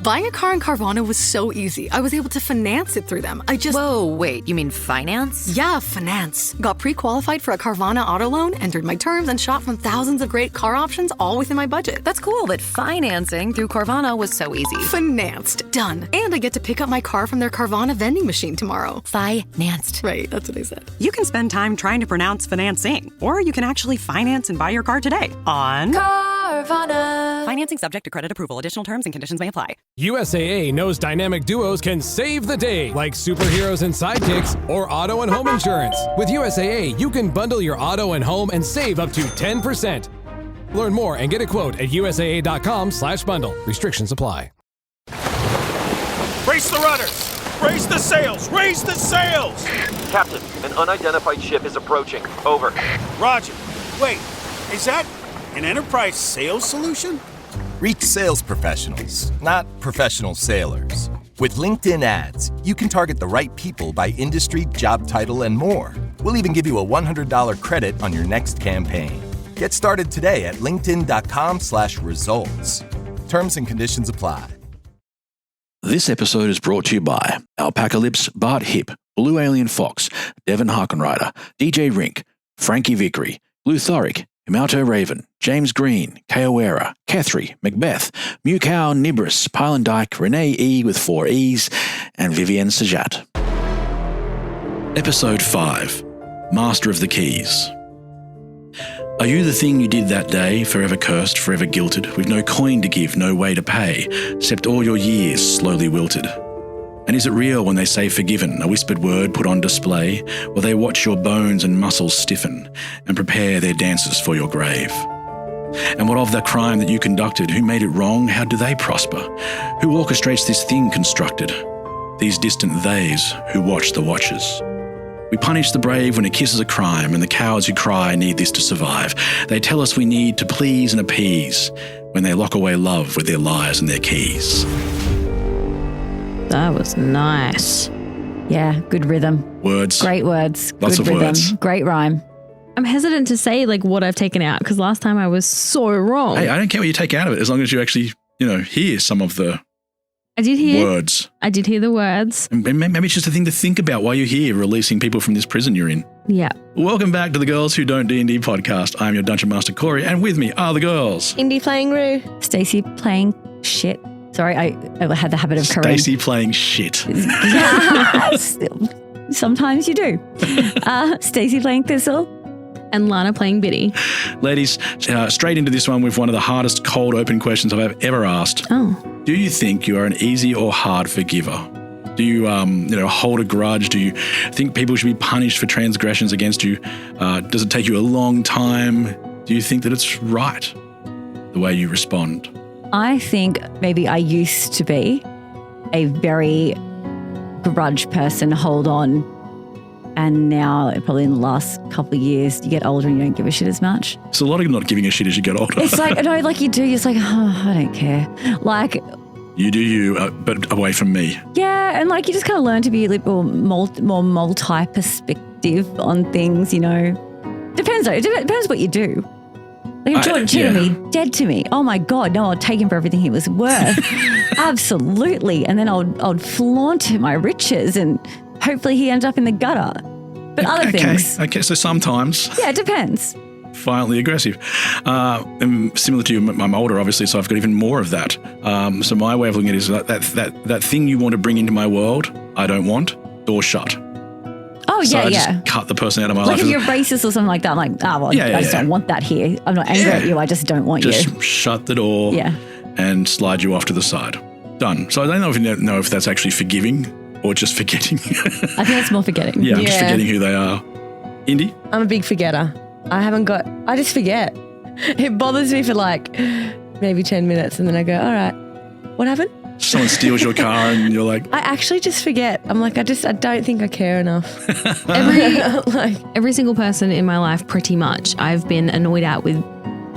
Buying a car in Carvana was so easy. I was able to finance it through them. Whoa, wait, you mean finance? Yeah, finance. Got pre-qualified for a Carvana auto loan, entered my terms, and shot from thousands of great car options all within my budget. That's cool, but financing through Carvana was so easy. Financed. Done. And I get to pick up my car from their Carvana vending machine tomorrow. Financed. Right, that's what I said. You can spend time trying to pronounce financing, or you can actually finance and buy your car today on Carvana. Financing subject to credit approval. Additional terms and conditions may apply. USAA knows dynamic duos can save the day, like superheroes and sidekicks or auto and home insurance. With USAA, you can bundle your auto and home and save up to 10%. Learn more and get a quote at usaa.com/bundle. Restrictions apply. Brace the rudders! Raise the sails! Raise the sails! Captain, an unidentified ship is approaching. Over. Roger. Wait, is that an enterprise sales solution? Reach sales professionals, not professional sailors. With LinkedIn ads, you can target the right people by industry, job title, and more. We'll even give you a $100 credit on your next campaign. Get started today at linkedin.com/results. Terms and conditions apply. This episode is brought to you by Alpacalypse, Bart Hip, Blue Alien Fox, Devon Harkenrider, DJ Rink, Frankie Vickery, Luthoric, Imauto Raven, James Green, Kaowera, Kethri, Macbeth, Mewcow, Nibris, Pylandike, Renee E with 4 E's, and Vivienne Sajat. Episode 5, Master of the Keys. Are you the thing you did that day, forever cursed, forever guilted, with no coin to give, no way to pay, except all your years slowly wilted? And is it real when they say forgiven, a whispered word put on display, while they watch your bones and muscles stiffen and prepare their dances for your grave? And what of the crime that you conducted? Who made it wrong? How do they prosper? Who orchestrates this thing constructed? These distant theys who watch the watchers. We punish the brave when a kiss is a crime, and the cowards who cry need this to survive. They tell us we need to please and appease when they lock away love with their lies and their keys. That was nice. Yeah, good rhythm. Words. Great words. Lots good of rhythm. words. Great rhyme. I'm hesitant to say what I've taken out because last time I was so wrong. Hey, I don't care what you take out of it as long as you actually, hear some of the I did hear words. I did hear the words. And maybe it's just a thing to think about while you're here releasing people from this prison you're in. Yeah. Welcome back to the Girls Who Don't D&D podcast. I'm your Dungeon Master Corey, and with me are the girls. Indy playing Rue. Stacey playing shit. Sorry, I had the habit of correcting. Stacey playing shit. Yes. Sometimes you do. Stacey playing Thistle. And Lana playing Biddy. Ladies, straight into this one with one of the hardest cold open questions I've ever asked. Oh. Do you think you are an easy or hard forgiver? Do you, hold a grudge? Do you think people should be punished for transgressions against you? Does it take you a long time? Do you think that it's right, the way you respond? I think maybe I used to be a very grudge person, hold on. And now, probably in the last couple of years, you get older and you don't give a shit as much. It's a lot of not giving a shit as you get older. It's like, no, like you do. It's like, oh, I don't care. Like, you do you, but away from me. Yeah, and like you just kind of learn to be a little more multi-perspective on things, Depends though. It depends what you do. Like if Jordan cheated me, dead to me. Oh my God, no, I'd take him for everything he was worth. Absolutely. And then I'd flaunt my riches and hopefully he ended up in the gutter. But other things. Okay, so sometimes. Yeah, it depends. Violently aggressive. And similar to you, I'm older, obviously, so I've got even more of that. So my way of looking at it is that thing you want to bring into my world, I don't want, door shut. Oh, so yeah, I just cut the person out of my life. Like if you're racist or something like that, I'm like, I just don't want that here. I'm not angry at you, I just don't want you. Just shut the door and slide you off to the side. Done. So I don't know if you know if that's actually forgiving or just forgetting. I think it's more forgetting. Yeah, I'm just forgetting who they are. Indy? I'm a big forgetter. I just forget. It bothers me for like maybe 10 minutes and then I go, all right, what happened? Someone steals your car and you're like... I actually just forget. I'm like, I don't think I care enough. Every single person in my life, pretty much, I've been annoyed at with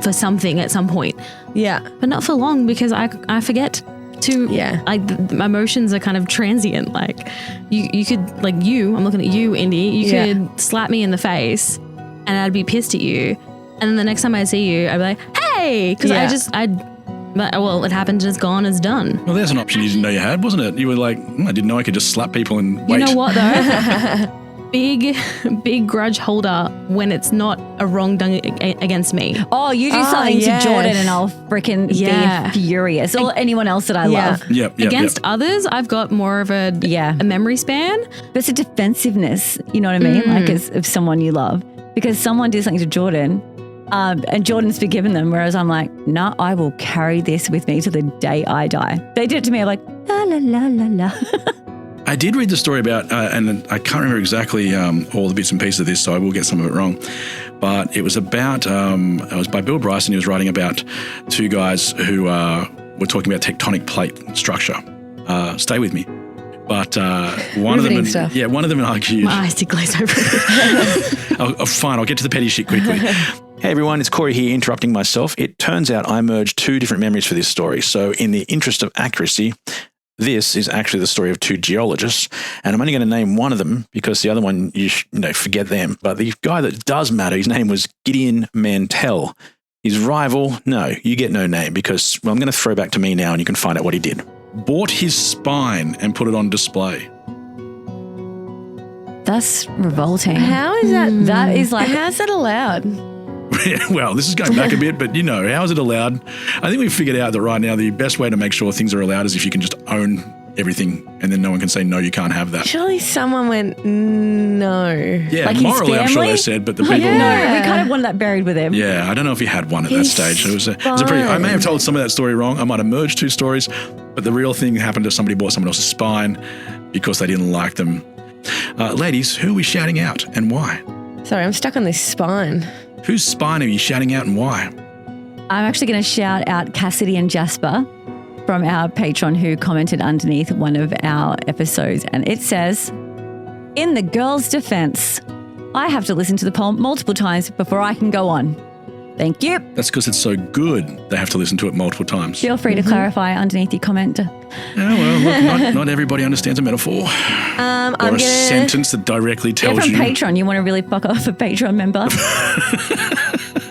for something at some point. Yeah. But not for long because I forget to... Yeah. Like, my emotions are kind of transient. Like, you could, like you, I'm looking at you, Indy, you could slap me in the face and I'd be pissed at you. And then the next time I see you, I'd be like, hey! Because But, well, it happened, it's gone, it's done. Well, there's an option you didn't know you had, wasn't it? You were like, I didn't know I could just slap people and wait. You know what, though? Big grudge holder when it's not a wrong done against me. Oh, you do something to Jordan and I'll freaking be furious. Or anyone else that I love. Against others, I've got more of a memory span. But it's a defensiveness, you know what I mean? Like of someone you love. Because someone did something to Jordan and Jordan's forgiven them, whereas I'm like, no, I will carry this with me to the day I die. They did it to me, I'm like, la, la, la, la, la. I did read the story about, and I can't remember exactly all the bits and pieces of this, so I will get some of it wrong. But it was about, it was by Bill Bryson. He was writing about two guys who were talking about tectonic plate structure. Stay with me. But one of them argued. My eyes did glaze over. Fine, I'll get to the petty shit quickly. Hey everyone, it's Corey here interrupting myself. It turns out I merged two different memories for this story. So in the interest of accuracy, this is actually the story of two geologists, and I'm only going to name one of them because the other one, you forget them. But the guy that does matter, his name was Gideon Mantell. His rival, no, you get no name because, well, I'm going to throw back to me now and you can find out what he did. Bought his spine and put it on display. That's revolting. How is that? That is like... How's that allowed? Well, this is going back a bit, but how is it allowed? I think we've figured out that right now the best way to make sure things are allowed is if you can just own everything and then no one can say, no, you can't have that. Surely someone went, no. Yeah, like morally I'm sure they said, but the people... No, we kind of wanted that buried with him. Yeah, I don't know if he had one at that stage. It was a pretty... I may have told some of that story wrong. I might have merged two stories, but the real thing happened to somebody bought someone else's spine because they didn't like them. Ladies, who are we shouting out and why? Sorry, I'm stuck on this spine. Whose spine are you shouting out and why? I'm actually going to shout out Cassidy and Jasper from our patron who commented underneath one of our episodes. And it says, in the girls' defense, I have to listen to the poem multiple times before I can go on. Thank you. That's because it's so good, they have to listen to it multiple times. Feel free to clarify underneath your comment. Yeah, well, look, not everybody understands a metaphor. Or a sentence that directly tells you. From Patreon, you want to really fuck off a Patreon member?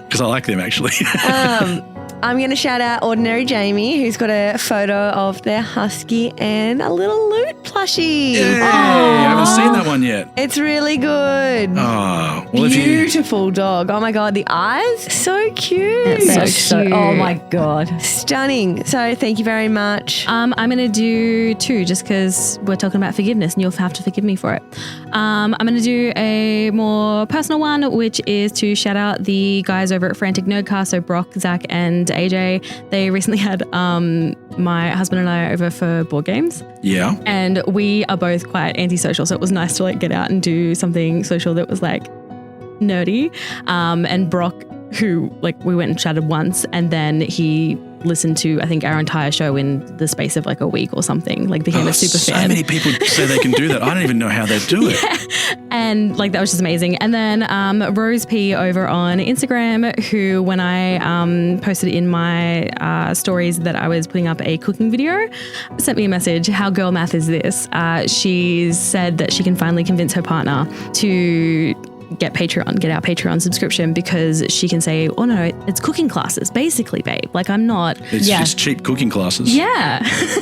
Because I like them, actually. I'm going to shout out Ordinary Jamie, who's got a photo of their husky and a little loot plushie. Yay, I haven't seen that one yet. It's really good. Oh, well, beautiful dog. Oh my God, the eyes, so cute. So cute. Oh my God. Stunning. So thank you very much. I'm going to do two just because we're talking about forgiveness and you'll have to forgive me for it. I'm going to do a more personal one, which is to shout out the guys over at Frantic Nerdcast, so Brock, Zach, and AJ. They recently had my husband and I over for board games. Yeah. And we are both quite antisocial, so it was nice to get out and do something social that was nerdy. And Brock, who we went and chatted once, and then he listened to, I think, our entire show in the space of a week or something, became a super fan. So many people say they can do that. I don't even know how they do it. And that was just amazing. And then Rose P over on Instagram, who when I posted in my stories that I was putting up a cooking video, sent me a message, how girl math is this? She said that she can finally convince her partner to get our Patreon subscription because she can say, oh no, it's cooking classes, basically, babe. I'm not. It's cheap cooking classes. Yeah.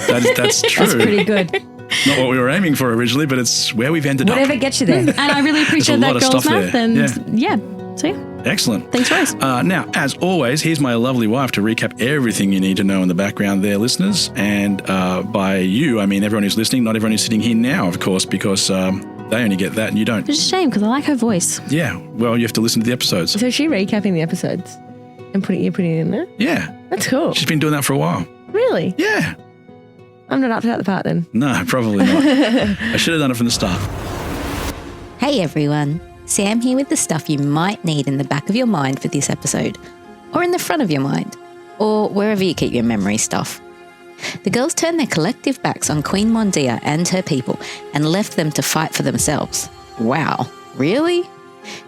That's true. That's pretty good. Not what we were aiming for originally, but it's where we've ended up. Whatever gets you there. And I really appreciate that girl's math. There. And yeah. So yeah. Excellent. Thanks, Rose. Now, as always, here's my lovely wife to recap everything you need to know in the background there, listeners. And by you, I mean everyone who's listening, not everyone who's sitting here now, of course, because they only get that and you don't. It's a shame because I like her voice. Yeah. Well, you have to listen to the episodes. So is she recapping the episodes and putting it in there? Yeah. That's cool. She's been doing that for a while. Really? Yeah. I'm not up to that part then. No, probably not. I should have done it from the start. Hey everyone, Sam here with the stuff you might need in the back of your mind for this episode, or in the front of your mind, or wherever you keep your memory stuff. The girls turned their collective backs on Queen Mondia and her people and left them to fight for themselves. Wow, really?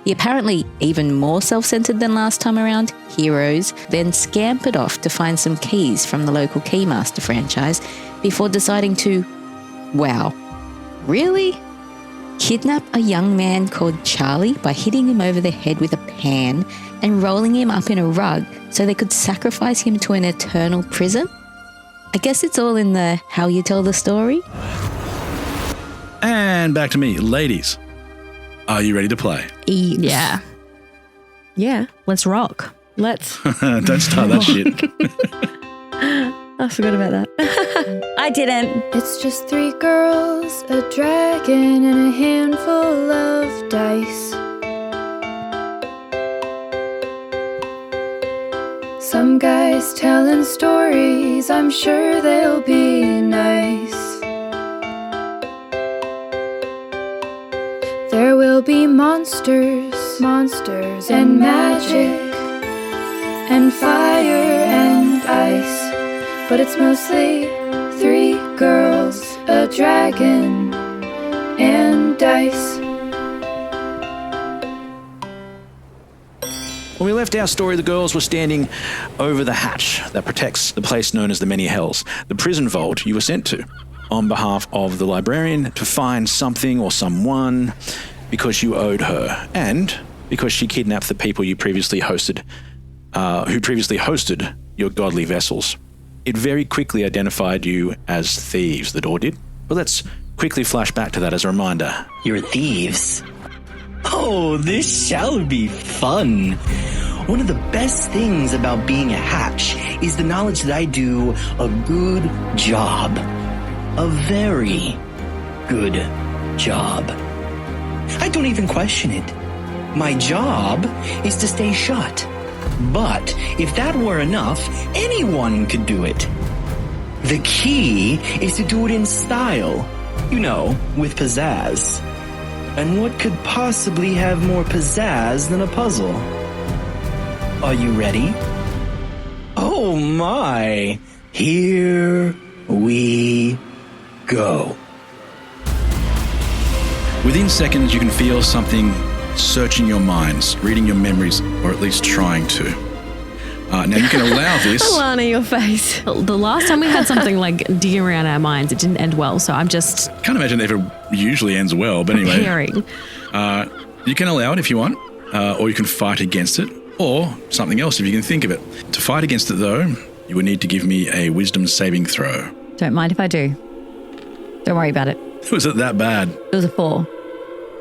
The apparently even more self-centered than last time around heroes then scampered off to find some keys from the local Keymaster franchise before deciding to, wow, really? Kidnap a young man called Charlie by hitting him over the head with a pan and rolling him up in a rug so they could sacrifice him to an eternal prison? I guess it's all in the how you tell the story. And back to me. Ladies, are you ready to play? Yeah. Yeah. Let's rock. Let's. Don't start that shit. I forgot about that. I didn't. It's just 3 girls, a dragon, and a handful of dice. Some guys telling stories, I'm sure they'll be nice. There will be monsters, and magic, and fire and ice. But it's mostly 3 girls, a dragon, and dice. When we left our story, the girls were standing over the hatch that protects the place known as the Many Hells, the prison vault you were sent to on behalf of the librarian to find something or someone because you owed her and because she kidnapped the people you previously hosted, who previously hosted your godly vessels. It very quickly identified you as thieves, the door did. But let's quickly flash back to that as a reminder. You're thieves? Oh, this shall be fun. One of the best things about being a hatch is the knowledge that I do a good job. A very good job. I don't even question it. My job is to stay shut. But if that were enough, anyone could do it. The key is to do it in style. You know, with pizzazz. And what could possibly have more pizzazz than a puzzle? Are you ready? Oh my! Here we go. Within seconds, you can feel something searching your minds, reading your memories, or at least trying to. Now, you can allow this. Alana, your face. The last time we had something like digging around our minds, it didn't end well. So I'm just. Can't imagine it ever usually ends well, but anyway. Preparing. You can allow it if you want, or you can fight against it, or something else if you can think of it. To fight against it, though, you would need to give me a wisdom saving throw. Don't mind if I do. Don't worry about it. Was it that bad? It was a 4.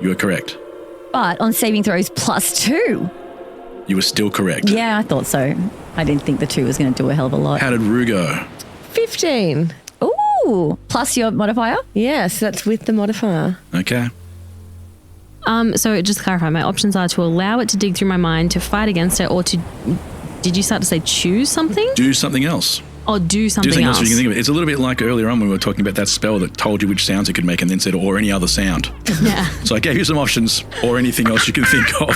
You were correct. But on saving throws +2. You were still correct. Yeah, I thought so. I didn't think the 2 was going to do a hell of a lot. How did Rue go? 15. Ooh, plus your modifier? Yes, that's with the modifier. Okay. So just to clarify, my options are to allow it to dig through my mind, to fight against it, or to, did you start to say choose something? Do something else. Or do something Do something else. else you can think of it. It's a little bit like earlier on when we were talking about that spell that told you which sounds it could make and then said, or any other sound. Yeah. So I gave you some options, or anything else you can think of.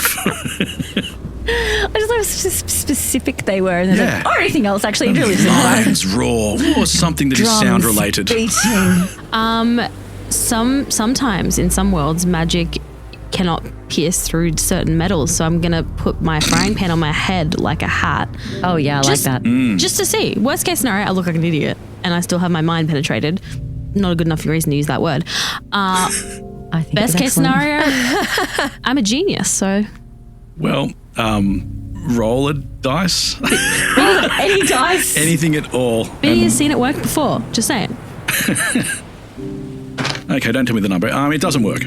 I just thought how specific they were. And Yeah. like, or anything else, actually. It really doesn't matter. Lions roar, or something that is sound related. Sometimes in some worlds, magic cannot pierce through certain metals, so I'm gonna put my frying pan on my head like a hat. Oh yeah, I like that. Just to see. Worst case scenario, I look like an idiot and I still have my mind penetrated. Not a good enough reason to use that word. I think best case scenario, I'm a genius. So, well, roll a dice. Any dice? Anything at all. Benny has seen it work before. Just saying. Okay, don't tell me the number. It doesn't work.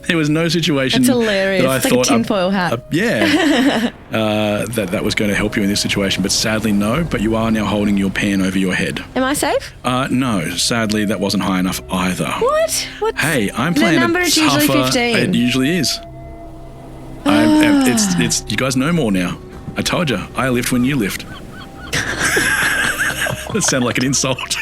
There was no situation That's hilarious. that I It's like thought a tinfoil hat. that was going to help you in this situation, but sadly no. But you are now holding your pan over your head. Am I safe? No, sadly that wasn't high enough either. What? Hey, I'm The playing number it is usually tougher. 15. It usually is. It's you guys know more now. I told you, I lift when you lift. That sounded like an insult.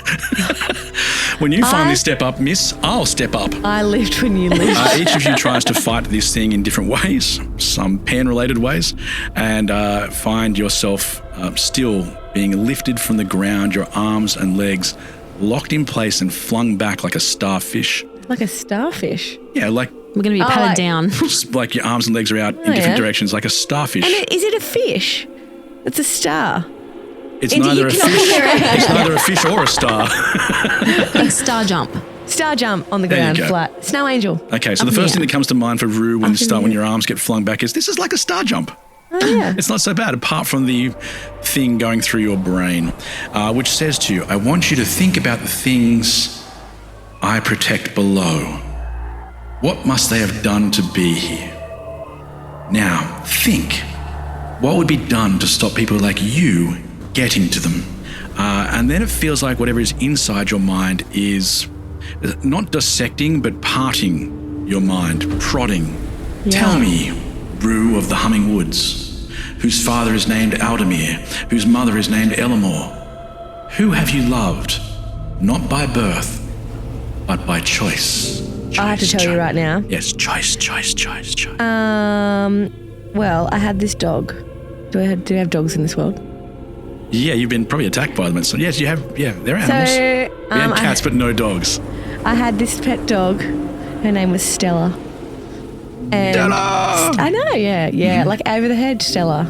When you finally step up, miss, I'll step up. I lift when you lift. Each of you tries to fight this thing in different ways, some pan-related ways, and find yourself still being lifted from the ground, your arms and legs locked in place and flung back like a starfish. Like a starfish? Yeah, like... We're going to be patted down. Just like your arms and legs are out in different directions, like a starfish. And is it a fish? It's a star. It's neither a fish. It's neither a fish or a star. Big star jump. Star jump on the There you ground, go. flat. Snow angel. Okay, so the first thing that comes to mind for Rue when your arms get flung back is this is like a star jump. Oh, yeah. It's not so bad, apart from the thing going through your brain, which says to you, I want you to think about the things I protect below. What must they have done to be here? Now, think. What would be done to stop people like you getting to them? And then it feels like whatever is inside your mind is not dissecting, but parting your mind, prodding. Yeah. Tell me, Rue of the Humming Woods, whose father is named Aldemir, whose mother is named Elamor. Who have you loved, not by birth, but by choice? I have to tell you right now. Yes, choice. Well, I had this dog. Do we have dogs in this world? Yeah, you've been probably attacked by them. So yes, you have. Yeah, they're animals. So, we had cats, but no dogs. I had this pet dog. Her name was Stella. And Stella! I know, yeah. Mm-hmm. Like over the head, Stella.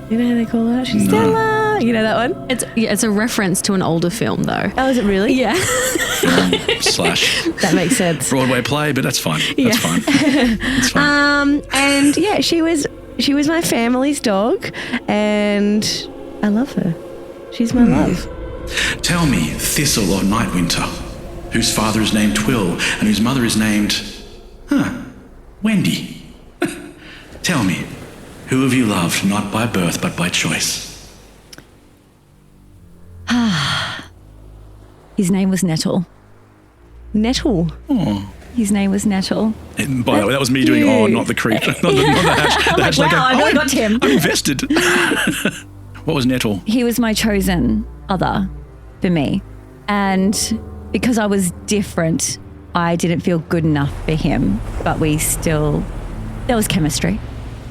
You know how they call her? She's Stella. You know that one? It's a reference to an older film, though. Oh, is it really? Yeah. Slash. That makes sense. Broadway play, but that's fine. Yeah. That's fine. That's fine. And yeah, she was my family's dog, and I love her. She's my love. Tell me, Thistle of Nightwinter, whose father is named Twill and whose mother is named, Wendy. Tell me, who have you loved, not by birth, but by choice? His name was Nettle. Nettle? Oh. His name was Nettle. And by the way, that was me doing, not the creep. Not the hatch. The hatch wow, I really got him. I'm invested. What was Nettle? He was my chosen other for me. And because I was different, I didn't feel good enough for him. But there was chemistry.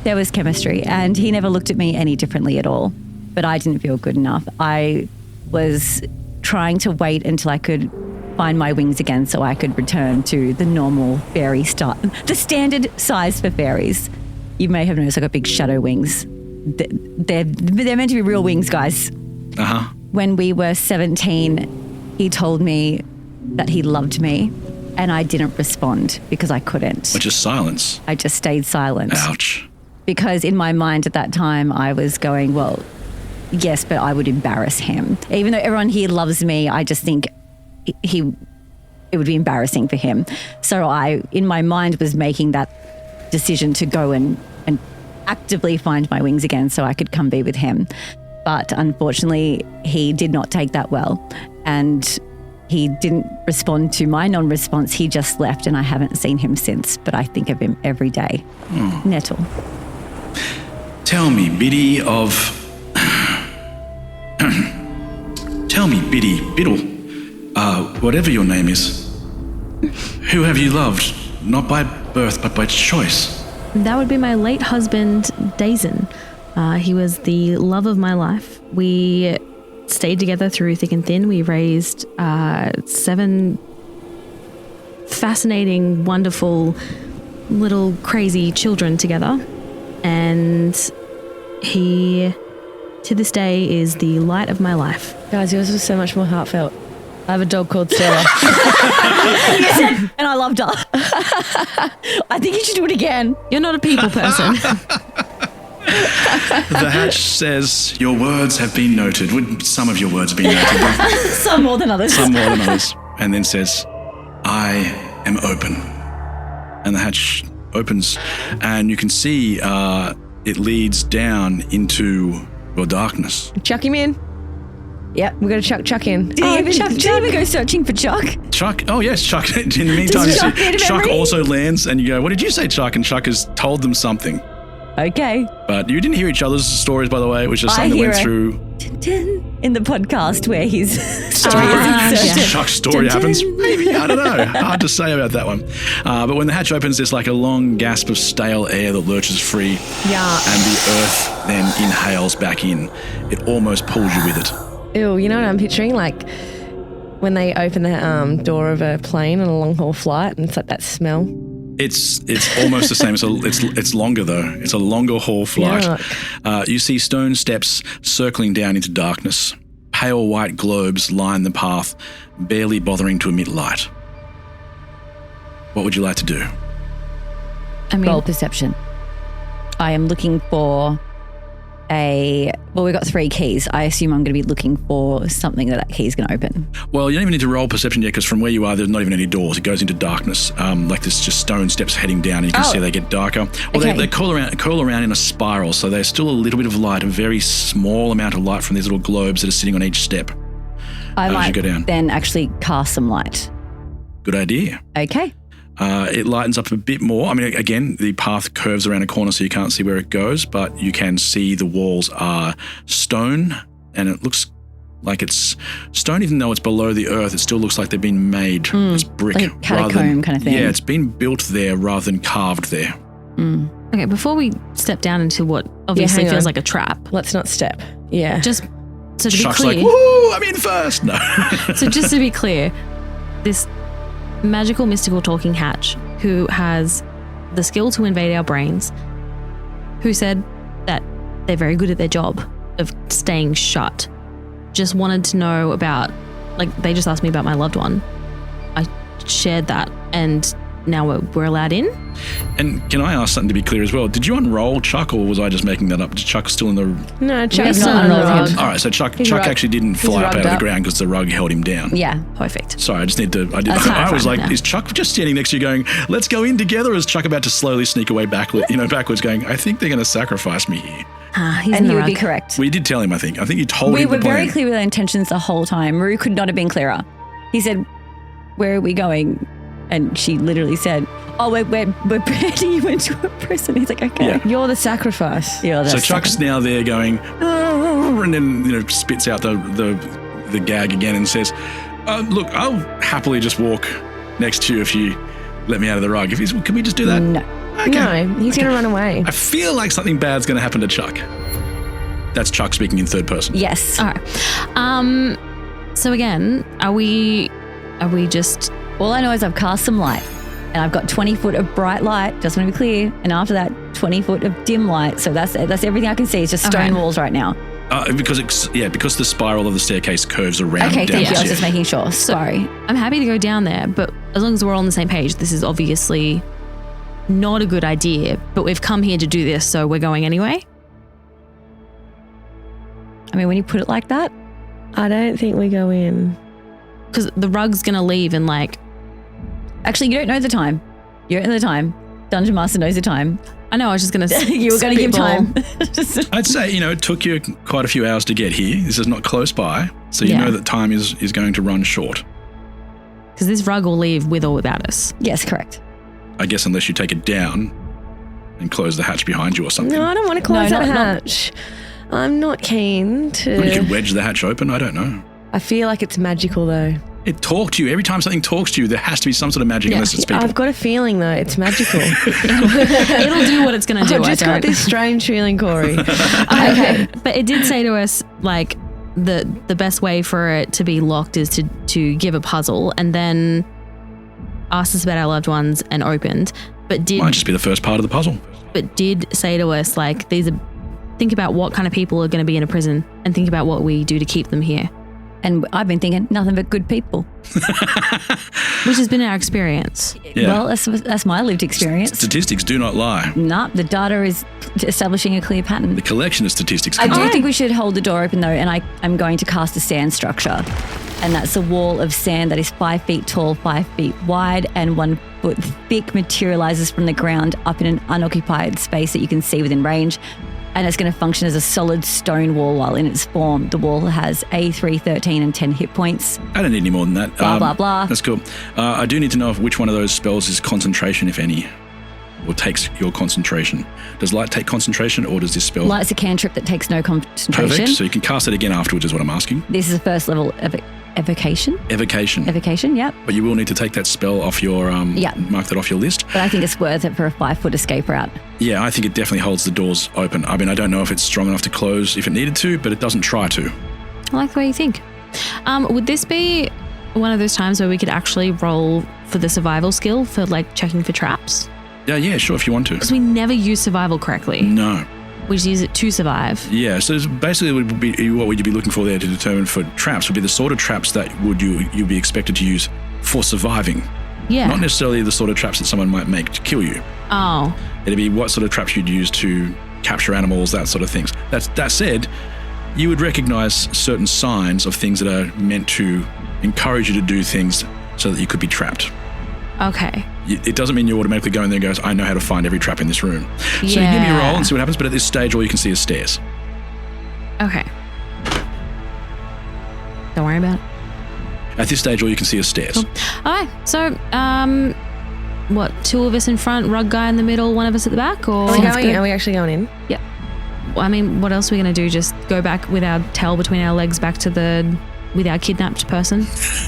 There was chemistry. And he never looked at me any differently at all. But I didn't feel good enough. I was trying to wait until I could find my wings again so I could return to the normal fairy style, the standard size for fairies. You may have noticed I got big shadow wings. They're meant to be real wings, guys. Uh-huh. When we were 17, he told me that he loved me, and I didn't respond because I couldn't. Or just silence? I just stayed silent. Ouch. Because in my mind at that time, I was going, well, yes, but I would embarrass him. Even though everyone here loves me, I just think it would be embarrassing for him. So I, in my mind, was making that decision to go and actively find my wings again so I could come be with him. But unfortunately, he did not take that well. And he didn't respond to my non-response. He just left, and I haven't seen him since. But I think of him every day. Nettle. Tell me, Biddy of... Tell me, Biddle, whatever your name is, who have you loved, not by birth, but by choice? That would be my late husband, Dazen. He was the love of my life. We stayed together through thick and thin. We raised 7 fascinating, wonderful, little crazy children together. And he, to this day, is the light of my life. Guys, yours was so much more heartfelt. I have a dog called Stella. Yes, and I loved her. I think you should do it again. You're not a people person. The hatch says, your words have been noted. Some of your words have been noted. Some more than others. Some more than others. And then says, I am open. And the hatch opens, and you can see it leads down into your darkness. Chuck him in. Yep, we're going to chuck in. Did you even go searching for Chuck? Chuck? Oh, yes, Chuck. In the meantime, you see Chuck also lands, and you go, what did you say, Chuck? And Chuck has told them something. Okay. But you didn't hear each other's stories, by the way. It was just something that went through. In the podcast where his story is inserted. Chuck's story happens. Maybe, I don't know. Hard to say about that one. But when the hatch opens, there's like a long gasp of stale air that lurches free. Yeah. And the earth then inhales back in. It almost pulls you with it. Ew, you know what I'm picturing? Like when they open the door of a plane on a long haul flight and it's like that smell. It's almost the same. It's longer though. It's a longer haul flight. You see stone steps circling down into darkness. Pale white globes line the path, barely bothering to emit light. What would you like to do? Roll perception. I am looking for we've got 3 keys. I assume I'm going to be looking for something that key is going to open. Well, you don't even need to roll perception yet because from where you are, there's not even any doors. It goes into darkness. Like there's just stone steps heading down and you can see they get darker. Well, they curl around in a spiral, so there's still a little bit of light, a very small amount of light from these little globes that are sitting on each step. I as might you go down. then actually cast some light. Good idea. Okay. It lightens up a bit more. I mean, again, the path curves around a corner so you can't see where it goes, but you can see the walls are stone and it looks like it's stone. Even though it's below the earth, it still looks like they've been made as brick. Like a catacomb kind of thing. Yeah, it's been built there rather than carved there. Okay, before we step down into what obviously feels like a trap. Let's not step. Yeah. Just so to Chuck's be clear. like, woo, I'm in first. No. So just to be clear, this magical, mystical talking hatch who has the skill to invade our brains, who said that they're very good at their job of staying shut, just wanted to know about, like, they just asked me about my loved one. I shared that and now we're allowed in. And can I ask something to be clear as well? Did you unroll Chuck or was I just making that up? Did Chuck still in the... No, Chuck's not unrolled. All right, so Chuck actually didn't fly up out of the ground because the rug held him down. Yeah. Perfect. Sorry, I just need to... I was like, is Chuck just standing next to you going, let's go in together? Or is Chuck about to slowly sneak away backwards going, I think they're going to sacrifice me here? And he would be correct. We did tell him, I think. I think you told him We the were plan. very clear with our intentions the whole time. Rue could not have been clearer. He said, where are we going? And she literally said, oh, we're burning you into a prison. He's like, okay. Yeah. You're the sacrifice. So Chuck's now there going, and then spits out the gag again and says, look, I'll happily just walk next to you if you let me out of the rug. Can we just do that? No. Okay. No, he's going to run away. I feel like something bad's going to happen to Chuck. That's Chuck speaking in third person. Yes. All right. So again, are we just... All I know is I've cast some light and I've got 20 foot of bright light, just want to be clear. And after that, 20 foot of dim light. So that's everything I can see. It's just stone walls right now. Because the spiral of the staircase curves around. Okay, thank you. I was just making sure. Sorry. I'm happy to go down there, but as long as we're all on the same page, this is obviously not a good idea, but we've come here to do this, so we're going anyway. I mean, when you put it like that, I don't think we go in. Because the rug's going to leave and Actually, you don't know the time. You don't know the time. Dungeon Master knows the time. I know, I was just going to You were going to give time. I'd say, it took you quite a few hours to get here. This is not close by, so you know that time is going to run short. Because this rug will leave with or without us. Yes, correct. I guess unless you take it down and close the hatch behind you or something. No, I don't want to close that hatch. I'm not keen to... Well, you could wedge the hatch open, I don't know. I feel like it's magical though. It talked to you. Every time something talks to you, there has to be some sort of magic unless it's people. I've got a feeling though, it's magical. It'll do what it's going to do. I've just got this strange feeling, Corey. Okay, but it did say to us, the best way for it to be locked is to give a puzzle and then asked us about our loved ones and opened. But Might just be the first part of the puzzle. But did say to us, think about what kind of people are going to be in a prison and think about what we do to keep them here. And I've been thinking nothing but good people. Which has been our experience. Yeah. Well, that's my lived experience. Statistics do not lie. Nah, the data is establishing a clear pattern. The collection of statistics. I do think we should hold the door open though, and I'm going to cast a sand structure. And that's a wall of sand that is 5 feet tall, 5 feet wide, and 1 foot thick, materializes from the ground up in an unoccupied space that you can see within range. And it's going to function as a solid stone wall while in its form. The wall has A3, 13, and 10 hit points. I don't need any more than that. Blah, blah, blah. That's cool. I do need to know which one of those spells is concentration, if any, or takes your concentration. Does light take concentration, or does this spell... Light's a cantrip that takes no concentration. Perfect. So you can cast it again afterwards is what I'm asking. This is the first level of evocation. Evocation, yep. But you will need to take that spell off your... mark that off your list. But I think it's worth it for a 5-foot escape route. Yeah, I think it definitely holds the doors open. I mean, I don't know if it's strong enough to close if it needed to, but it doesn't try to. I like the way you think. Would this be one of those times where we could actually roll for the survival skill for like checking for traps? Yeah, sure, if you want to. Because we never use survival correctly. No. We just use it to survive. Yeah, so basically what would you be looking for there to determine for traps would be the sort of traps that you'd be expected to use for surviving. Yeah. Not necessarily the sort of traps that someone might make to kill you. Oh. It'd be what sort of traps you'd use to capture animals, that sort of things. That said, you would recognize certain signs of things that are meant to encourage you to do things so that you could be trapped. Okay. It doesn't mean you automatically go in there and goes, I know how to find every trap in this room. So you give me a roll and see what happens, but at this stage, all you can see is stairs. Okay. Don't worry about it. At this stage, all you can see is stairs. Cool. All right. So, what, 2 of us in front, rug guy in the middle, 1 of us at the back? Or Are we actually going in? Yeah. I mean, what else are we going to do? Just go back with our tail between our legs back to with our kidnapped person?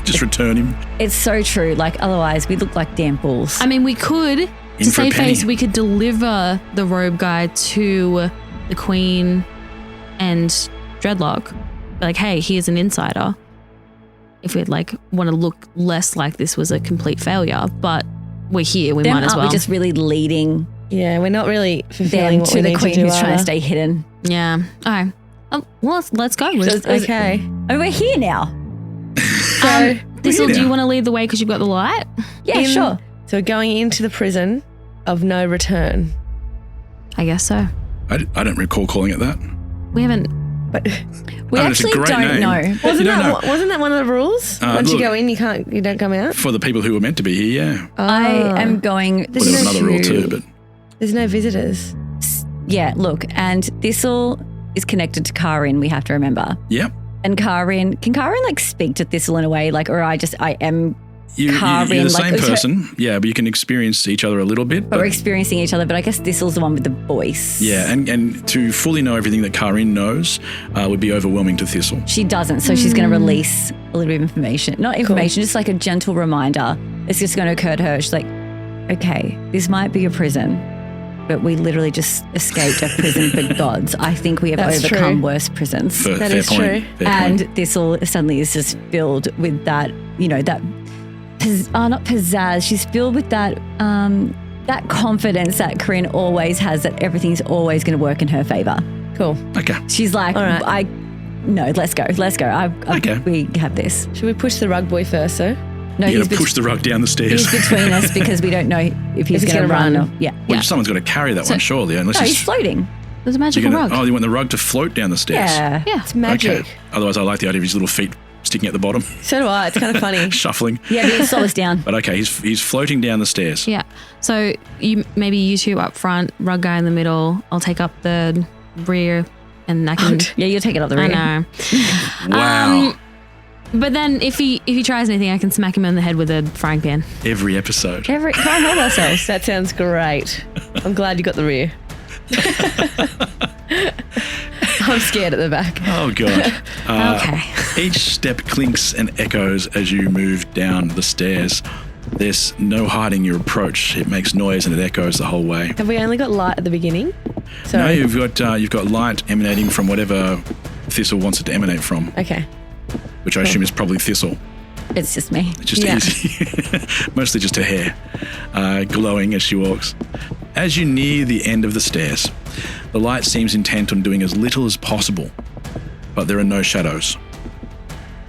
Just return him. It's so true. Like, otherwise, we look like damn fools. I mean, we could, to save face, we could deliver the robe guy to the Queen and Dreadlock. Like, hey, here's an insider. If we'd like want to look less like this was a complete failure, but we're here, we might as well. We're just really leading. Yeah, we're not really fulfilling what to we the need Queen to do who's trying to either. stay hidden. Yeah. All right. Oh, well, let's go. Okay. Oh, we're here now. Thistle, do you want to lead the way because you've got the light? Yeah, sure. So we're going into the prison of no return. I guess so. I don't recall calling it that. We haven't. But we actually don't know. Wasn't that one of the rules? Once you go in, you don't come out. For the people who were meant to be here, yeah. I am going. Well, there was another rule too, but there's no visitors. Yeah, look, and Thistle is connected to Karin. We have to remember. Yep. And can Karin like speak to Thistle in a way like, or I am. You're the same person, yeah, but you can experience each other a little bit. But we're experiencing each other, but I guess Thistle's the one with the voice. Yeah, and to fully know everything that Karin knows would be overwhelming to Thistle. She doesn't, so she's going to release a little bit of information. Not information, just like a gentle reminder. It's just going to occur to her. She's like, okay, this might be a prison, but we literally just escaped a prison for gods. I think we have overcome worse prisons. That is true. And Thistle suddenly is just filled with that, that... not pizzazz. She's filled with that that confidence that Corinne always has, that everything's always going to work in her favor. Cool. Okay. She's like, all right. Let's go. Okay. We have this. Should we push the rug boy first, though? No, you got to push the rug down the stairs. He's between us because we don't know if he's going to run. Well, someone's got to carry that one, surely. Unless he's floating. There's a magical rug. Oh, you want the rug to float down the stairs? Yeah. It's magic. Okay. Otherwise, I like the idea of his little feet sticking at the bottom. So do I. It's kind of funny. Shuffling. Yeah, but slow us down. But okay, he's floating down the stairs. Yeah. So maybe you two up front, rug guy in the middle. I'll take up the rear, and I can. Yeah, you'll take it up the rear. I know. Wow. But then if he tries anything, I can smack him in the head with a frying pan. Every episode. Can't help ourselves. That sounds great. I'm glad you got the rear. I'm scared at the back. Oh, God. Okay. Each step clinks and echoes as you move down the stairs. There's no hiding your approach. It makes noise and it echoes the whole way. Have we only got light at the beginning? No, you've got light emanating from whatever Thistle wants it to emanate from. Okay. Which I assume is probably Thistle. It's just me. It's just easy. Mostly just her hair, glowing as she walks. As you near the end of the stairs, the light seems intent on doing as little as possible, but there are no shadows.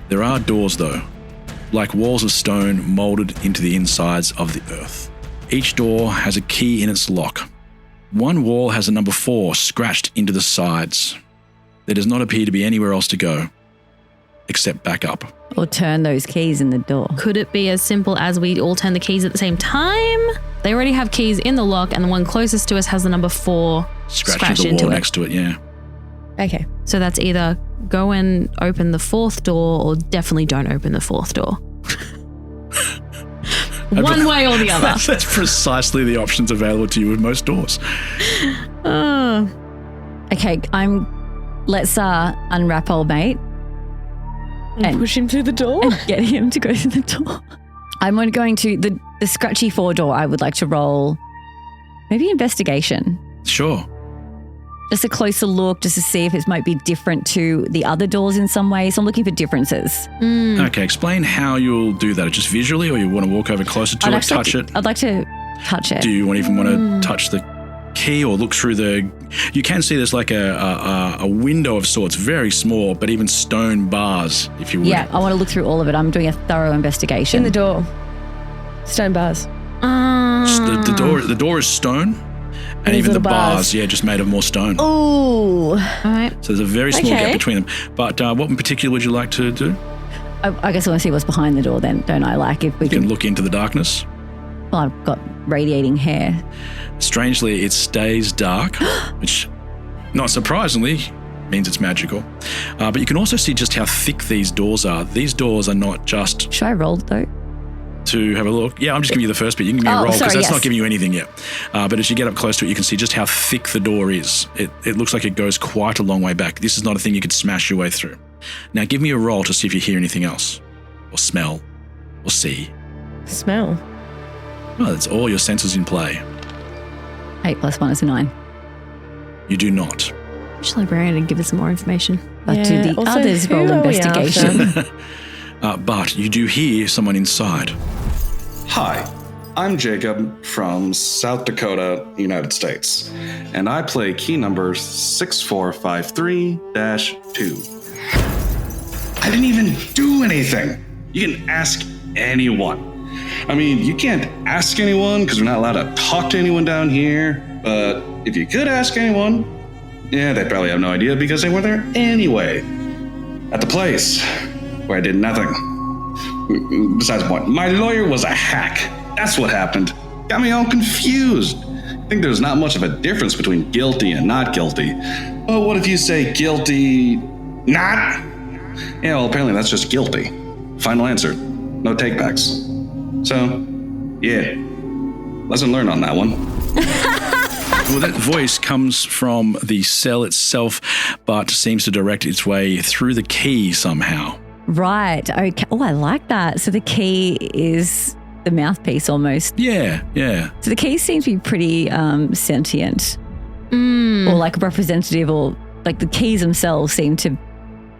There are doors, though, like walls of stone moulded into the insides of the earth. Each door has a key in its lock. One wall has a number 4 scratched into the sides. There does not appear to be anywhere else to go, except back up. Or turn those keys in the door. Could it be as simple as we all turn the keys at the same time? They already have keys in the lock, and the one closest to us has the number 4 scratched into the wall it. next to it, yeah. Okay. So that's either go and open the 4th door, or definitely don't open the 4th door. One way or the other. That's precisely the options available to you with most doors. Okay, let's unwrap old mate. And push him through the door? And get him to go through the door. I'm going to, the scratchy 4 door, I would like to roll maybe investigation. Sure. just a closer look, just to see if it might be different to the other doors in some way. So I'm looking for differences. Okay, explain how you'll do that. Just visually, or you want to walk over closer to it, touch it? I'd like to touch it. Do you even want to touch the key or look through the... You can see there's like a window of sorts, very small, but even stone bars, if you would. Yeah, I want to look through all of it. I'm doing a thorough investigation. In the door. Stone bars. The door is stone. And even the bars, just made of more stone. Ooh. All right. So there's a very small gap between them. But what in particular would you like to do? I guess I want to see what's behind the door then, don't I? Like if we can look into the darkness. Well, I've got radiating hair. Strangely, it stays dark, which, not surprisingly, means it's magical. But you can also see just how thick these doors are. These doors are not just... Should I roll though? To have a look. Yeah, I'm just giving you the first bit. You can give me a roll because that's not giving you anything yet. But as you get up close to it, you can see just how thick the door is. It looks like it goes quite a long way back. This is not a thing you could smash your way through. Now give me a roll to see if you hear anything else, or smell, or see. Smell? Well, it's all your senses in play. 8 + 1 is 9. You do not. Which librarian to give us some more information? But do the others roll investigation? But you do hear someone inside. Hi, I'm Jacob from South Dakota, United States, and I play key number 6453-2. I didn't even do anything. You can ask anyone. I mean, you can't ask anyone because we're not allowed to talk to anyone down here, but if you could ask anyone, they'd probably have no idea because they were there anyway. At the place where I did nothing. Besides the point, my lawyer was a hack. That's what happened. Got me all confused. I think there's not much of a difference between guilty and not guilty. But what if you say guilty, not? Yeah, well, apparently that's just guilty. Final answer. No takebacks. So, lesson learned on that one. Well, that voice comes from the cell itself, but seems to direct its way through the key somehow. Right. Okay. Oh, I like that. So the key is the mouthpiece almost. Yeah. So the keys seem to be pretty sentient, or like representative, or like the keys themselves seem to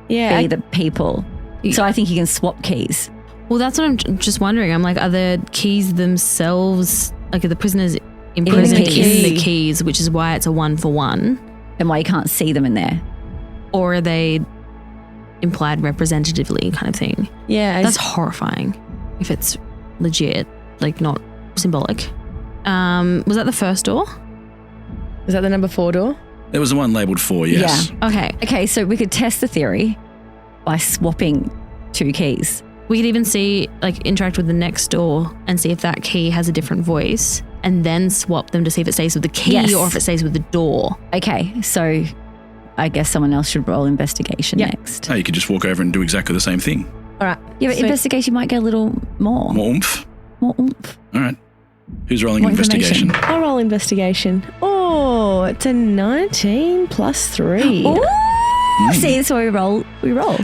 be the people. So I think you can swap keys. Well, that's what I'm just wondering. I'm like, are the keys themselves, like are the prisoners imprisoned in the keys, which is why it's a 1-for-1? And why you can't see them in there? Or are they implied representatively kind of thing? Yeah. That's horrifying if it's legit, like not symbolic. Was that the first door? Was that the number 4 door? There was the one labelled 4, yes. Yeah. Okay, so we could test the theory by swapping 2 keys. We could even interact with the next door and see if that key has a different voice, and then swap them to see if it stays with the key or if it stays with the door. Okay, so I guess someone else should roll investigation next. Oh, you could just walk over and do exactly the same thing. All right. Yeah, but investigation might get a little more. More oomph? More oomph. All right. Who's rolling investigation? I'll roll investigation. Oh, it's a 19 + 3. Ooh! See, so we roll.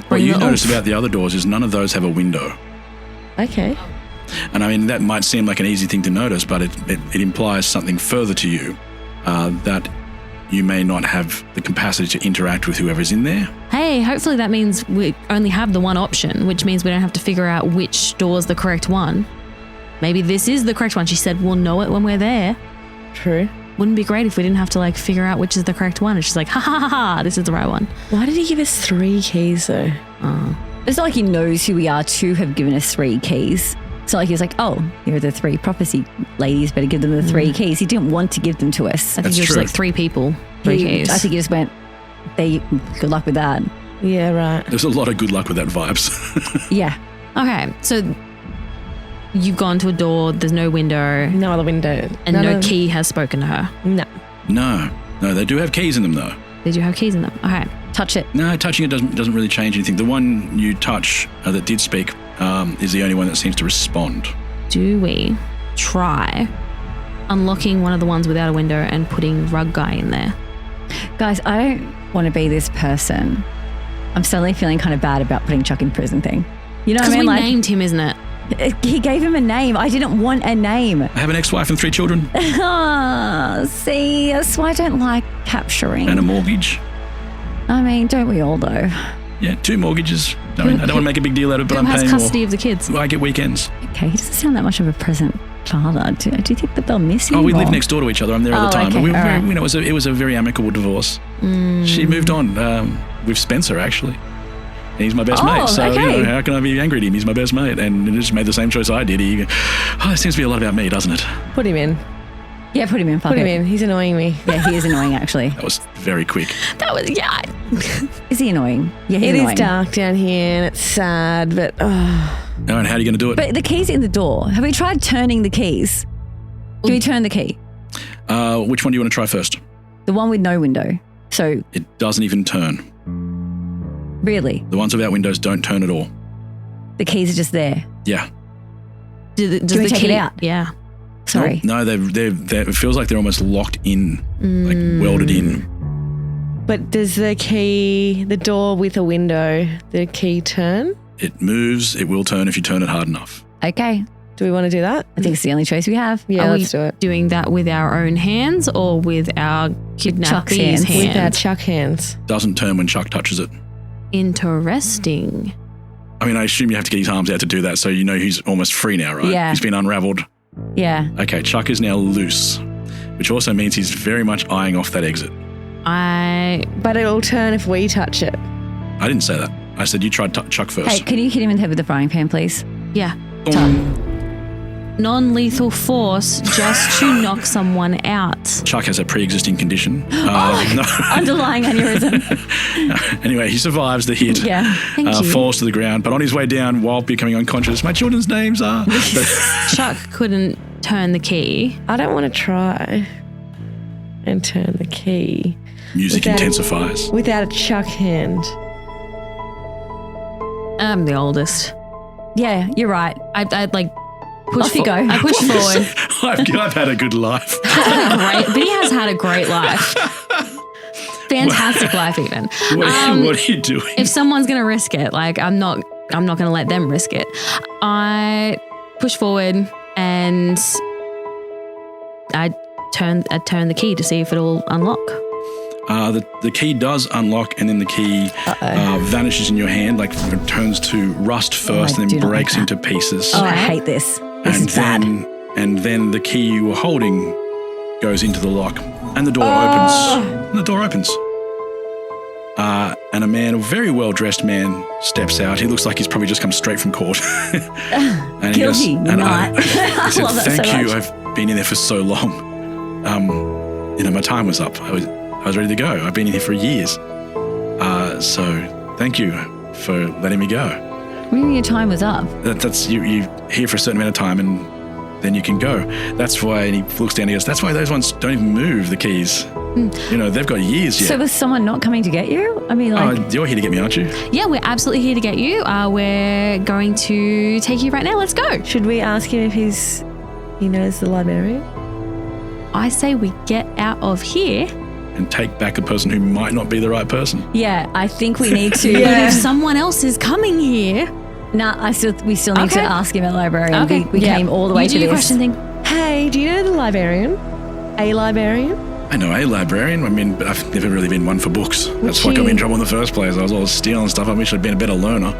What you notice about the other doors is none of those have a window. Okay. And I mean, that might seem like an easy thing to notice, but it implies something further to you, that you may not have the capacity to interact with whoever's in there. Hey, hopefully that means we only have the one option, which means we don't have to figure out which door's the correct one. Maybe this is the correct one. She said we'll know it when we're there. True. Wouldn't it be great if we didn't have to figure out which is the correct one? And she's like, ha ha ha ha, this is the right one. Why did he give us 3 keys though? It's not like he knows who we are to have given us 3 keys. It's not like he was like, oh, here are the 3 prophecy ladies, better give them the 3 keys. He didn't want to give them to us. I think it was just 3 people, 3 keys. I think he just went, good luck with that. Yeah, right. There's a lot of good luck with that vibes. Yeah. Okay, so you've gone to a door, there's no window. No other window. And no key has spoken to her. No. No, they do have keys in them though. They do have keys in them. Okay. Touch it. No, touching it doesn't really change anything. The one you touch that did speak is the only one that seems to respond. Do we try unlocking one of the ones without a window and putting Rug Guy in there? Guys, I don't want to be this person. I'm suddenly feeling kind of bad about putting Chuck in prison thing. You know what I mean? Because we named him, isn't it? He gave him a name. I didn't want a name. I have an ex-wife and 3 children. See, that's why I don't like capturing. And a mortgage. I mean, don't we all though? Yeah, 2 mortgages. I don't want to make a big deal out of it, but I'm paying more. Who has custody of the kids? I get weekends. Okay, he doesn't sound that much of a present father. Do you think that they'll miss him? Oh, we live next door to each other. I'm there all the time. Okay, But we, all right. you know, it was a very amicable divorce. She moved on with Spencer, actually. And he's my best mate. So, okay. you know, how can I be angry at him? He's my best mate. And he just made the same choice I did. It seems to be a lot about me, doesn't it? Put him in. Yeah, put him in. Put him in. He's annoying me. Yeah, he is annoying, actually. That was very quick. That was, yeah. Is he annoying? Yeah, he's It annoying. is dark down here and it's sad, but And how are you going to do it? But the key's in the door. Have we tried turning the keys? Do we turn the key? Which one do you want to try first? The one with no window. So, It doesn't even turn. really, The ones without windows don't turn at all. the keys are just there. Yeah. Does Can we the take key, it out? Yeah. Sorry. No, it feels like they're almost locked in, like welded in. But does the door with a window, the key turn? It moves. It will turn if you turn it hard enough. Okay. Do we want to do that? I think it's the only choice we have. Yeah, Are we let's do it. doing that with our own hands or with our Chuck's kidnappee's hands. hands? With our Chuck hands. Doesn't turn when Chuck touches it. Interesting. I mean, I assume you have to get his arms out to do that, so you know he's almost free now, right? Yeah. He's been unraveled. Yeah. Okay, Chuck is now loose, which also means he's very much eyeing off that exit. But it'll turn if we touch it. I didn't say that. I said you tried Chuck first. Hey, can you hit him in the head with the frying pan, please? Yeah. Non-lethal force just to knock someone out. Chuck has a pre-existing condition. No. Underlying aneurysm. Anyway, he survives the hit. Yeah. Thank you. Falls to the ground, but on his way down, while becoming unconscious, my children's names are... Chuck couldn't turn the key. I don't want to try and turn the key. Music intensifies. Without a Chuck hand. I'm the oldest. Yeah, you're right. I'd like push Off you go. I push forward. I've had a good life. But he has had a great life. Fantastic life, even. What are you doing? If someone's gonna risk it, like I'm not gonna let them risk it. I push forward and I turn the key to see if it'll unlock. The key does unlock, and then the key vanishes in your hand, like it turns to rust first, and then breaks into pieces. Oh, I hate this. This is bad. And then the key you were holding goes into the lock, and the door opens. And the door opens. And a man, a very well-dressed man, steps out. He looks like he's probably just come straight from court. And he Guilty, goes, and not. he said, love that "Thank so you. much. I've been in there for so long. My time was up. I was ready to go. I've been in here for years. So thank you for letting me go." What do you mean your time was up? That's you here for a certain amount of time, and then you can go. That's why, and he looks down and he goes, "That's why those ones don't even move, the keys. You know, they've got years yet." So was someone not coming to get you? I mean, like... You're here to get me, aren't you? Yeah, we're absolutely here to get you. We're going to take you right now. Let's go. Should we ask him if he knows the librarian? I say we get out of here. And take back a person who might not be the right person. Yeah, I think we need to... But if someone else is coming here... Nah, we still need to ask him at the librarian. Okay. We came all the way to You do this. your question thing. Hey, do you know the librarian? A librarian? I know a librarian. I mean, but I've never really been one for books. That's what got me in trouble in the first place. I was always stealing stuff. I wish I'd been a better learner.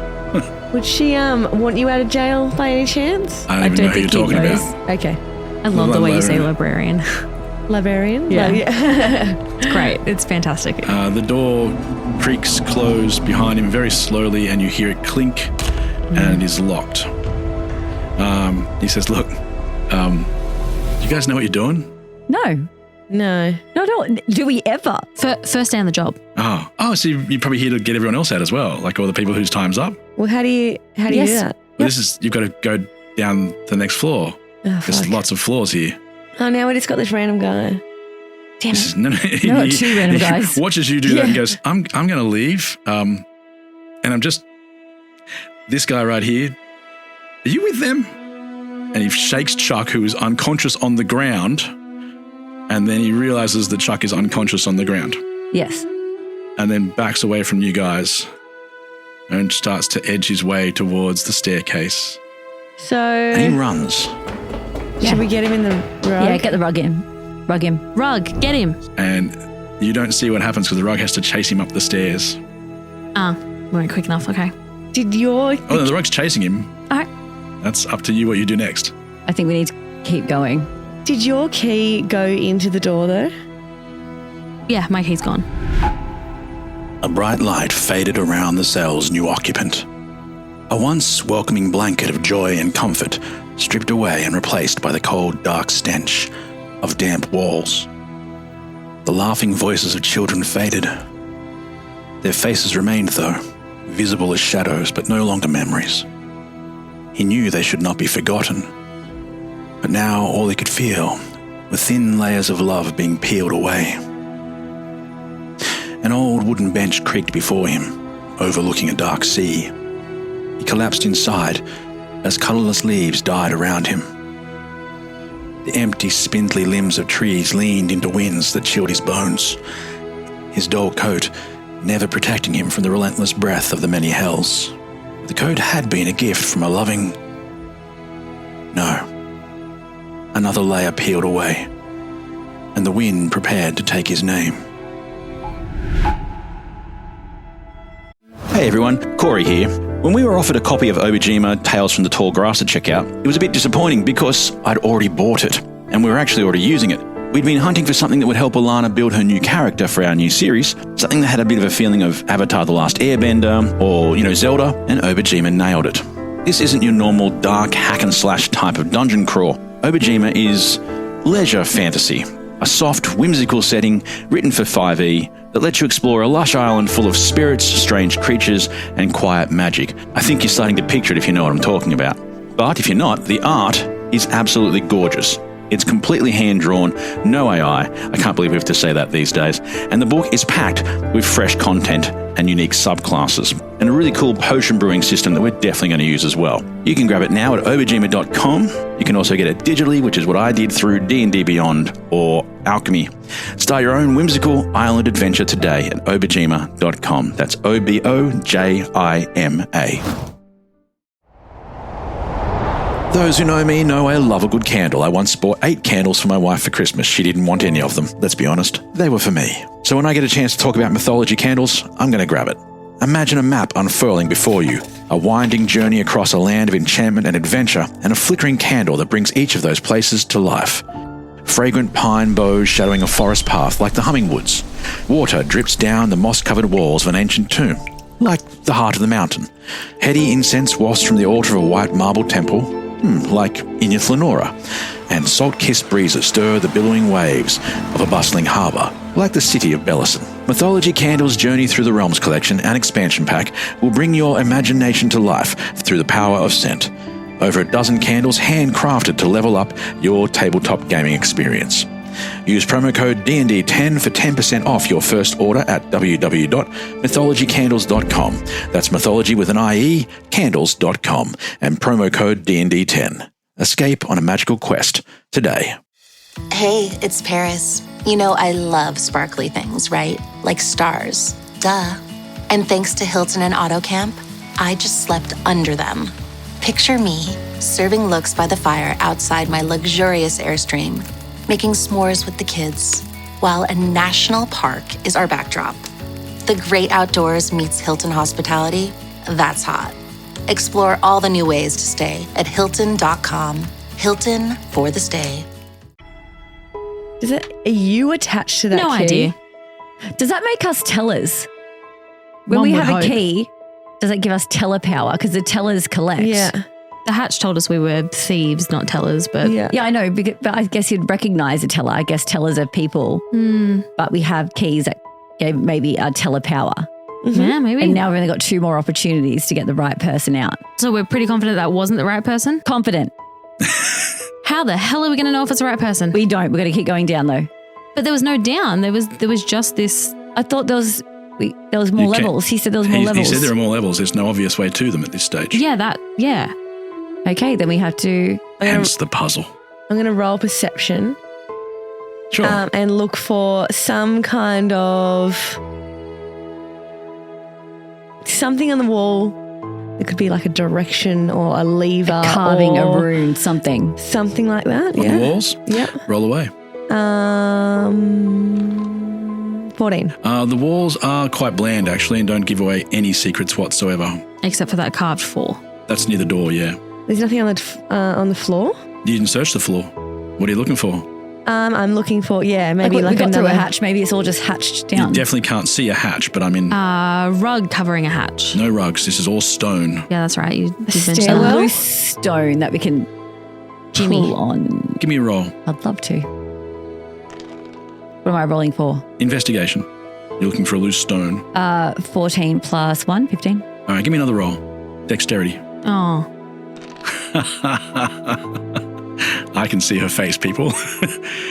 Would she want you out of jail by any chance? I don't even know who you're talking about. Okay. I love the way you say librarian. Librarian? Yeah. It's great. It's fantastic. The door creaks closed behind him very slowly, and you hear it clink, and it is locked. He says, "Look, you guys know what you're doing?" No. No. Do we ever? First day on the job. Oh, so you're probably here to get everyone else out as well, like all the people whose time's up. Well, how do you do that? Well, you've got to go down the next floor. There's lots of floors here. Oh, now we just got this random guy. Damn it. No, No, two random guys. Watches you do that and goes, I'm going to leave. And I'm just, this guy right here, are you with them? And he shakes Chuck, who is unconscious on the ground. And then he realizes that Chuck is unconscious on the ground. Yes. And then backs away from you guys and starts to edge his way towards the staircase. So And he runs. should we get him in the rug? Yeah, get the rug in. Rug him. Rug, get him. And you don't see what happens because the rug has to chase him up the stairs. Ah, we weren't quick enough. Okay. Did your... Oh, no, the rug's chasing him. All right. That's up to you what you do next. I think we need to keep going. Did your key go into the door though? Yeah, my key's gone. A bright light faded around the cell's new occupant. A once welcoming blanket of joy and comfort stripped away and replaced by the cold, dark stench of damp walls. The laughing voices of children faded. Their faces remained, though, visible as shadows, but no longer memories. He knew they should not be forgotten. But now all he could feel were thin layers of love being peeled away. An old wooden bench creaked before him, overlooking a dark sea. He collapsed inside as colourless leaves died around him. The empty, spindly limbs of trees leaned into winds that chilled his bones, his dull coat never protecting him from the relentless breath of the many hells. The coat had been a gift from a loving... No. Another layer peeled away, and the wind prepared to take his name. Hey everyone, Corey here. When we were offered a copy of Obijima Tales from the Tall Grass to check out, it was a bit disappointing because I'd already bought it, and we were actually already using it. We'd been hunting for something that would help Alana build her new character for our new series, something that had a bit of a feeling of Avatar The Last Airbender, or, Zelda, and Obijima nailed it. This isn't your normal dark hack and slash type of dungeon crawl. Obijima is leisure fantasy, a soft, whimsical setting written for 5e that lets you explore a lush island full of spirits, strange creatures, and quiet magic. I think you're starting to picture it if you know what I'm talking about. But if you're not, the art is absolutely gorgeous. It's completely hand-drawn, no AI. I can't believe we have to say that these days. And the book is packed with fresh content and unique subclasses, and a really cool potion brewing system that we're definitely going to use as well. You can grab it now at obijima.com. You can also get it digitally, which is what I did through D&D Beyond or Alchemy. Start your own whimsical island adventure today at obijima.com. That's OBOJIMA. Those who know me know I love a good candle. I once bought 8 candles for my wife for Christmas. She didn't want any of them. Let's be honest, they were for me. So when I get a chance to talk about mythology candles, I'm going to grab it. Imagine a map unfurling before you, a winding journey across a land of enchantment and adventure, and a flickering candle that brings each of those places to life. Fragrant pine boughs shadowing a forest path like the Hummingwoods. Water drips down the moss-covered walls of an ancient tomb, like the heart of the mountain. Heady incense wafts from the altar of a white marble temple, like Inyith Lenora, and salt-kissed breezes stir the billowing waves of a bustling harbour, like the city of Bellison. Mythology Candles' Journey Through the Realms collection and expansion pack will bring your imagination to life through the power of scent. Over a dozen candles handcrafted to level up your tabletop gaming experience. Use promo code D&D10 for 10% off your first order at www.mythologycandles.com. That's mythology with an IE, candles.com, and promo code D&D10. Escape on a magical quest today. Hey, it's Paris. You know I love sparkly things, right? Like stars. Duh. And thanks to Hilton and AutoCamp, I just slept under them. Picture me, serving looks by the fire outside my luxurious Airstream, making s'mores with the kids, while a national park is our backdrop. The great outdoors meets Hilton hospitality. That's hot. Explore all the new ways to stay at Hilton.com. Hilton for the stay. Are you attached to that key? No idea. Does that make us tellers? When One we would have hope. a key, does it give us teller power? Because the tellers collect. Yeah. The hatch told us we were thieves, not tellers, but Yeah, I know, but I guess you'd recognize a teller. I guess tellers are people, but we have keys that maybe are teller power. Yeah, maybe. And now we've only got 2 more opportunities to get the right person out. So we're pretty confident that wasn't the right person? Confident. How the hell are we going to know if it's the right person? We don't. We're going to keep going down though. But there was no down. There was just this. I thought there was more levels. He said there was more levels. He said there are more levels. There's no obvious way to them at this stage. Yeah. Okay, then we have to. Hence the puzzle. I'm going to roll perception. Sure. And look for some kind of something on the wall It could be like a direction or a lever. Carving or a rune, something. Something like that, On yeah. the walls? Yep. Roll away. 14. The walls are quite bland, actually, and don't give away any secrets whatsoever. Except for that carved 4. That's near the door, yeah. There's nothing on the floor? You didn't search the floor. What are you looking for? I'm looking for, maybe we like got through another a hatch. Maybe it's all just hatched down. You definitely can't see a hatch, but I mean, Rug covering a hatch. no rugs. This is all stone. Yeah, that's right. You mentioned A that. loose stone that we can pull on. Give me a roll. I'd love to. What am I rolling for? Investigation. You're looking for a loose stone. 14 plus 1, 15. All right, give me another roll. Dexterity. Oh. I can see her face, people.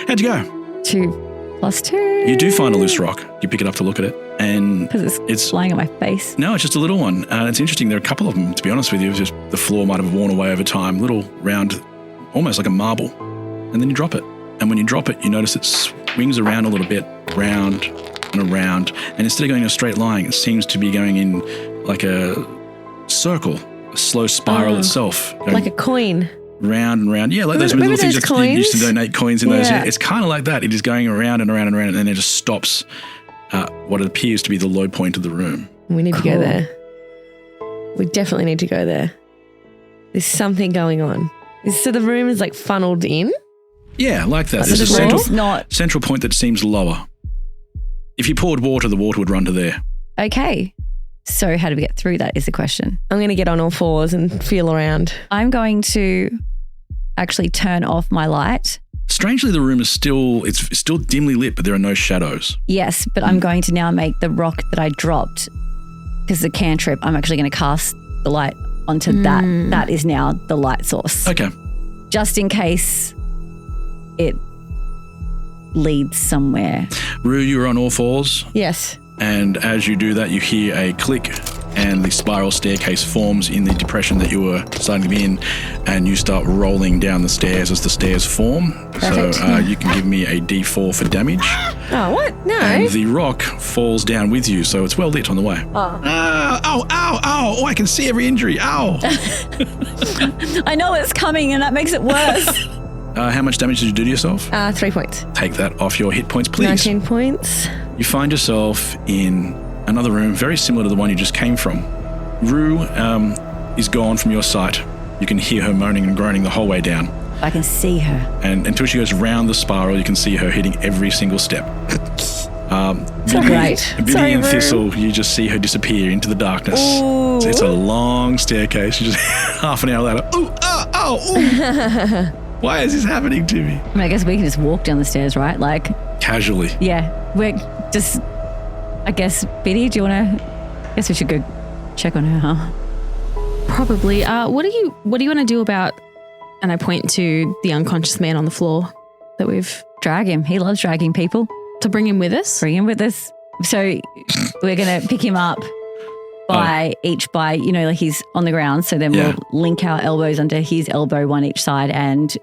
How'd you go? 2 plus 2. You do find a loose rock. You pick it up to look at it, and Because it's lying on my face. No, it's just a little one. It's interesting. There are a couple of them, to be honest with you. It's just the floor might have worn away over time. Little round, almost like a marble. And then you drop it. And when you drop it, you notice it swings around a little bit, round and around. And instead of going in a straight line, it seems to be going in like a circle, a slow spiral itself. Like a coin. Round and round. Yeah, like those Remember little things those that you used to coins? donate coins in those. Yeah. It's kind of like that. It is going around and around and around, and then it just stops what appears to be the low point of the room. We need to go there. We definitely need to go there. There's something going on. So the room is like funneled in? Yeah, like that. Like There's a the central, walls? central point that seems lower. If you poured water, the water would run to there. Okay. So how do we get through that is the question. I'm going to get on all fours and feel around. I'm going to actually turn off my light. Strangely, the room is still dimly lit, but there are no shadows. Yes, but I'm going to now make the rock that I dropped, because the cantrip, I'm actually going to cast the light onto that. That is now the light source. Okay. Just in case it leads somewhere. Rue, you're on all fours. Yes. And as you do that, you hear a click and the spiral staircase forms in the depression that you were starting to be in, and you start rolling down the stairs as the stairs form. Perfect. So you can give me a D4 for damage. Oh, what? No. And the rock falls down with you, so it's well lit on the way. Oh. Oh, I can see every injury. Ow. I know it's coming and that makes it worse. How much damage did you do to yourself? 3 points. Take that off your hit points, please. 19 points. You find yourself in another room very similar to the one you just came from. Rue is gone from your sight. You can hear her moaning and groaning the whole way down. I can see her. And until she goes round the spiral, you can see her hitting every single step. Great. Biddy Sorry, and Rue. Thistle, you just see her disappear into the darkness. Ooh. It's a long staircase. You just half an hour later, ooh. Why is this happening to me? I mean, I guess we can just walk down the stairs, right? Like, Casually. yeah, we're just, I guess, Biddy, do you want to, I guess we should go check on her, huh? Probably. What do you want to do about, and I point to the unconscious man on the floor that we've... Drag him. He loves dragging people. To bring him with us? Bring him with us. So we're going to pick him up by like he's on the ground. So then we'll link our elbows under his elbow, one each side, and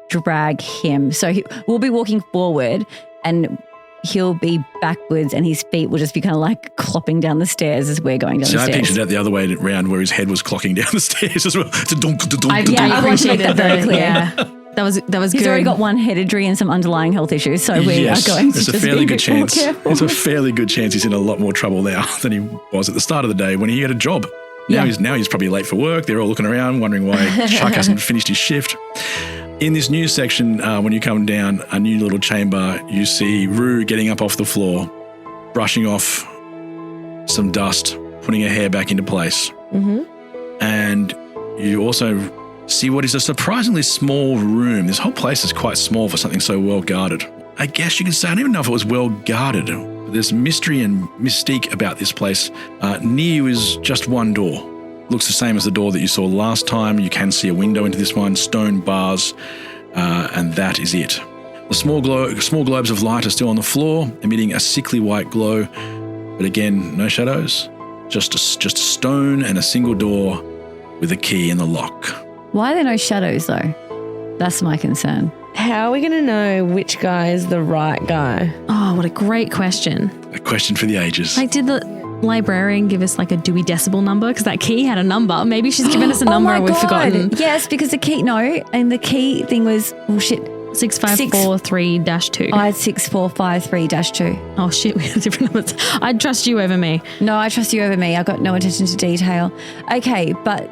drag him. So we'll be walking forward and he'll be backwards and his feet will just be kind of like clopping down the stairs as we're going down See, the I stairs. pictured that the other way around where his head was clocking down the stairs as well. I appreciate that very clear. Yeah. That was He's good. already got one headedry and some underlying health issues, so we Yes, are going to there's a just fairly be good a bit more chance. careful. There's a fairly good chance he's in a lot more trouble now than he was at the start of the day when he had a job. Now he's probably late for work. They're all looking around, wondering why Chuck hasn't finished his shift. In this new section, when you come down a new little chamber, you see Rue getting up off the floor, brushing off some dust, putting her hair back into place. Mm-hmm. And you also see what is a surprisingly small room. This whole place is quite small for something so well guarded. I guess you could say, I don't even know if it was well guarded. There's mystery and mystique about this place. Near you is just one door. Looks the same as the door that you saw last time. You can see a window into this one, stone bars, and that is it. The small globes of light are still on the floor, emitting a sickly white glow. But again, no shadows. Just a stone and a single door with a key in the lock. Why are there no shadows, though? That's my concern. How are we going to know which guy is the right guy? Oh, what a great question. A question for the ages. Like, did librarian give us like a Dewey Decibel number? Because that key had a number. Maybe she's given us a number and we've forgotten. Yes, because the key, and the key thing was, 6543-2. I had 6453-2. Oh shit, we had different numbers. I'd trust you over me. No, I trust you over me. I got no attention to detail. Okay, but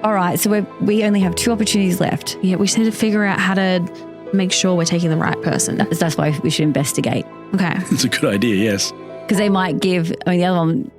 all right, so we only have 2 opportunities left. Yeah, we just need to figure out how to make sure we're taking the right person. That's why we should investigate. Okay. It's a good idea, yes. Because they might give, the other one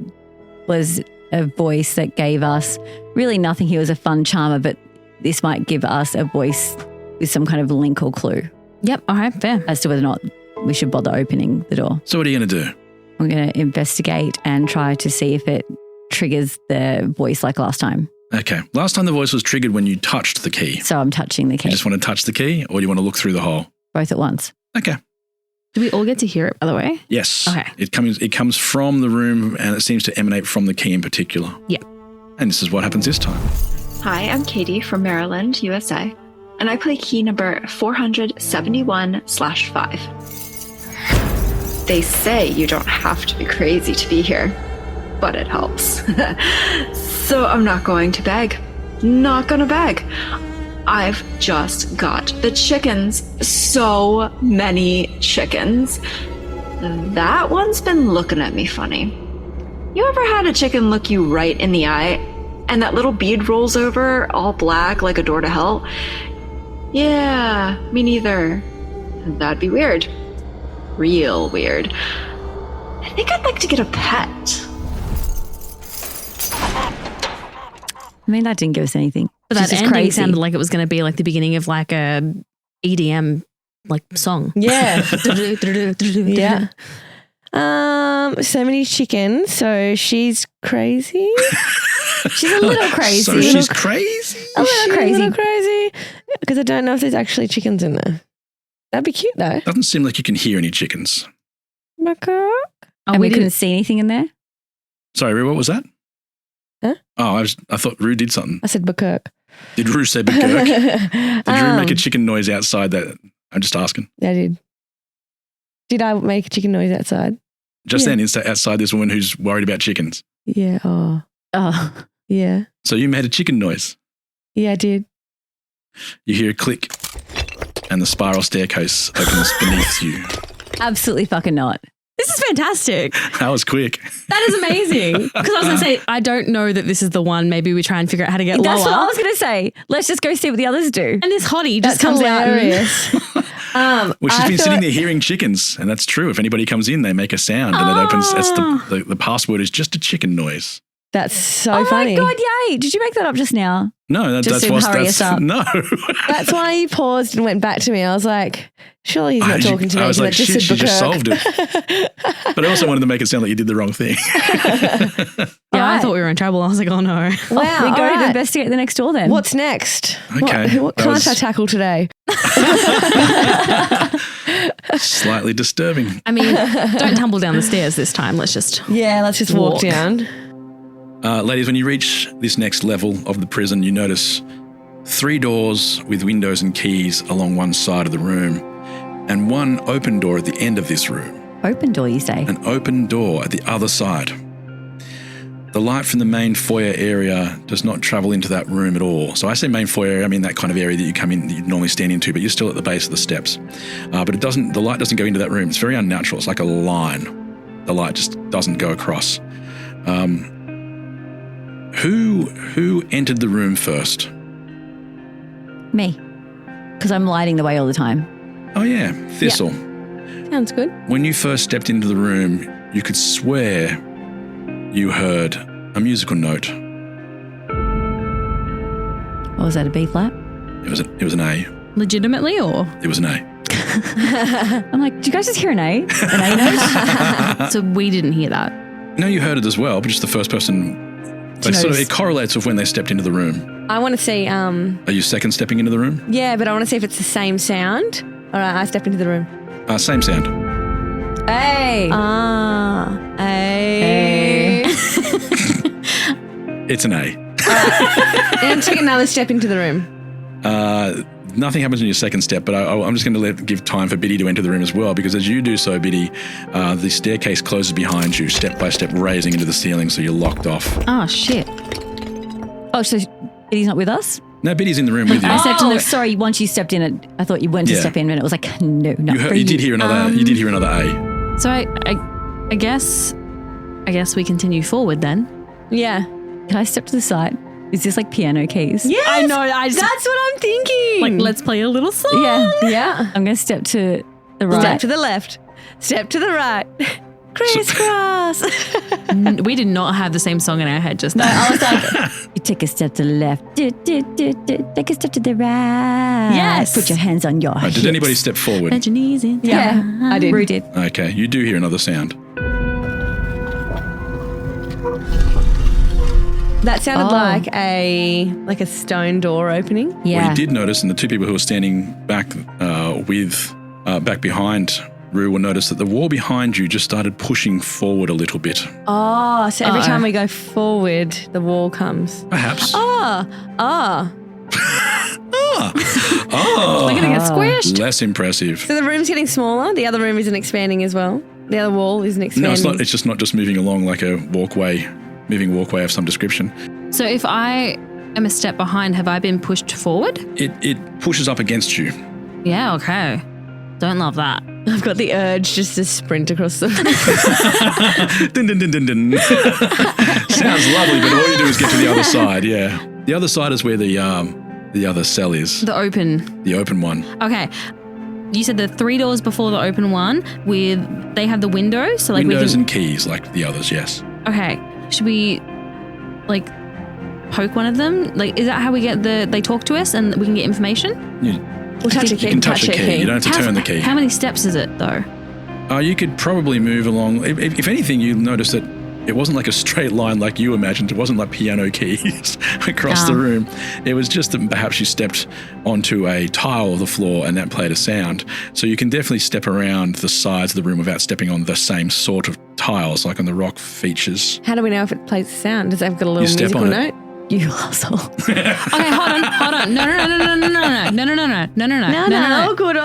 was a voice that gave us really nothing. He was a fun charmer, but this might give us a voice with some kind of link or clue. Yep, all right, fair. As to whether or not we should bother opening the door. So what are you going to do? I'm going to investigate and try to see if it triggers the voice like last time. Okay. Last time the voice was triggered when you touched the key. So I'm touching the key. You just want to touch the key or do you want to look through the hole? Both at once. Okay. Do we all get to hear it, by the way? Yes. Okay. It comes from the room and it seems to emanate from the key in particular. Yeah. And this is what happens this time. Hi, I'm Katie from Maryland, USA, and I play key number 471/5. They say you don't have to be crazy to be here, but it helps. So I'm not going to beg. Not gonna beg. I've just got the chickens. So many chickens. That one's been looking at me funny. You ever had a chicken look you right in the eye and that little bead rolls over all black like a door to hell? Yeah, me neither. That'd be weird. Real weird. I think I'd like to get a pet. That didn't give us anything. But that ending sounded like it was going to be like the beginning of like a EDM song. Yeah. Yeah. So many chickens. So she's crazy. She's a little crazy. So she's crazy? A little crazy. Because I don't know if there's actually chickens in there. That'd be cute though. Doesn't seem like you can hear any chickens. And we couldn't see anything in there? Sorry, Rue, what was that? Huh? Oh, I thought Rue did something. I said Bukirk. Did Rue say Bukirk? Did Rue make a chicken noise outside that? I'm just asking. I did. Did I make a chicken noise outside? Just then, outside this woman who's worried about chickens. Yeah. Oh. Yeah. So you made a chicken noise. Yeah, I did. You hear a click and the spiral staircase opens beneath you. Absolutely fucking not. This is fantastic. That was quick. That is amazing. Because I was going to say, I don't know that this is the one. Maybe we try and figure out how to get lower. That's what I was going to say. Let's just go see what the others do. And this hottie just That's comes hilarious. Well, she's been sitting there hearing chickens, and that's true. If anybody comes in, they make a sound, and it opens. That's the password is just a chicken noise. That's so funny. Oh my God, yay. Did you make that up just now? No, that's to hurry us up. No. That's why you paused and went back to me. I was like, surely he's not talking to me. I was like, just shit, she said just Bukirk. solved it. But I also wanted to make it sound like you did the wrong thing. Yeah, I thought we were in trouble. I was like, oh no. Wow. We go to investigate the next door then. What's next? Okay. What can't I tackle today? Slightly disturbing. I mean, don't tumble down the stairs this time. Let's just let's just walk down. Ladies, when you reach this next level of the prison, you notice 3 doors with windows and keys along one side of the room and one open door at the end of this room. Open door, you say? An open door at the other side. The light from the main foyer area does not travel into that room at all. So I say main foyer area, I mean that kind of area that you come in, that you normally stand into, but you're still at the base of the steps. But the light doesn't go into that room. It's very unnatural. It's like a line. The light just doesn't go across. Who entered the room first? Me. Because I'm lighting the way all the time. Oh yeah, Thistle. Yeah. Sounds good. When you first stepped into the room, you could swear you heard a musical note. What was that, a B flat? It was an A. Legitimately, or? It was an A. I'm like, did you guys just hear an A? An A note? So we didn't hear that. No, you heard it as well, but just the first person. It correlates with when they stepped into the room. I want to see. Are you second stepping into the room? Yeah, but I want to see if it's the same sound. All right, I step into the room. Same sound. A. A. It's an A. And take another step into the room. nothing happens in your second step, but I'm just going to give time for Biddy to enter the room as well, because as you do so, Biddy, the staircase closes behind you, step by step, raising into the ceiling, so you're locked off. Oh, shit. Oh, so Biddy's not with us? No, Biddy's in the room with you. I stepped in sorry, once you stepped in, I thought you went to step in, and it was like, no, not for you. You did hear another. You did hear another A. So I guess we continue forward then. Yeah. Can I step to the side? Is this like piano keys? Yes, I know. that's what I'm thinking. Like, let's play a little song. Yeah. I'm going to step to the right. Step to the left. Step to the right. Crisscross. We did not have the same song in our head just now. No, I was like, you take a step to the left. Take a step to the right. Yes. Put your hands on your hips. Did anybody step forward? Bend your knees in. Yeah, I did. Rue did. Okay, you do hear another sound. That sounded like a stone door opening. Yeah. What you did notice, and the two people who were standing back back behind Rue will notice that the wall behind you just started pushing forward a little bit. Oh, so every time we go forward, the wall comes. Perhaps. Oh. We're going to get squished. Less impressive. So the room's getting smaller. The other room isn't expanding as well. The other wall isn't expanding. No, it's not. It's just not just moving along like a moving walkway of some description. So if I am a step behind, have I been pushed forward? It pushes up against you. Yeah, okay. Don't love that. I've got the urge just to sprint across the Dun, dun, dun, dun, dun. Sounds lovely, but all you do is get to the other side, yeah. The other side is where the other cell is. The open one. Okay. You said the 3 doors before the open one they have the windows? So like windows and keys like the others, yes. Okay. Should we like poke one of them? Like, is that how we get they talk to us and we can get information? We'll touch a key. You can touch the key. You don't have to turn the key. How many steps is it though? You could probably move along. If anything, you'll notice that it wasn't like a straight line like you imagined. It wasn't like piano keys across the room. It was just that perhaps you stepped onto a tile of the floor and that played a sound. So you can definitely step around the sides of the room without stepping on the same sort of tiles, like on the rock features. How do we know if it plays a sound? Does it have got a little musical note? You asshole. Okay, hold on. No. All good.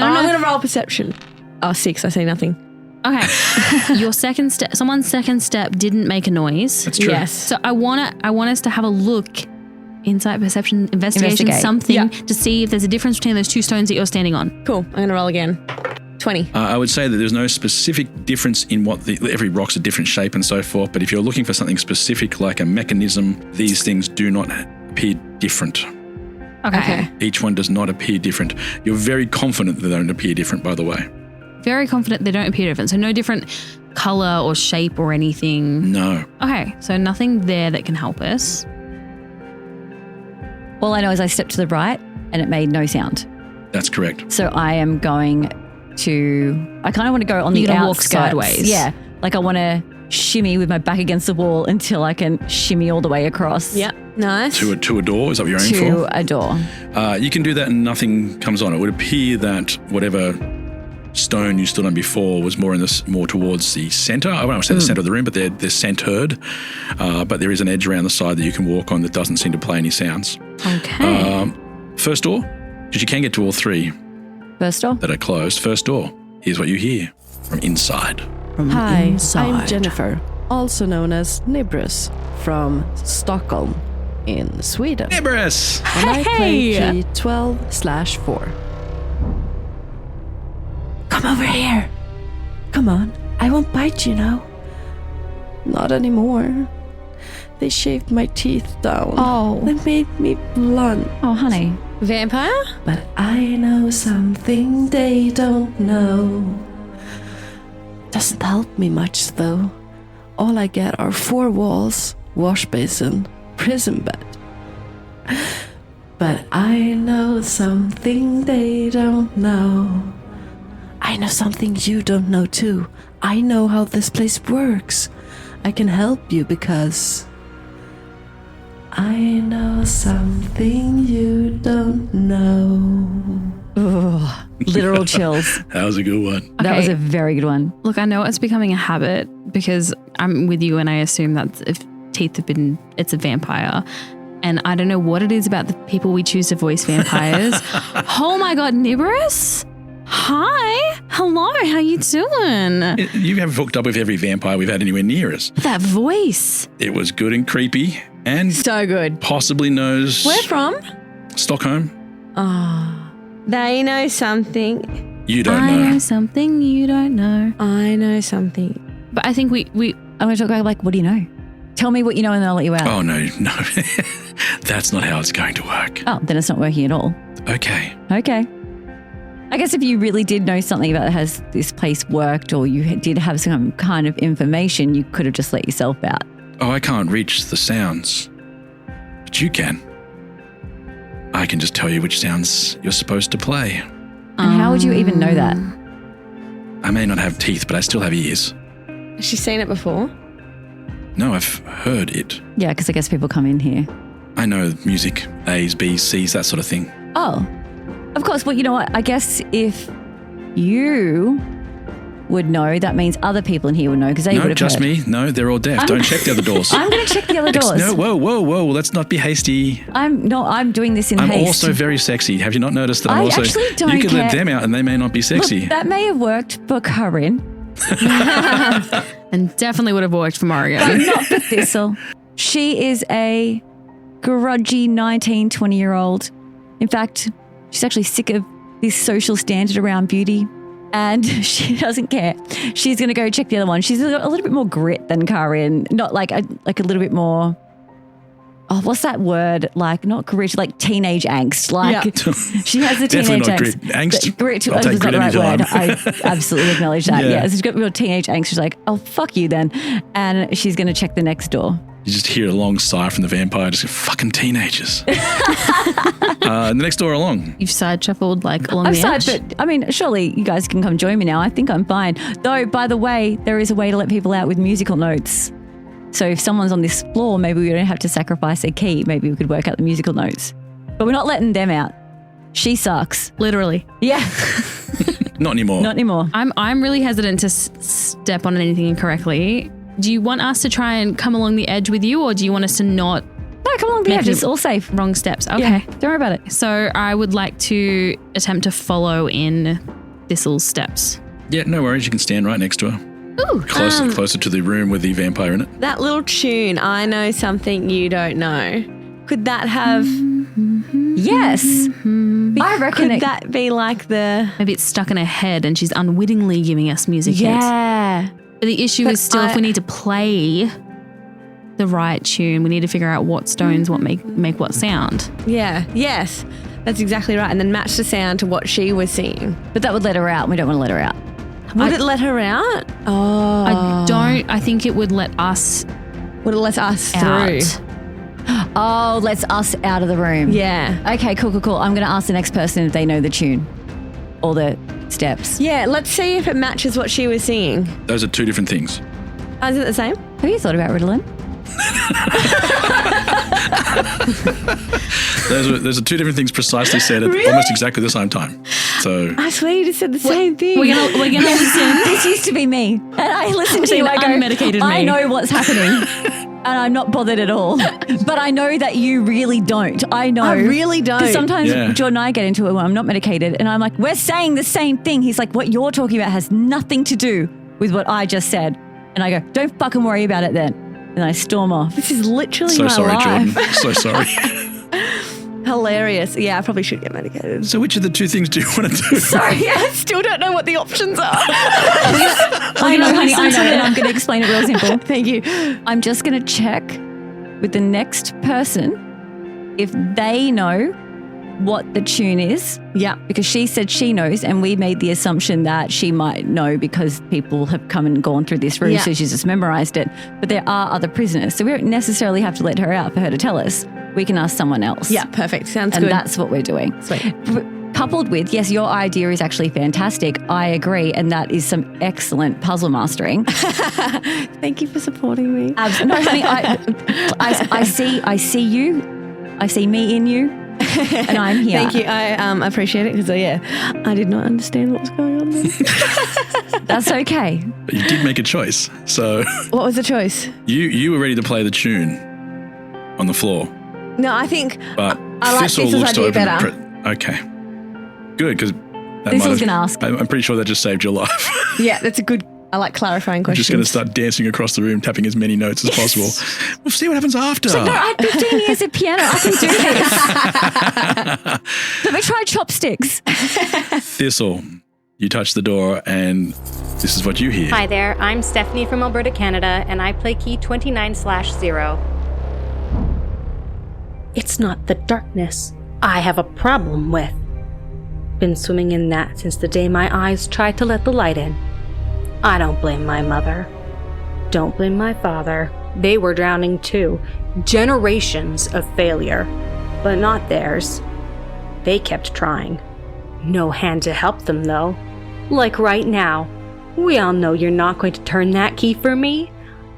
I'm going to roll perception. Oh, 6. I see nothing. Okay. Your second step, someone's second step didn't make a noise. That's true. Yes. So I want us to have a look, insight, perception, investigation, something to see if there's a difference between those two stones that you're standing on. Cool. I'm going to roll again. 20. I would say that there's no specific difference in what every rock's a different shape and so forth, but if you're looking for something specific like a mechanism, these things do not appear different. Okay. Each one does not appear different. You're very confident that they don't appear different, by the way. Very confident they don't appear different. So no different color or shape or anything. No. Okay. So nothing there that can help us. All I know is I stepped to the right and it made no sound. That's correct. So I am going to, I kind of want to go on the outskirts. Walk sideways. Yeah. Like I want to shimmy with my back against the wall until I can shimmy all the way across. Yep. Nice. To a door? Is that what you're aiming for? To a door. You can do that and nothing comes on. It would appear that whatever stone you stood on before was more towards the center. I won't say the center of the room, but they're centered. But there is an edge around the side that you can walk on that doesn't seem to play any sounds. Okay. First door, because you can get to all three. First door? That are closed. First door. Here's what you hear from inside. Hi, I'm Jennifer, also known as Nibrus, from Stockholm in Sweden. Nibrus! And I play key 12/4. Come over here. Come on, I won't bite you now. Not anymore. They shaved my teeth down. Oh. They made me blunt. Oh, honey. Vampire? But I know something they don't know. Doesn't help me much though. All I get are 4 walls, wash basin, prison bed. But I know something they don't know. I know something you don't know too. I know how this place works. I can help you because I know something you don't know. Ugh, literal chills. That was a good one. Okay. That was a very good one. Look, I know it's becoming a habit because I'm with you and I assume that if teeth have been, it's a vampire. And I don't know what it is about the people we choose to voice vampires. Oh my God, Nibrus. Hi. Hello. How you doing? You haven't hooked up with every vampire we've had anywhere near us. That voice. It was good and creepy and so good. Possibly knows Where from? Stockholm. Oh, they know something. You don't I know. know something you don't know. I know something. But I think we I'm going to talk like, what do you know? Tell me what you know and then I'll let you out. Oh, no. That's not how it's going to work. Oh, then it's not working at all. Okay. Okay. I guess if you really did know something about how this place worked or you did have some kind of information, you could have just let yourself out. Oh, I can't reach the sounds. But you can. I can just tell you which sounds you're supposed to play. And how would you even know that? I may not have teeth, but I still have ears. Has she seen it before? No, I've heard it. Yeah, because I guess people come in here. I know music, A's, B's, C's, that sort of thing. Oh, of course. Well, you know what? I guess if you would know, that means other people in here would know because they would have No, just heard. me. No, they're all deaf. Don't check the other doors. I'm going to check the other doors. No, whoa. Let's not be hasty. I'm doing this in I'm haste. also very sexy. Have you not noticed that I'm I also... actually don't You could let care. them out and they may not be sexy. Look, that may have worked for Corinne. and definitely would have worked for Mario. But not for Thistle. She is a grudgy 19, 20-year-old. In fact, she's actually sick of this social standard around beauty. And she doesn't care. She's going to go check the other one. She's a little bit more grit than Karin. Not like a little bit more... Oh, what's that word? Like, not grit, like teenage angst. Like, she has the Definitely teenage not angst. grit. Angst. Grit I'll take was not grit the right anytime. word. I absolutely acknowledge that. Yeah. Yeah, so she's got real teenage angst. She's like, oh, fuck you then. And she's going to check the next door. You just hear a long sigh from the vampire, just go, fucking teenagers. And the next door along. You've side shuffled like along the edge. But I mean, surely you guys can come join me now. I think I'm fine. Though, by the way, there is a way to let people out with musical notes. So if someone's on this floor, maybe we don't have to sacrifice a key. Maybe we could work out the musical notes. But we're not letting them out. She sucks. Literally. Yeah. Not anymore. Not anymore. I'm really hesitant to step on anything incorrectly. Do you want us to try and come along the edge with you, or do you want us to not? No, come along the edge. It's all safe. Wrong steps. Okay. Yeah, don't worry about it. So I would like to attempt to follow in Thistle's steps. Yeah, no worries. You can stand right next to her. Ooh, Closer to the room with the vampire in it. that little tune, I know something you don't know. Could that have... Yes. I reckon Could that be like the... Maybe it's stuck in her head and she's unwittingly giving us music hits. Yeah. But the issue is still if we need to play the right tune, we need to figure out what stones make what sound. Yeah, yes. That's exactly right. And then match the sound to what she was singing. But that would let her out. We don't want to let her out. Would it let her out? Oh. I think it would let us Would it let us out. through? Oh, lets us out of the room. Yeah. Okay, cool. I'm going to ask the next person if they know the tune or the steps. Yeah, let's see if it matches what she was singing. Those are two different things. Oh, is it the same? Have you thought about Ritalin? Those are two different things precisely said at Really? almost exactly the same time. So I swear you just said the same thing. We're gonna listen. This used to be me. And I listen to you, I go, unmedicated I me. know what's happening. And I'm not bothered at all. But I know that you really don't. I know. I really don't. Because sometimes Yeah. Jordan and I get into it when I'm not medicated. And I'm like, we're saying the same thing. He's like, what you're talking about has nothing to do with what I just said. And I go, don't fucking worry about it then. And I storm off. This is literally so my sorry, life. Jordan. So sorry. Hilarious. Yeah, I probably should get medicated. So which of the two things do you want to do? Sorry, I still don't know what the options are. I know, honey, I know. And I'm going to explain it real simple. Thank you. I'm just going to check with the next person if they know what the tune is. Yeah. Because she said she knows, and we made the assumption that she might know because people have come and gone through this room, Yeah. so she's just memorized it. But there are other prisoners, so we don't necessarily have to let her out for her to tell us. We can ask someone else. Yeah, perfect. Sounds and good. that's what we're doing. Sweet. Coupled with, yes, your idea is actually fantastic. I agree, and that is some excellent puzzle mastering. Thank you for supporting me. No, honey, I see you. I see me in you. And I'm here. Thank you. I appreciate it because, I did not understand what was going on there. That's okay. But you did make a choice. So What was the choice? you were ready to play the tune on the floor. No, I think But I like Thistle Thistle's looks to idea open better. Okay. Good, because Thistle's going to ask. I'm pretty sure that just saved your life. Yeah, that's a good. I like clarifying I'm questions. just going to start dancing across the room, tapping as many notes as possible. We'll see what happens after. She's like, no, I had 15 years at piano. I can do this. Let me try chopsticks. Thistle, you touch the door, and this is what you hear. Hi there, I'm Stephanie from Alberta, Canada, and I play key 29/0. It's not the darkness I have a problem with. Been swimming in that since the day my eyes tried to let the light in. I don't blame my mother. Don't blame my father. They were drowning too. Generations of failure, but not theirs. They kept trying. No hand to help them though. Like right now. We all know you're not going to turn that key for me.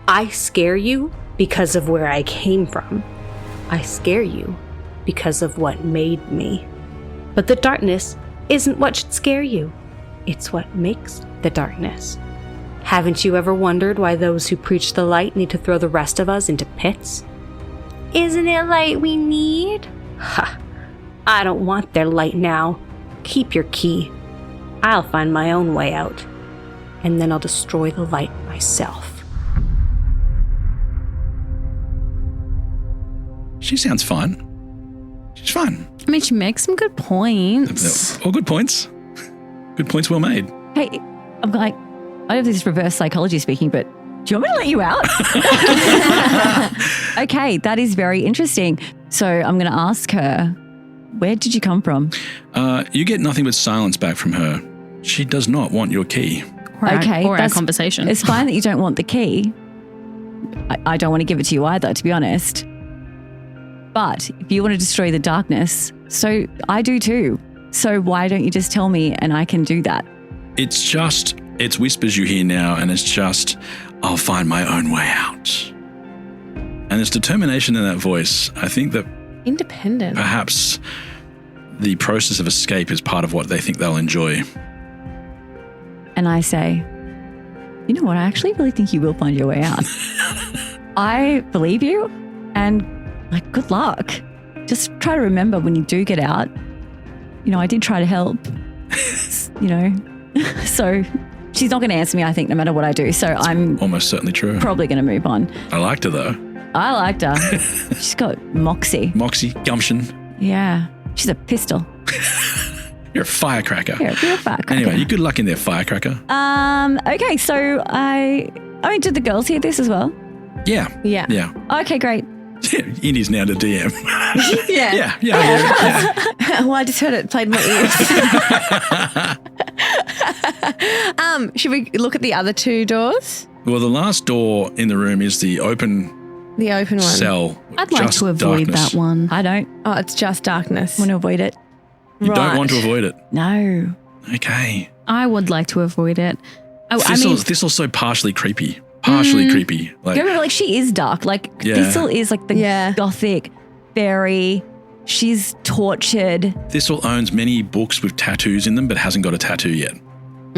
I scare you because of where I came from. I scare you because of what made me. But the darkness isn't what should scare you. It's what makes the darkness. Haven't you ever wondered why those who preach the light need to throw the rest of us into pits? Isn't it light we need? Ha! I don't want their light now. Keep your key. I'll find my own way out. And then I'll destroy the light myself. She sounds fun. She's fun. I mean, she makes some good points. All good points. Good points well made. Hey, I'm like, I don't know if this is reverse psychology speaking, but do you want me to let you out? Okay, that is very interesting. So I'm going to ask her, where did you come from? You get nothing but silence back from her. She does not want your key. Or our conversation. It's fine that you don't want the key. I don't want to give it to you either, to be honest. But if you want to destroy the darkness, so I do too. So why don't you just tell me and I can do that? It's whispers you hear now, and it's just, I'll find my own way out. And there's determination in that voice. I think that Independent. perhaps the process of escape is part of what they think they'll enjoy. And I say, you know what? I actually really think you will find your way out. I believe you, and like, good luck. Just try to remember when you do get out, you know, I did try to help, you know, so she's not going to answer me, I think, no matter what I do. So I'm almost certainly true. Probably going to move on. I liked her though. I liked her. She's got moxie. Moxie, gumption. Yeah. She's a pistol. You're a firecracker. You're a firecracker. Anyway, you good luck in there, firecracker. Okay, so I mean, did the girls hear this as well? Yeah. Yeah. Yeah. Okay, great. Indy's now to DM. Yeah. Yeah. Well, I just heard it played in my ears. Should we look at the other two doors? Well, the last door in the room is the open one. Cell. I'd like Just to avoid darkness. that one. I don't. Oh, it's just darkness. Want to avoid it? You don't want to avoid it. No. Okay. I would like to avoid it. Thistle's so partially creepy. Partially creepy. Like, Remember, like, she is dark. Like, Yeah. Thistle is like the gothic fairy. She's tortured. Thistle owns many books with tattoos in them, but hasn't got a tattoo yet.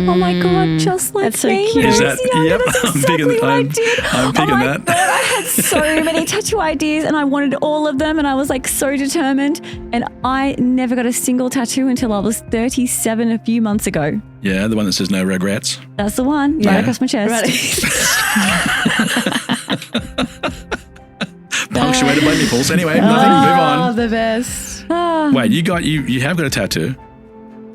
Oh my God, just like That's so me. cute. when I Is was that? younger. Yep. That's I'm exactly picking. what I I'm did. I'm picking oh my that. God, I had so many tattoo ideas and I wanted all of them and I was like so determined. And I never got a single tattoo until I was 37 a few months ago. Yeah, the one that says no regrets. That's the one, Yeah. right across my chest. Punctuated by nipples. Anyway, nothing. Move on. the best. Wait, you have got a tattoo?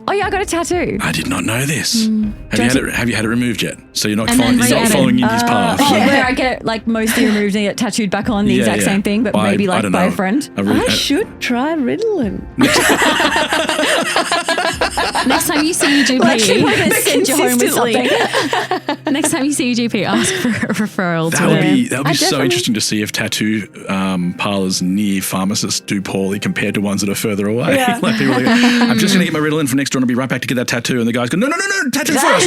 Oh yeah, I got a tattoo. I did not know this. Have you had it removed yet? So you're not And then following Indy's path. Oh, where I get it like mostly removed and get tattooed back on, the exact same thing, but maybe like by a friend. I should try Ritalin. Next time you see your GP, Like, I'm gonna send you home with something. next time you see your GP, ask for a referral to That would be them. so interesting to see if tattoo parlors near pharmacists do poorly compared to ones that are further away. Yeah. Like people are like, I'm just going to get my Ritalin from next door and I'll be right back to get that tattoo. And the guys go, no, tattoo first.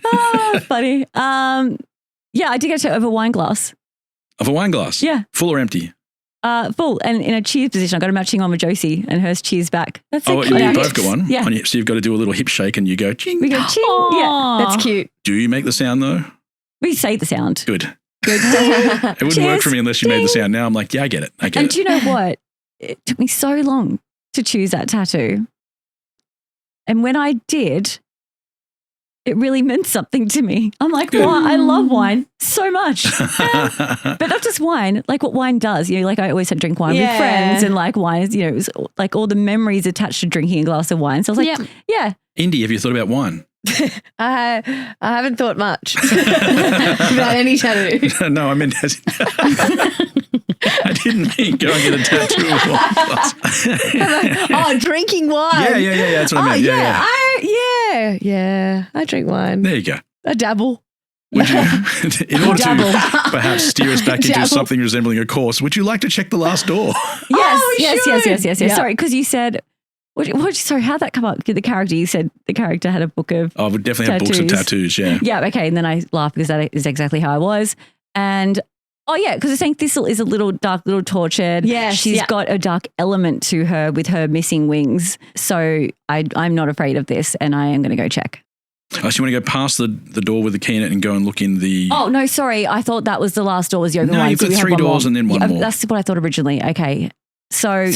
Oh, funny. Yeah, I did get to over wine glass. Of a wine glass? Yeah. Full or empty? Full and in a cheers position. I got a matching one with Josie and hers cheers back. That's Oh, you both got one? Yeah. So you've got to do a little hip shake and you go, ching. We go ching. Yeah, that's cute. Do you make the sound though? We say the sound. Good. go ding. It wouldn't work for me unless you made the sound. Now I'm like, yeah, I get it. I get And it. do you know what? It took me so long to choose that tattoo. And when I did, it really meant something to me. I'm like, wow, I love wine so much. But not just wine, like what wine does. You know, like I always had drink wine with friends, and like wine is, you know, it was like all the memories attached to drinking a glass of wine. So I was like, yeah. Indy, have you thought about wine? I haven't thought much about any tattoo. No, I meant I didn't mean go and get a tattoo of wine. Drinking wine. Yeah. That's what I meant. I drink wine. There you go. I dabble. Would you, in order to perhaps steer us back into something resembling a course, would you like to check the last door? Yes. Yep. Sorry, because you said, sorry, how'd that come up? The character, you said the character had a book of I would definitely have books of tattoos, yeah. Yeah, okay. And then I laughed because that is exactly how I was. And because I think Thistle is a little dark, little tortured. Yes, She's got a dark element to her with her missing wings. So I'm not afraid of this, and I am going to go check. Oh, so you want to go past the door with the key in it and go and look in the... Oh, no, sorry. I thought that was the last door was the open one. No, you've got 3 doors and then one more. That's what I thought originally. Okay. So,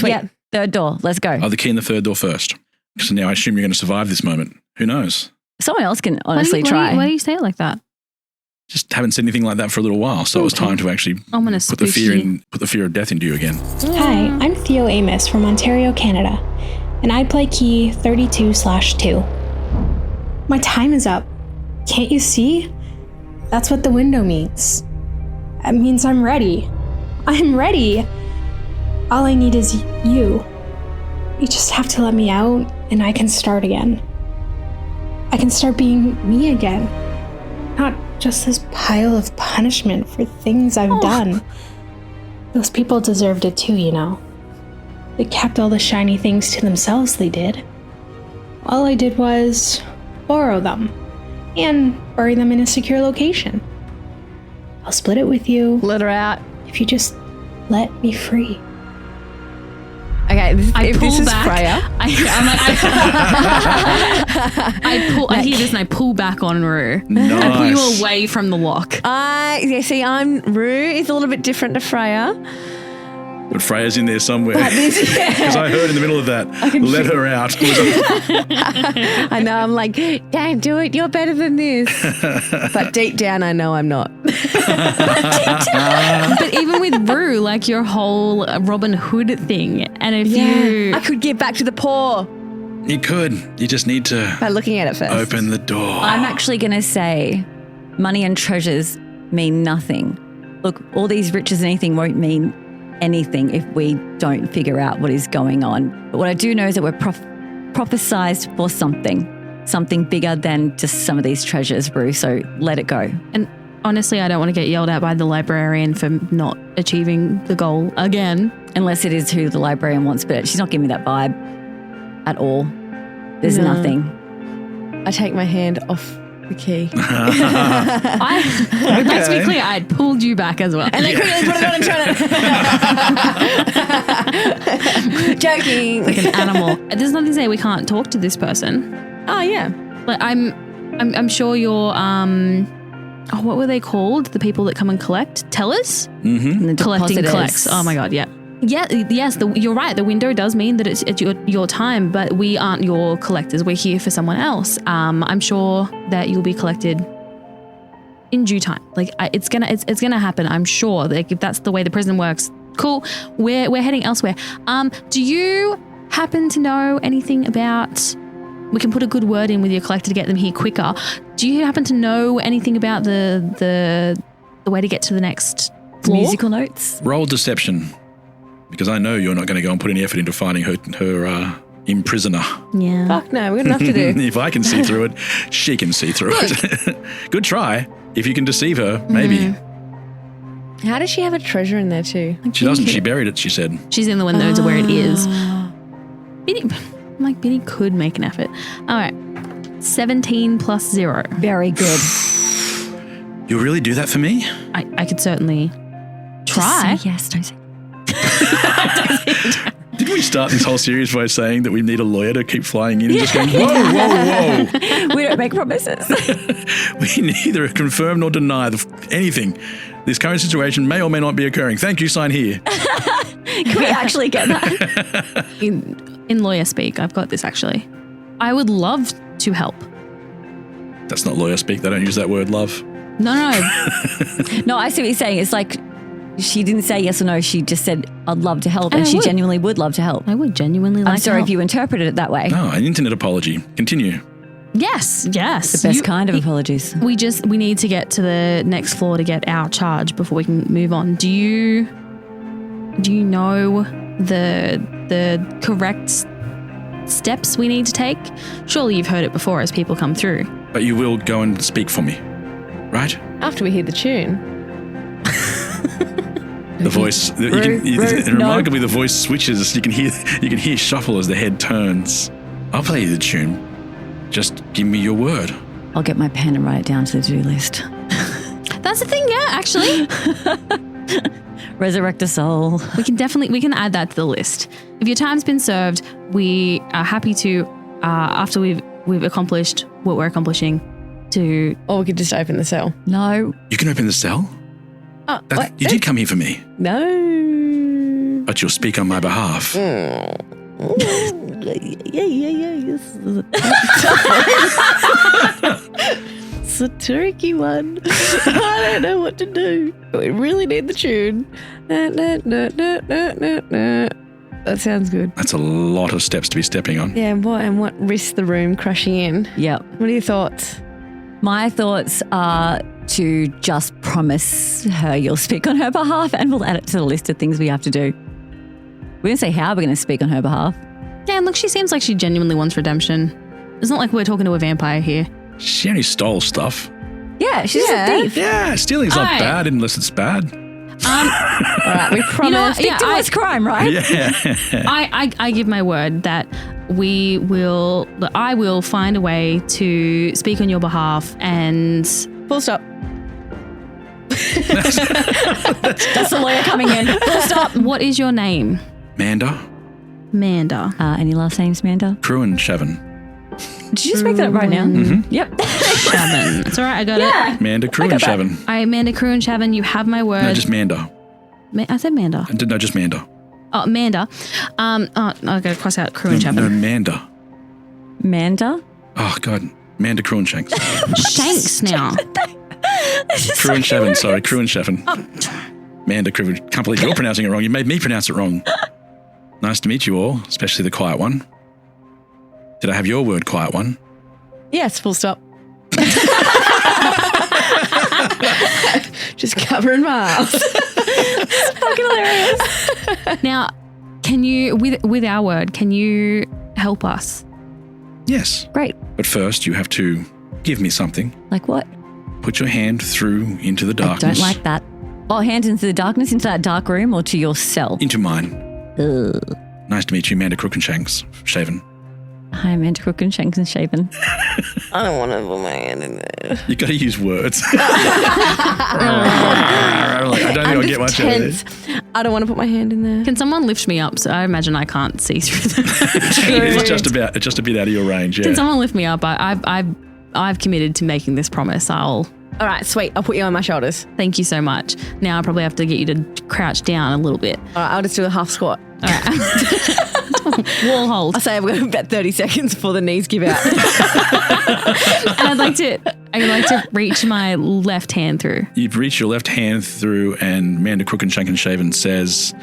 third door. Let's go. Oh, the key in the third door first. So now I assume you're going to survive this moment. Who knows? Someone else can honestly try. Why do you say it like that? Just haven't said anything like that for a little while, so it was time to actually put the fear of death into you again. Hi, I'm Theo Amos from Ontario, Canada, and I play key 32/2. My time is up. Can't you see? That's what the window means. It means I'm ready. I'm ready. All I need is you. You just have to let me out, and I can start again. I can start being me again. Not just this pile of punishment for things I've done. Those people deserved it too, you know. They kept all the shiny things to themselves, they did. All I did was borrow them and bury them in a secure location. I'll split it with you. Let her out. If you just let me free. Okay, I pull this is back. Freya. I hear this and I pull back on Rue. Nice. I pull you away from the lock. I'm Rue. It's a little bit different to Freya. But Freya's in there somewhere. Because I heard in the middle of that, let her out. I know, I'm like, don't do it, you're better than this. But deep down, I know I'm not. But even with Rue, like your whole Robin Hood thing, and if you... I could get back to the poor. You could. You just need to... By looking at it first. Open the door. I'm actually going to say money and treasures mean nothing. Look, all these riches and anything won't mean anything if we don't figure out what is going on. But what I do know is that we're prophesized for something bigger than just some of these treasures, Rue. So let it go. And honestly, I don't want to get yelled at by the librarian for not achieving the goal again. Unless it is who the librarian wants, but she's not giving me that vibe at all. There's nothing. I take my hand off the key. Let's be clear, I had pulled you back as well. And then quickly put it on and try to... Joking. Like an animal. There's nothing to say we can't talk to this person. Oh, yeah. But I'm sure you're, what were they called? The people that come and collect? Tellers? Mm-hmm. And the Collecting depositors. collects. Oh my God, yeah. Yeah, yes, you're right. The window does mean that it's your time, but we aren't your collectors. We're here for someone else. I'm sure that you'll be collected in due time. Like it's gonna happen. I'm sure. Like if that's the way the prison works, cool. We're heading elsewhere. Do you happen to know anything about? We can put a good word in with your collector to get them here quicker. Do you happen to know anything about the way to get to the next floor? Musical notes. Roll deception. Because I know you're not going to go and put any effort into finding her imprisoner. Yeah. Fuck no, we've got enough to do. If I can see through it, she can see through it. Good try. If you can deceive her, maybe. How does she have a treasure in there too? She doesn't. She buried it, she said. She's in the windows of where it is. Biddy could make an effort. All right. 17 plus 0. Very good. You'll really do that for me? I could certainly try. Just say yes, don't say Did we we start this whole series by saying that we need a lawyer to keep flying in and just going, whoa. We don't make promises. We neither confirm nor deny anything. This current situation may or may not be occurring. Thank you, sign here. Can we actually get that? In lawyer speak, I've got this actually. I would love to help. That's not lawyer speak. They don't use that word, love. No. No, I see what you're saying. It's like she didn't say yes or no. She just said, I'd love to help. And she genuinely would love to help. I would genuinely like I'm sorry to if you interpreted it that way. No, an internet apology. Continue. Yes. The best kind of apologies. We need to get to the next floor to get our charge before we can move on. Do you know the correct steps we need to take? Surely you've heard it before as people come through. But you will go and speak for me, right? After we hear the tune. The voice, remarkably, the voice switches. You can hear shuffle as the head turns. I'll play you the tune. Just give me your word. I'll get my pen and write it down to the to-do list. That's the thing, yeah, actually. Resurrect a soul. We can add that to the list. If your time's been served, we are happy to, after we've accomplished what we're accomplishing, to... Or we could just open the cell. No. You can open the cell? You did come here for me. No. But you'll speak on my behalf. Yeah. It's a tricky one. I don't know what to do. We really need the tune. That sounds good. That's a lot of steps to be stepping on. Yeah, and what risks the room crashing in? Yep. What are your thoughts? My thoughts are to just promise her you'll speak on her behalf, and we'll add it to the list of things we have to do. We didn't say how we're going to speak on her behalf. Yeah, and look, she seems like she genuinely wants redemption. It's not like we're talking to a vampire here. She only stole stuff. Yeah, she's a thief. Yeah, stealing's not bad unless it's bad. All right, we promise. Victimless crime, right? Yeah. I give my word that I will find a way to speak on your behalf and... Full stop. That's the lawyer coming in. Full stop. What is your name? Manda. Any last names, Manda? Cruin Chevin. Did you just make that up right now? Mm-hmm. Yep. Chevin. It's all right, I got it. Manda Cruin Chevin. Amanda Cruin Chevin, you have my word. No, just Manda. I said Manda. No, just Manda. Oh, Manda. I got to cross out Cruin Chevin. No, Manda. Manda? Oh, God. Manda Cruin Shanks. Shanks now. Cruin Chevin, sorry. Cruin Chevin. Manda Cruin. Can't believe you're pronouncing it wrong. You made me pronounce it wrong. Nice to meet you all, especially the quiet one. Did I have your word, quiet one? Yes, full stop. Just covering miles. Fucking hilarious. Now, can you, with our word, can you help us? Yes. Great. But first, you have to give me something. Like what? Put your hand through into the darkness. I don't like that. Oh, hands into the darkness, into that dark room, or to your cell? Into mine. Ugh. Nice to meet you, Amanda Crookenshanks, Shaven. Hi, Amanda Crookenshanks and Shaven. I don't want to put my hand in there. You got to use words. I don't think I'll get much out of this. I don't want to put my hand in there. Can someone lift me up? So I imagine I can't see through them. It's just a bit out of your range. Yeah. Can someone lift me up? I've committed to making this promise. All right, sweet. I'll put you on my shoulders. Thank you so much. Now I probably have to get you to crouch down a little bit. All right, I'll just do a half squat. All right. Wall hold. I say I've got about 30 seconds before the knees give out. And I'd like to reach my left hand through. You've reached your left hand through, and Amanda Crookenshank and Shaven says,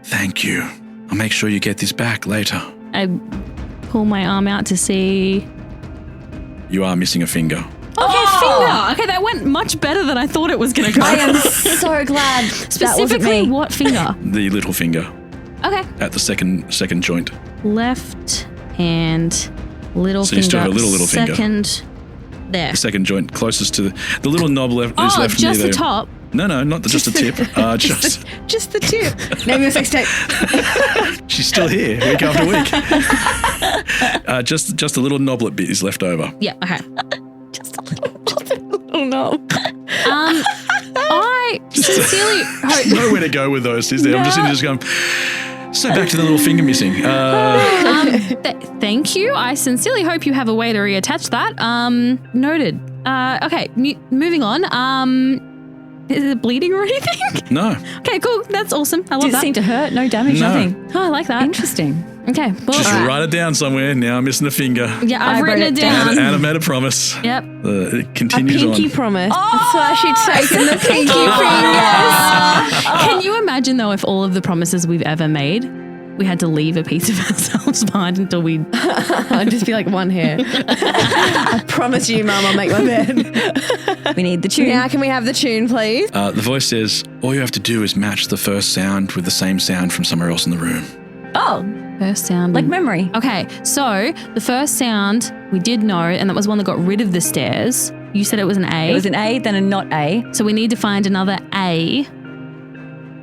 "Thank you. I'll make sure you get this back later." I pull my arm out to see. You are missing a finger. Okay, finger. Okay, that went much better than I thought it was going to go. I am so glad. Specifically, what finger? The little finger. Okay. At the second joint. Left hand, little finger. So you still have a little finger. Second, there. The second joint closest to the little knob left is left just near the top. No, not just the tip. Just the tip. Name your sex tape. She's still here, week after week. Just a little knoblet bit is left over. Yeah. Okay. Just a little knob. I sincerely hope. Nowhere to go with those, is there? No. I'm just going. So back to the little finger missing. Thank you. I sincerely hope you have a way to reattach that. Noted. Okay, moving on. Is it bleeding or anything? No. Okay, cool. That's awesome. I love Did it that. seem to hurt? No damage, No. nothing. Oh, I like that. Interesting. Okay. Well, Just write it down somewhere. Now I'm missing a finger. Yeah, I've written it down. Anna made a promise. Yep. It continues A pinky on. promise. That's why she'd taken the pinky fingers. Can you imagine though if all of the promises we've ever made, we had to leave a piece of ourselves behind until we I'd just be like one hair. I promise you, Mum, I'll make my bed. We need the tune. Now can we have the tune, please? The voice says, all you have to do is match the first sound with the same sound from somewhere else in the room. Oh. First sound. Like memory. Okay, so the first sound we did know, and that was one that got rid of the stairs. You said it was an A. It was an A, then a not A. So we need to find another A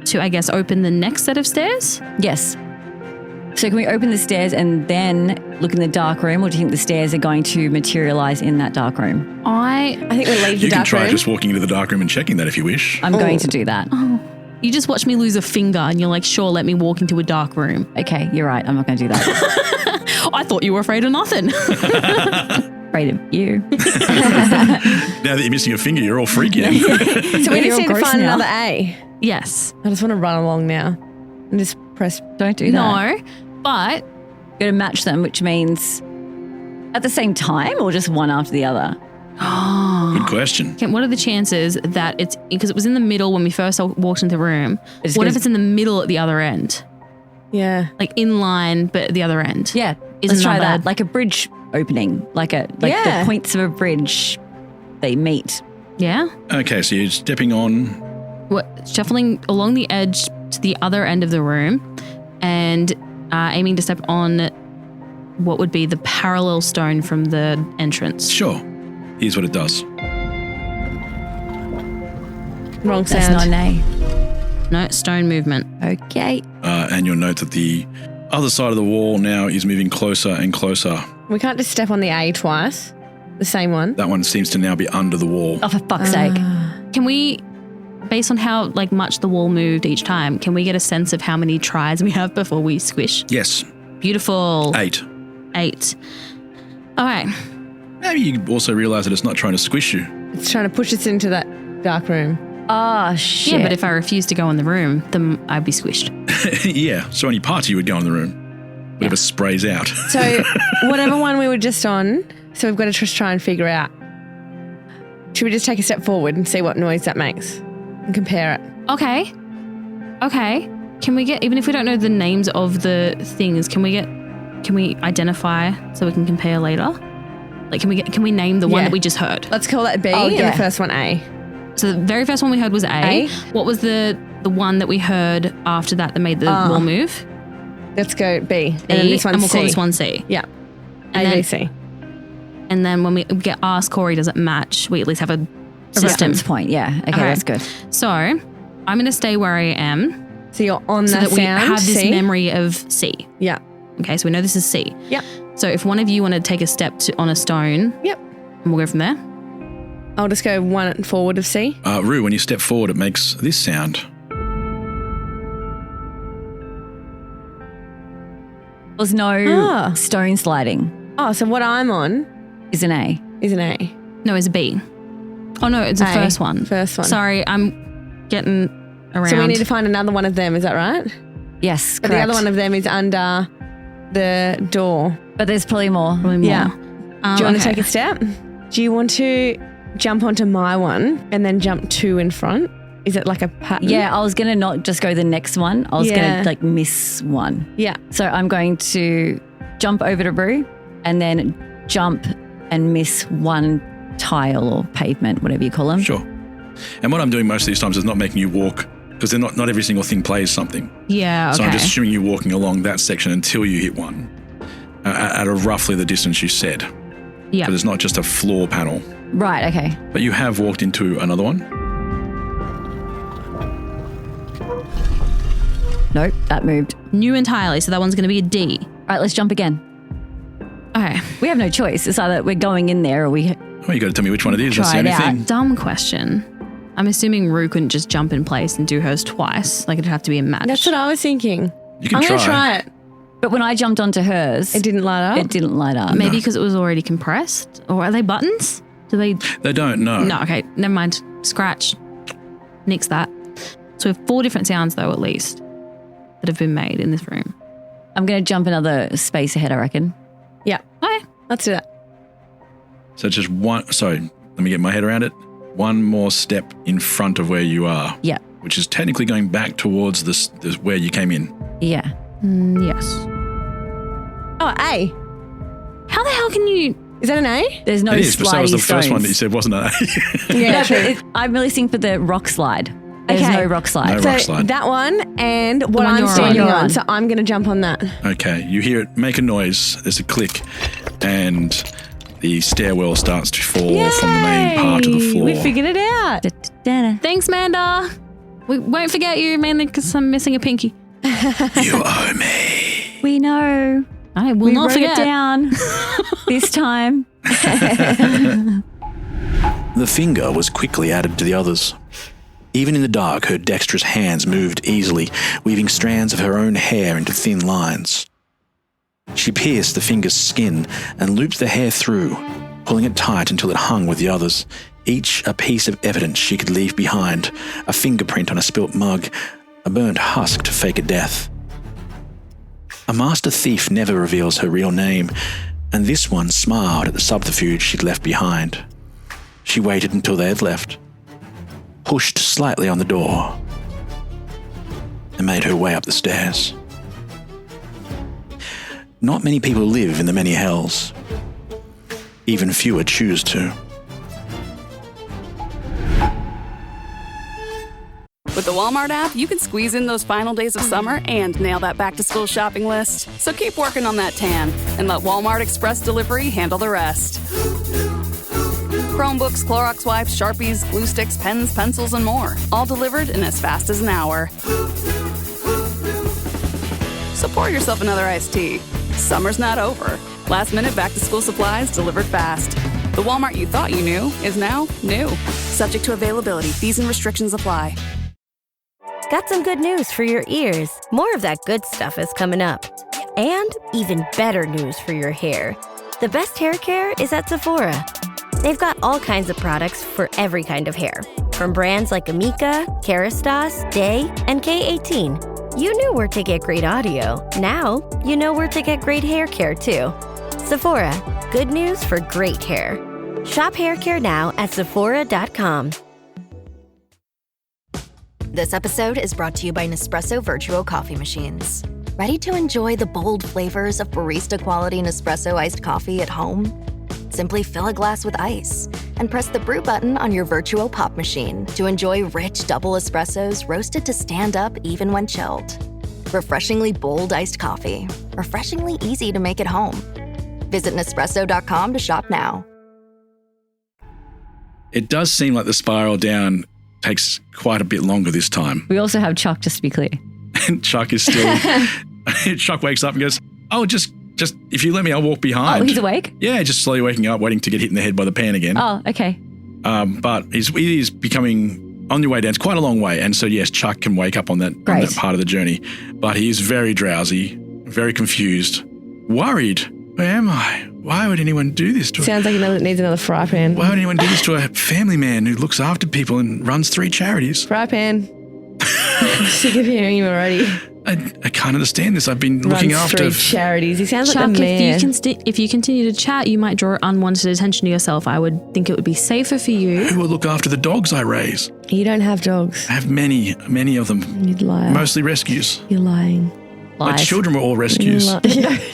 to, I guess, open the next set of stairs? Yes. So can we open the stairs and then look in the dark room, or do you think the stairs are going to materialise in that dark room? I think we'll leave the You can dark try room. just walking into the dark room and checking that if you wish. I'm going to do that. Oh. You just watched me lose a finger and you're like, sure, let me walk into a dark room. Okay, you're right. I'm not going to do that. I thought you were afraid of nothing. Afraid of you. Now that you're missing a finger, you're all freaking. So we You're just need to gross find now. another A. Yes. I just want to run along now and just press. Don't do that. No, but You're going to match them, which means at the same time or just one after the other? Good question. okay, what are the chances that it's because it was in the middle when we first walked into the room? It's What gonna- if it's in the middle at the other end? Yeah. Like in line, but at the other end? Yeah. Isn't Let's try that that. bad? Like a bridge opening, like Yeah. the points of a bridge, they meet. Yeah? Okay, so you're stepping on. What, shuffling along the edge to the other end of the room and aiming to step on what would be the parallel stone from the entrance. Sure. Here's what it does. Wrong That's sound. not an A. No, stone movement. Okay. And you'll note that the other side of the wall now is moving closer and closer. We can't just step on the A twice. The same one. That one seems to now be under the wall. Oh, for fuck's sake. Can we, based on how much the wall moved each time, can we get a sense of how many tries we have before we squish? Yes. Beautiful. 8. 8. All right. Maybe you also realise that it's not trying to squish you. It's trying to push us into that dark room. Oh, shit. Yeah, but if I refuse to go in the room, then I'd be squished. Yeah, so any party you would go in the room. Whatever sprays out. So whatever one we were just on, so we've got to just try and figure out. Should we just take a step forward and see what noise that makes and compare it? Okay. Okay. Can we get, even if we don't know the names of the things, can we identify so we can compare later? Like, can we name the one that we just heard? Let's call that B Oh, yeah. and the first one A. So the very first one we heard was A. What was the one that we heard after that made the wall move? Let's go B. B, And then this one's and we'll call C. this one C. Yeah. And A, B, then- C. And then when we get asked Corey, does it match? We at least have a system. reference point, yeah. Okay, that's good. So I'm going to stay where I am. So you're on so that that we sound, have this C? memory of C. Yeah. Okay, so we know this is C. Yep. So if one of you want to take a step on a stone, Yep. and we'll go from there. I'll just go one forward of C. Rue, when you step forward, it makes this sound. There's no stone sliding. Oh, so what I'm on is an A. Is an A. No, it's a B. Oh no, it's the A. first one. First one. Sorry, I'm getting around. So we need to find another one of them, is that right? Yes, But correct. the other one of them is under the door. But there's probably more. Yeah. Do you want to okay. take a step? Do you want to jump onto my one and then jump 2 in front? Is it like a pattern? Yeah, I was going to not just go the next one. I was Yeah. going to miss one. Yeah. So I'm going to jump over to Brew and then jump and miss one tile or pavement, whatever you call them. Sure. And what I'm doing most of these times is not making you walk, because they're not every single thing plays something. Yeah, okay. So I'm just assuming you walking along that section until you hit one at a roughly the distance you said. Yeah. But it's not just a floor panel. Right, okay. But you have walked into another one. Nope, that moved. New entirely, so that one's going to be a D. All right, let's jump again. Okay. We have no choice. It's either we're going in there or we... Well, you got to tell me which one it is. That's the Try it only out. thing. Dumb question. I'm assuming Rue couldn't just jump in place and do hers twice. Like it'd have to be a match. That's what I was thinking. You can I'm try. going to try it. But when I jumped onto hers, It didn't light up? It didn't light up. Maybe because it was already compressed? Or are they buttons? Do they? They don't know. No, okay. Never mind. Scratch. Nix that. So we have 4 different sounds, though, at least, that have been made in this room. I'm going to jump another space ahead, I reckon. Yeah. Okay. Let's do that. So just one. Sorry, let me get my head around it. One more step in front of where you are. Yeah. Which is technically going back towards this where you came in. Yeah. Yes. Oh, A. How the hell can you... Is that an A? There's no It is, but that was the slidey first one that you stones. said, wasn't it? Yeah, No, true. but I'm really seeing for the rock slide. There's Okay. no rock slide. No So rock slide. that one and what one I'm you're on. standing You're on. on. So I'm going to jump on that. Okay, you hear it make a noise. There's a click, and the stairwell starts to fall from the main part of the Yay! floor. We figured it out. Thanks, Manda. We won't forget you, mainly because I'm missing a pinky. You owe me. We know. I will We not wrote forget. it down this time. The finger was quickly added to the others. Even in the dark, her dexterous hands moved easily, weaving strands of her own hair into thin lines. She pierced the finger's skin and looped the hair through, pulling it tight until it hung with the others, each a piece of evidence she could leave behind, a fingerprint on a spilt mug, a burnt husk to fake a death. A master thief never reveals her real name, and this one smiled at the subterfuge she'd left behind. She waited until they had left, pushed slightly on the door, and made her way up the stairs. Not many people live in the many hells. Even fewer choose to. With the Walmart app, you can squeeze in those final days of summer and nail that back-to-school shopping list. So keep working on that tan and let Walmart Express Delivery handle the rest. Chromebooks, Clorox wipes, Sharpies, glue sticks, pens, pencils, and more. All delivered in as fast as an hour. So pour yourself another iced tea. Summer's not over. Last-minute back-to-school supplies delivered fast. The Walmart you thought you knew is now new. Subject to availability. Fees and restrictions apply. Got some good news for your ears. More of that good stuff is coming up. And even better news for your hair. The best hair care is at Sephora. They've got all kinds of products for every kind of hair. From brands like Amika, Kerastase, Day, and K18. You knew where to get great audio. Now, you know where to get great hair care too. Sephora, good news for great hair. Shop hair care now at Sephora.com. This episode is brought to you by Nespresso Virtuo coffee machines. Ready to enjoy the bold flavors of barista-quality Nespresso iced coffee at home? Simply fill a glass with ice and press the brew button on your Virtuo pop machine to enjoy rich double espressos roasted to stand up even when chilled. Refreshingly bold iced coffee. Refreshingly easy to make at home. Visit Nespresso.com to shop now. It does seem like the spiral down takes quite a bit longer this time. We also have Chuck, just to be clear. And Chuck is still... Chuck wakes up and goes, oh, just if you let me, I'll walk behind. Oh, he's awake? Yeah, just slowly waking up, waiting to get hit in the head by the pan again. Oh, okay. But it is becoming, on your way down, it's quite a long way. And so, yes, Chuck can wake up on that part of the journey. But he is very drowsy, very confused, worried. Where am I? Why would anyone do this to Sounds like it needs another fry pan. Why would anyone do this to a family man who looks after people and runs 3 charities? Fry pan. Sick of hearing him already. I can't understand this. I've been looking Runs after 3 charities. He sounds Chuck, like a man. if you continue to chat, you might draw unwanted attention to yourself. I would think it would be safer for you. Who will look after the dogs I raise? You don't have dogs. I have many of them. You'd lie. Mostly rescues. You're lying. My children were all rescues.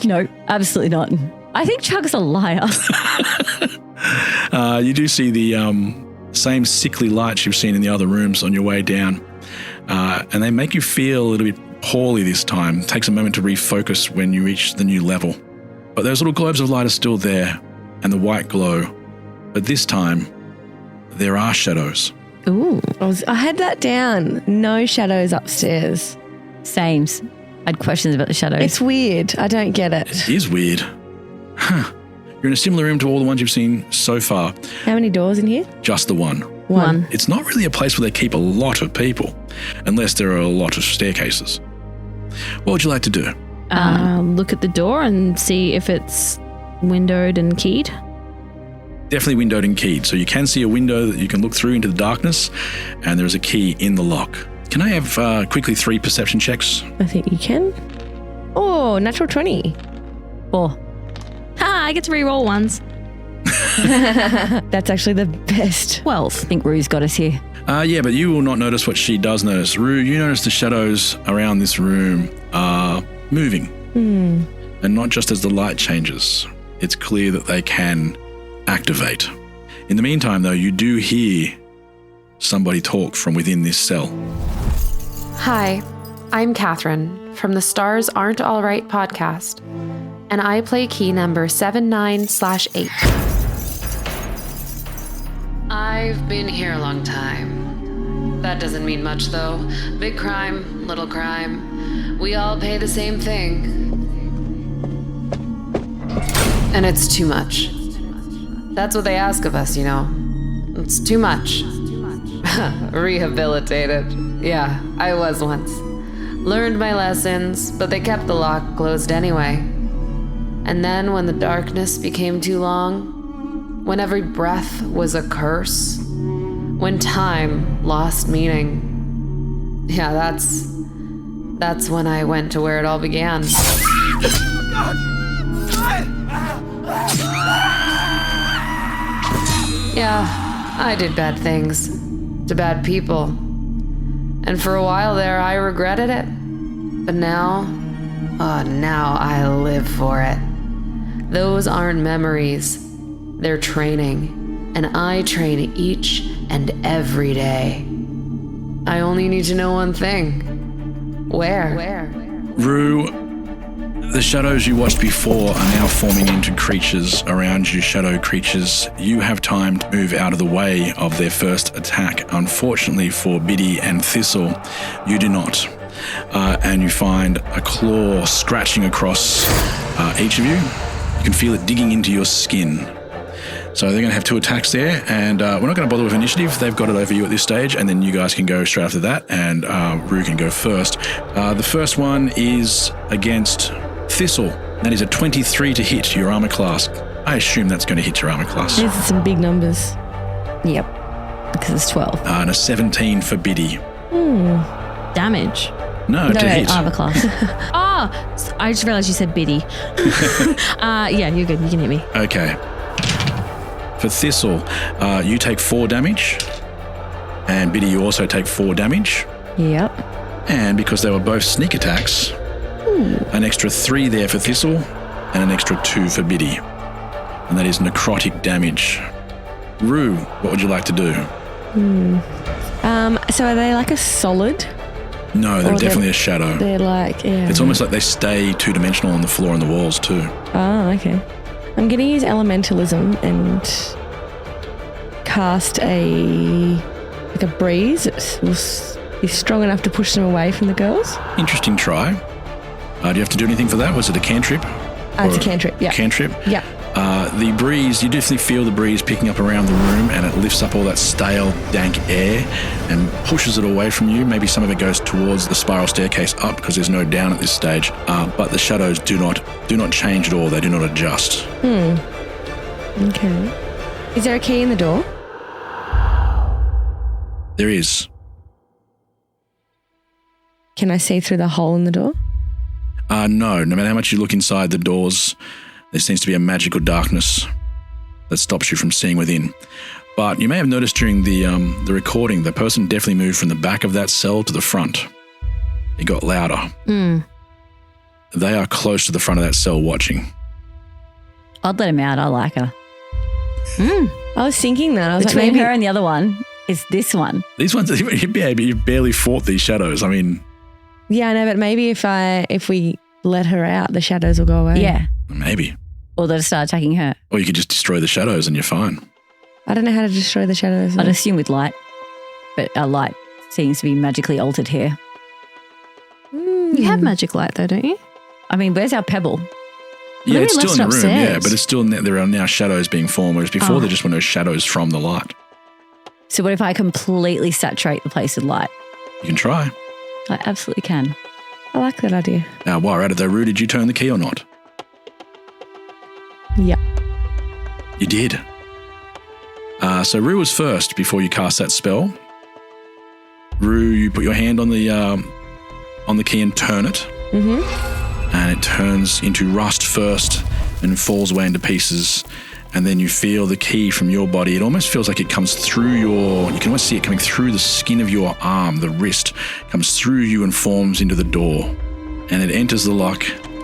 No, absolutely not. I think Chuck's a liar. You do see the same sickly lights you've seen in the other rooms on your way down. And they make you feel a little bit poorly this time. It takes a moment to refocus when you reach the new level. But those little globes of light are still there, and the white glow. But this time, there are shadows. Ooh. I had that down. No shadows upstairs. Sames. I had questions about the shadows. It's weird. I don't get it. It is weird. Huh. You're in a similar room to all the ones you've seen so far. How many doors in here? Just the one. One. It's not really a place where they keep a lot of people, unless there are a lot of staircases. What would you like to do? Look at the door and see if it's windowed and keyed. Definitely windowed and keyed. So you can see a window that you can look through into the darkness, and there is a key in the lock. Can I have quickly 3 perception checks? I think you can. Oh, natural 20. 4. Ha! I get to re-roll ones. That's actually the best. 12. I think Rue's got us here. Yeah, but you will not notice what she does notice. Rue, you notice the shadows around this room are moving. And not just as the light changes. It's clear that they can activate. In the meantime, though, you do hear somebody talk from within this cell. Hi, I'm Catherine from the Stars Aren't All Right podcast, and I play key number 79/8. I've been here a long time. That doesn't mean much, though. Big crime, little crime. We all pay the same thing. And it's too much. That's what they ask of us, you know. It's too much. Rehabilitated. Yeah, I was once. Learned my lessons, but they kept the lock closed anyway. And then when the darkness became too long, when every breath was a curse, when time lost meaning, yeah, that's when I went to where it all began. Yeah, I did bad things to bad people. And for a while there, I regretted it. But now I live for it. Those aren't memories. They're training. And I train each and every day. I only need to know one thing. Where? Rue, the shadows you watched before are now forming into creatures around you, shadow creatures. You have time to move out of the way of their first attack. Unfortunately for Biddy and Thistle, you do not. And you find a claw scratching across each of you. You can feel it digging into your skin. So they're going to have 2 attacks there, and we're not going to bother with initiative. They've got it over you at this stage, and then you guys can go straight after that, and Rue can go first. The first one is against Thistle. That is a 23 to hit your armor class. I assume that's going to hit your armor class. These are some big numbers. Yep, because it's 12. And a 17 for Biddy. Damage. No, No, to hit. armor class. Oh, I just realized you said Biddy. Yeah, you're good. You can hit me. Okay. For Thistle, you take 4 damage, and Biddy, you also take 4 damage. Yep. And because they were both sneak attacks, an extra 3 there for Thistle, and an extra 2 for Biddy. And that is necrotic damage. Rue, what would you like to do? So are they like a solid? No, they're definitely a shadow. They're like, yeah. It's almost like they stay 2-dimensional on the floor and the walls too. Oh, okay. I'm going to use elementalism and cast a breeze. It will be strong enough to push them away from the girls. Interesting try. Do you have to do anything for that? Was it a cantrip? It's a cantrip, yeah. Cantrip? Yeah. The breeze, you definitely feel the breeze picking up around the room, and it lifts up all that stale, dank air and pushes it away from you. Maybe some of it goes towards the spiral staircase up because there's no down at this stage. But the shadows do not change at all. They do not adjust. Okay. Is there a key in the door? There is. Can I see through the hole in the door? No matter how much you look inside the doors, there seems to be a magical darkness that stops you from seeing within. But you may have noticed during the recording, the person definitely moved from the back of that cell to the front. It got louder. They are close to the front of that cell watching. I'd let him out. I like her. I was thinking that. I was Between like, maybe her and the other one is this one. These ones, you barely fought these shadows. I mean... Yeah, I know, but maybe if we let her out, the shadows will go away. Yeah. Maybe. Or they'll start attacking her. Or you could just destroy the shadows and you're fine. I don't know how to destroy the shadows. I'd assume with light. But our light seems to be magically altered here. You have magic light though, don't you? I mean, where's our pebble? Yeah, it's still in the room, upstairs. yeah, but it's still there are now shadows being formed, whereas before there just were no shadows from the light. So what if I completely saturate the place with light? You can try. I absolutely can. I like that idea. Now, while we're at it though, Rue, did you turn the key or not? Yeah. You did. So Rue was first before you cast that spell. Rue, you put your hand on the key and turn it. Mm-hmm. And it turns into rust first and falls away into pieces. And then you feel the key from your body. It almost feels like it comes through you can almost see it coming through the skin of your arm, the wrist, comes through you and forms into the door. And it enters the lock.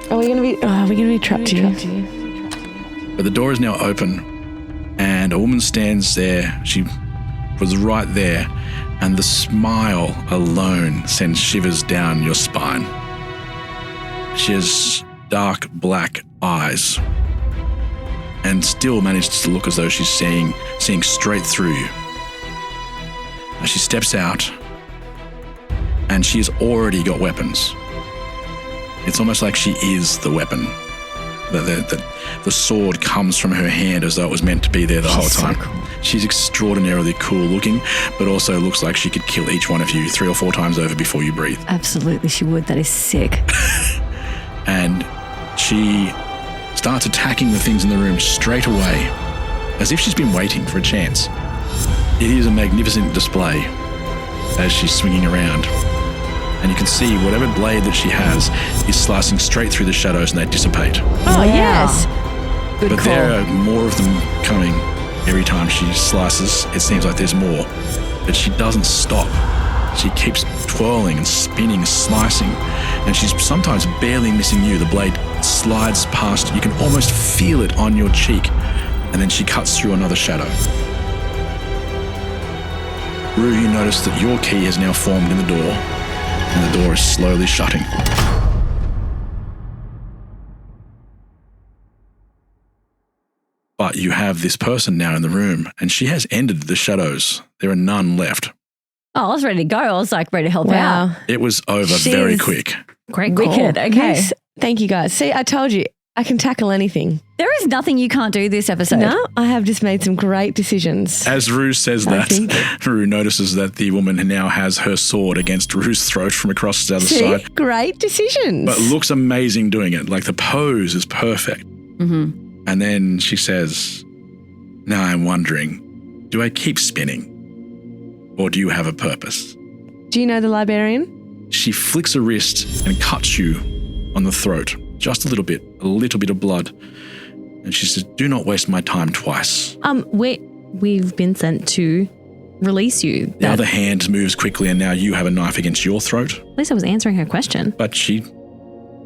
Are we going to be trapped here? But the door is now open and a woman stands there. She was right there. And the smile alone sends shivers down your spine. She has dark black eyes and still manages to look as though she's seeing straight through you. As she steps out, and she has already got weapons. It's almost like she is the weapon. The sword comes from her hand as though it was meant to be there the whole time. So cool. She's extraordinarily cool looking, but also looks like she could kill each one of you 3 or 4 times over before you breathe. Absolutely, she would. That is sick. And she starts attacking the things in the room straight away, as if she's been waiting for a chance. It is a magnificent display as she's swinging around. And you can see whatever blade that she has is slicing straight through the shadows and they dissipate. Oh, yes. Good but call. there are more of them coming every time she slices. It seems like there's more. But she doesn't stop. She keeps twirling and spinning, slicing, and she's sometimes barely missing you. The blade slides past. You can almost feel it on your cheek, and then she cuts through another shadow. Rue, you notice that your key has now formed in the door, and the door is slowly shutting. But you have this person now in the room, and she has ended the shadows. There are none left. Oh, I was ready to go. I was like ready to help Wow. out. It was over very quick. Great call. Wicked. Okay. Yes. Thank you, guys. See, I told you, I can tackle anything. There is nothing you can't do this episode. No, I have just made some great decisions. As Rue says that, Rue notices that the woman now has her sword against Rue's throat from across the other side. Great decisions. But looks amazing doing it. Like the pose is perfect. Mm-hmm. And then she says, now I'm wondering, do I keep spinning? Or do you have a purpose? Do you know the librarian? She flicks a wrist and cuts you on the throat. Just a little bit of blood. And she says, do not waste my time twice. We've been sent to release you. The other hand moves quickly and now you have a knife against your throat. At least I was answering her question. But she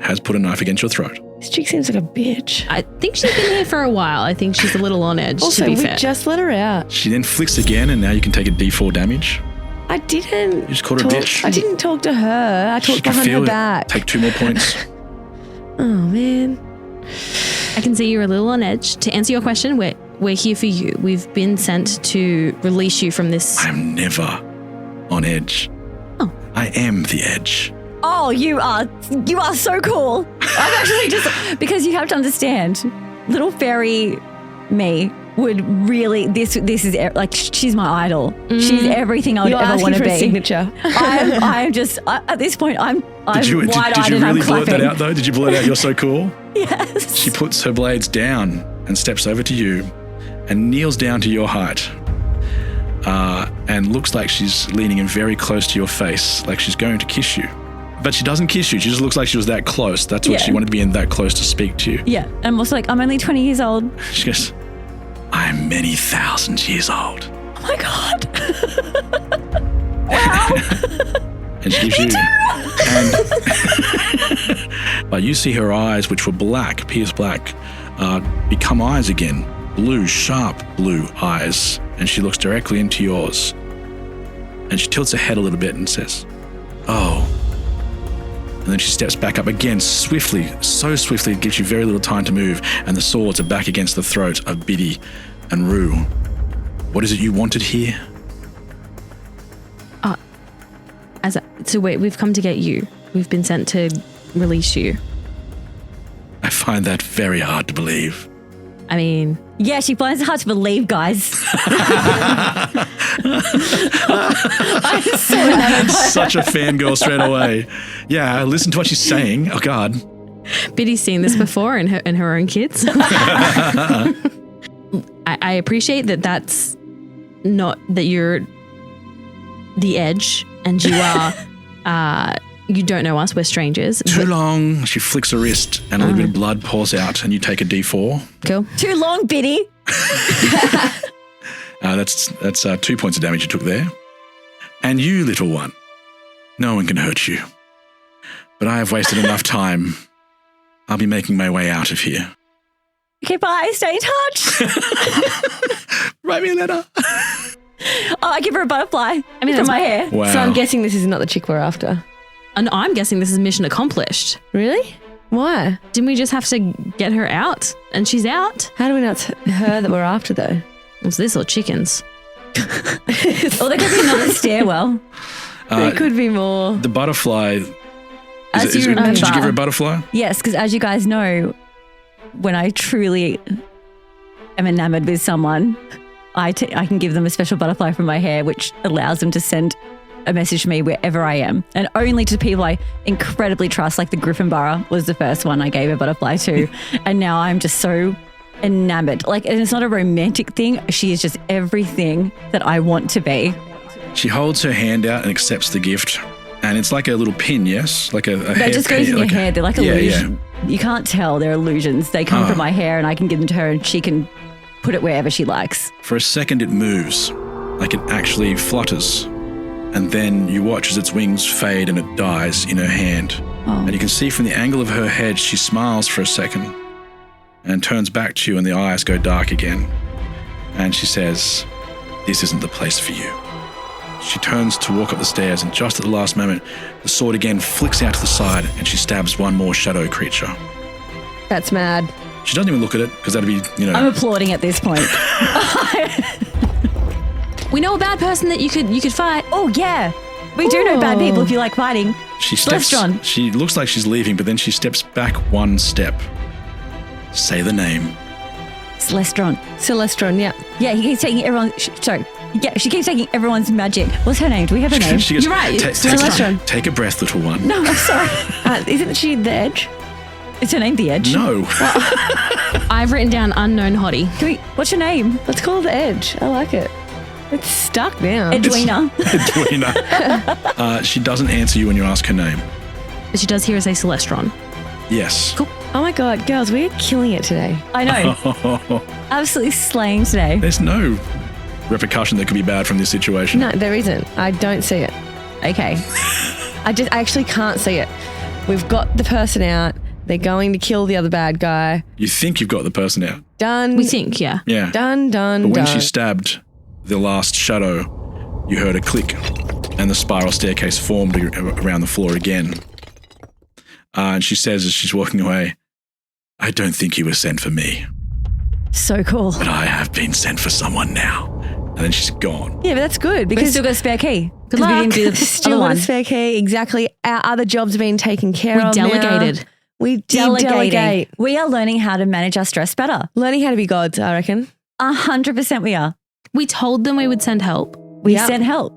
has put a knife against your throat. This chick seems like a bitch. I think she's been here for a while. I think she's a little on edge, also, to be we fair. just let her out. She then flicks again and now you can take a D4 damage. I didn't. You just called her a bitch. I didn't talk to her. I talked behind her back. Take 2 more points. Oh, man. I can see you're a little on edge. To answer your question, we're here for you. We've been sent to release you from this. I'm never on edge. Oh. I am the edge. Oh, you are so cool. I'm actually just, because you have to understand, little fairy me would really, this is like, she's my idol. She's everything I would ever want to be. A signature. I'm just, at this point, I'm Did you wide-eyed really and I'm blurt that clapping. out though? Did you blurt out, you're so cool? Yes. She puts her blades down and steps over to you and kneels down to your height. And looks like she's leaning in very close to your face, like she's going to kiss you. But she doesn't kiss you. She just looks like she was that close. That's what she wanted to be in that close to speak to you. Yeah. And I'm also like, I'm only 20 years old. She goes, I'm many thousands years old. Oh my God. And she gives you. But you see her eyes, which were black, pierce black, become eyes again. Blue, sharp blue eyes. And she looks directly into yours. And she tilts her head a little bit and says, oh. And then she steps back up again, swiftly, so swiftly it gives you very little time to move, and the swords are back against the throat of Biddy and Rue. What is it you wanted here? So wait, we've come to get you. We've been sent to release you. I find that very hard to believe. I mean... Yeah, she finds it hard to believe, guys. I'm so enamored by Such a fangirl straight away. Yeah, listen to what she's saying. Oh, God. Biddy's seen this before in her own kids. I appreciate that that's not that you're the edge and you are you don't know us, we're strangers. Too long. She flicks her wrist and a little bit of blood pours out and you take a D4. Cool. Too long, Biddy. That's 2 points of damage you took there. And you, little one, no one can hurt you. But I have wasted enough time. I'll be making my way out of here. Okay, bye. Stay in touch. Write me a letter. I give her a butterfly from my hair. Wow. So I'm guessing this is not the chick we're after. And I'm guessing this is mission accomplished. Really? Why? Didn't we just have to get her out? And she's out. How do we know it's her that we're after, though? It's this or chickens. Or there could be another stairwell. There could be more. The butterfly. As you remember. Did you give her a butterfly? Yes, because as you guys know, when I truly am enamored with someone, I can give them a special butterfly from my hair, which allows them to send a message to me wherever I am, and only to people I incredibly trust, like the Griffin Borough was the first one I gave a butterfly to, and now I'm just so enamored. Like, and it's not a romantic thing. She is just everything that I want to be. She holds her hand out and accepts the gift, and it's like a little pin, yes, like a That hair just goes in your hair. They're like illusions. Yeah. You can't tell. They're illusions. They come from my hair, and I can give them to her, and she can put it wherever she likes. For a second, it moves, like it actually flutters. And then you watch as its wings fade and it dies in her hand. And you can see from the angle of her head, she smiles for a second and turns back to you and the eyes go dark again. And she says, "This isn't the place for you." She turns to walk up the stairs and just at the last moment, the sword again flicks out to the side and she stabs one more shadow creature. That's mad. She doesn't even look at it because that'd be, I'm applauding at this point. We know a bad person that you could fight. Oh, yeah. We do know bad people if you like fighting. She looks like she's leaving, but then she steps back one step. Say the name. Celestron. Celestron, yeah. Yeah, he keeps taking everyone. Sorry. Yeah, she keeps taking everyone's magic. What's her name? Do we have her name? She goes, You're right. Celestron. Take a breath, little one. No, I'm sorry. Isn't she the Edge? Is her name the Edge? No. I've written down unknown hottie. What's your name? Let's call her the Edge. I like it. It's stuck now. Edwina. Edwina. She doesn't answer you when you ask her name. But she does hear us say Celestron. Yes. Cool. Oh my God, girls, we're killing it today. I know. Absolutely slaying today. There's no repercussion that could be bad from this situation. No, there isn't. I don't see it. Okay. I actually can't see it. We've got the person out. They're going to kill the other bad guy. You think you've got the person out. Done. We think, yeah. Yeah. Done. But when she stabbed the last shadow, you heard a click and the spiral staircase formed around the floor again. And she says as she's walking away, "I don't think you were sent for me. So cool. But I have been sent for someone now." And then she's gone. Yeah, but that's good because we still got a spare key. Good luck. We didn't do the still got a spare key. Exactly. Our other jobs have been taken care of. We delegated. Now. We delegate. We are learning how to manage our stress better. Learning how to be gods, I reckon. 100% we are. We told them we would send help. We sent help.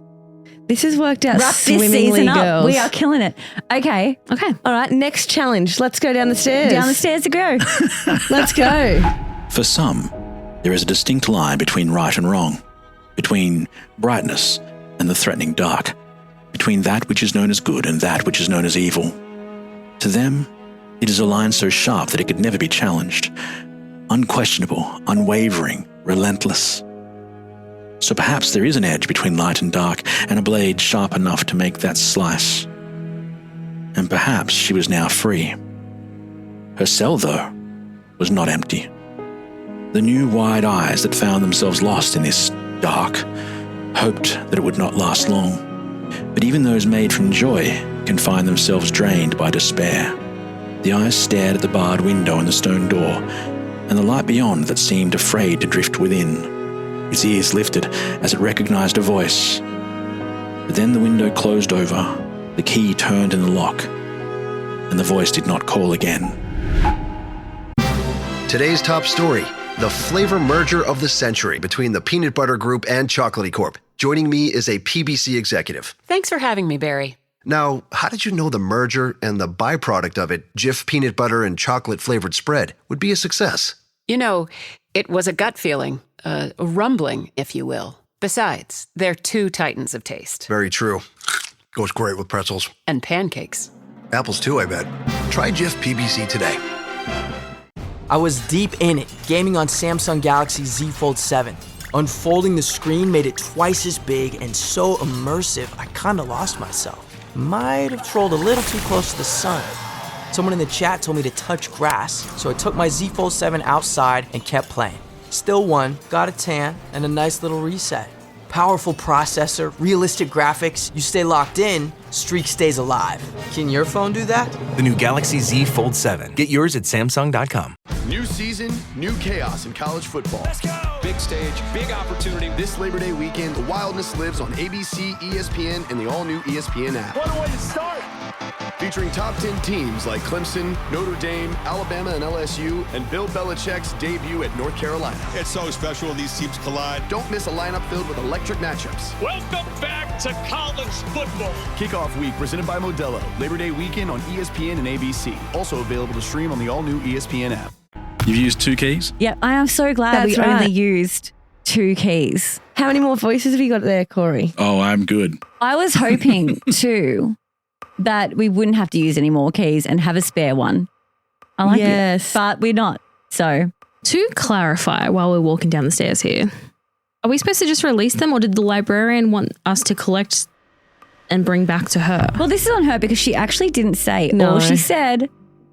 This has worked out Wrap swimmingly, this season girls. up. We are killing it. Okay. All right, next challenge. Let's go down the stairs. Down the stairs to go. Let's go. For some, there is a distinct line between right and wrong, between brightness and the threatening dark, between that which is known as good and that which is known as evil. To them, it is a line so sharp that it could never be challenged, unquestionable, unwavering, relentless. So perhaps there is an edge between light and dark, and a blade sharp enough to make that slice. And perhaps she was now free. Her cell, though, was not empty. The new wide eyes that found themselves lost in this dark hoped that it would not last long. But even those made from joy can find themselves drained by despair. The eyes stared at the barred window and the stone door, and the light beyond that seemed afraid to drift within. Its ears lifted as it recognized a voice. But then the window closed over, the key turned in the lock, and the voice did not call again. Today's top story, the flavor merger of the century between the Peanut Butter Group and Chocolatey Corp. Joining me is a PBC executive. Thanks for having me, Barry. Now, how did you know the merger and the byproduct of it, Jif peanut butter and chocolate flavored spread, would be a success? You know, it was a gut feeling, a rumbling, if you will. Besides, they're two titans of taste. Very true. Goes great with pretzels. And pancakes. Apples too, I bet. Try Jif PBC today. I was deep in it, gaming on Samsung Galaxy Z Fold 7. Unfolding the screen made it twice as big and so immersive, I kinda lost myself. Might have trolled a little too close to the sun. Someone in the chat told me to touch grass, so I took my Z Fold 7 outside and kept playing. Still won, got a tan, and a nice little reset. Powerful processor, realistic graphics, you stay locked in, streak stays alive. Can your phone do that? The new Galaxy Z Fold 7. Get yours at Samsung.com. New season, new chaos in college football. Let's go! Big stage, big opportunity. This Labor Day weekend, the wildness lives on ABC, ESPN, and the all-new ESPN app. What a way to start! Featuring top 10 teams like Clemson, Notre Dame, Alabama, and LSU, and Bill Belichick's debut at North Carolina. It's so special when these teams collide. Don't miss a lineup filled with electric matchups. Welcome back to college football. Kickoff week presented by Modelo. Labor Day weekend on ESPN and ABC. Also available to stream on the all-new ESPN app. You've used 2 keys? Yeah, I am so glad we only used 2 keys. How many more voices have you got there, Corey? Oh, I'm good. I was hoping too that we wouldn't have to use any more keys and have a spare one. I like it, but we're not. So, to clarify, while we're walking down the stairs here, are we supposed to just release them, or did the librarian want us to collect and bring back to her? Well, this is on her because she actually didn't say. No. All she said,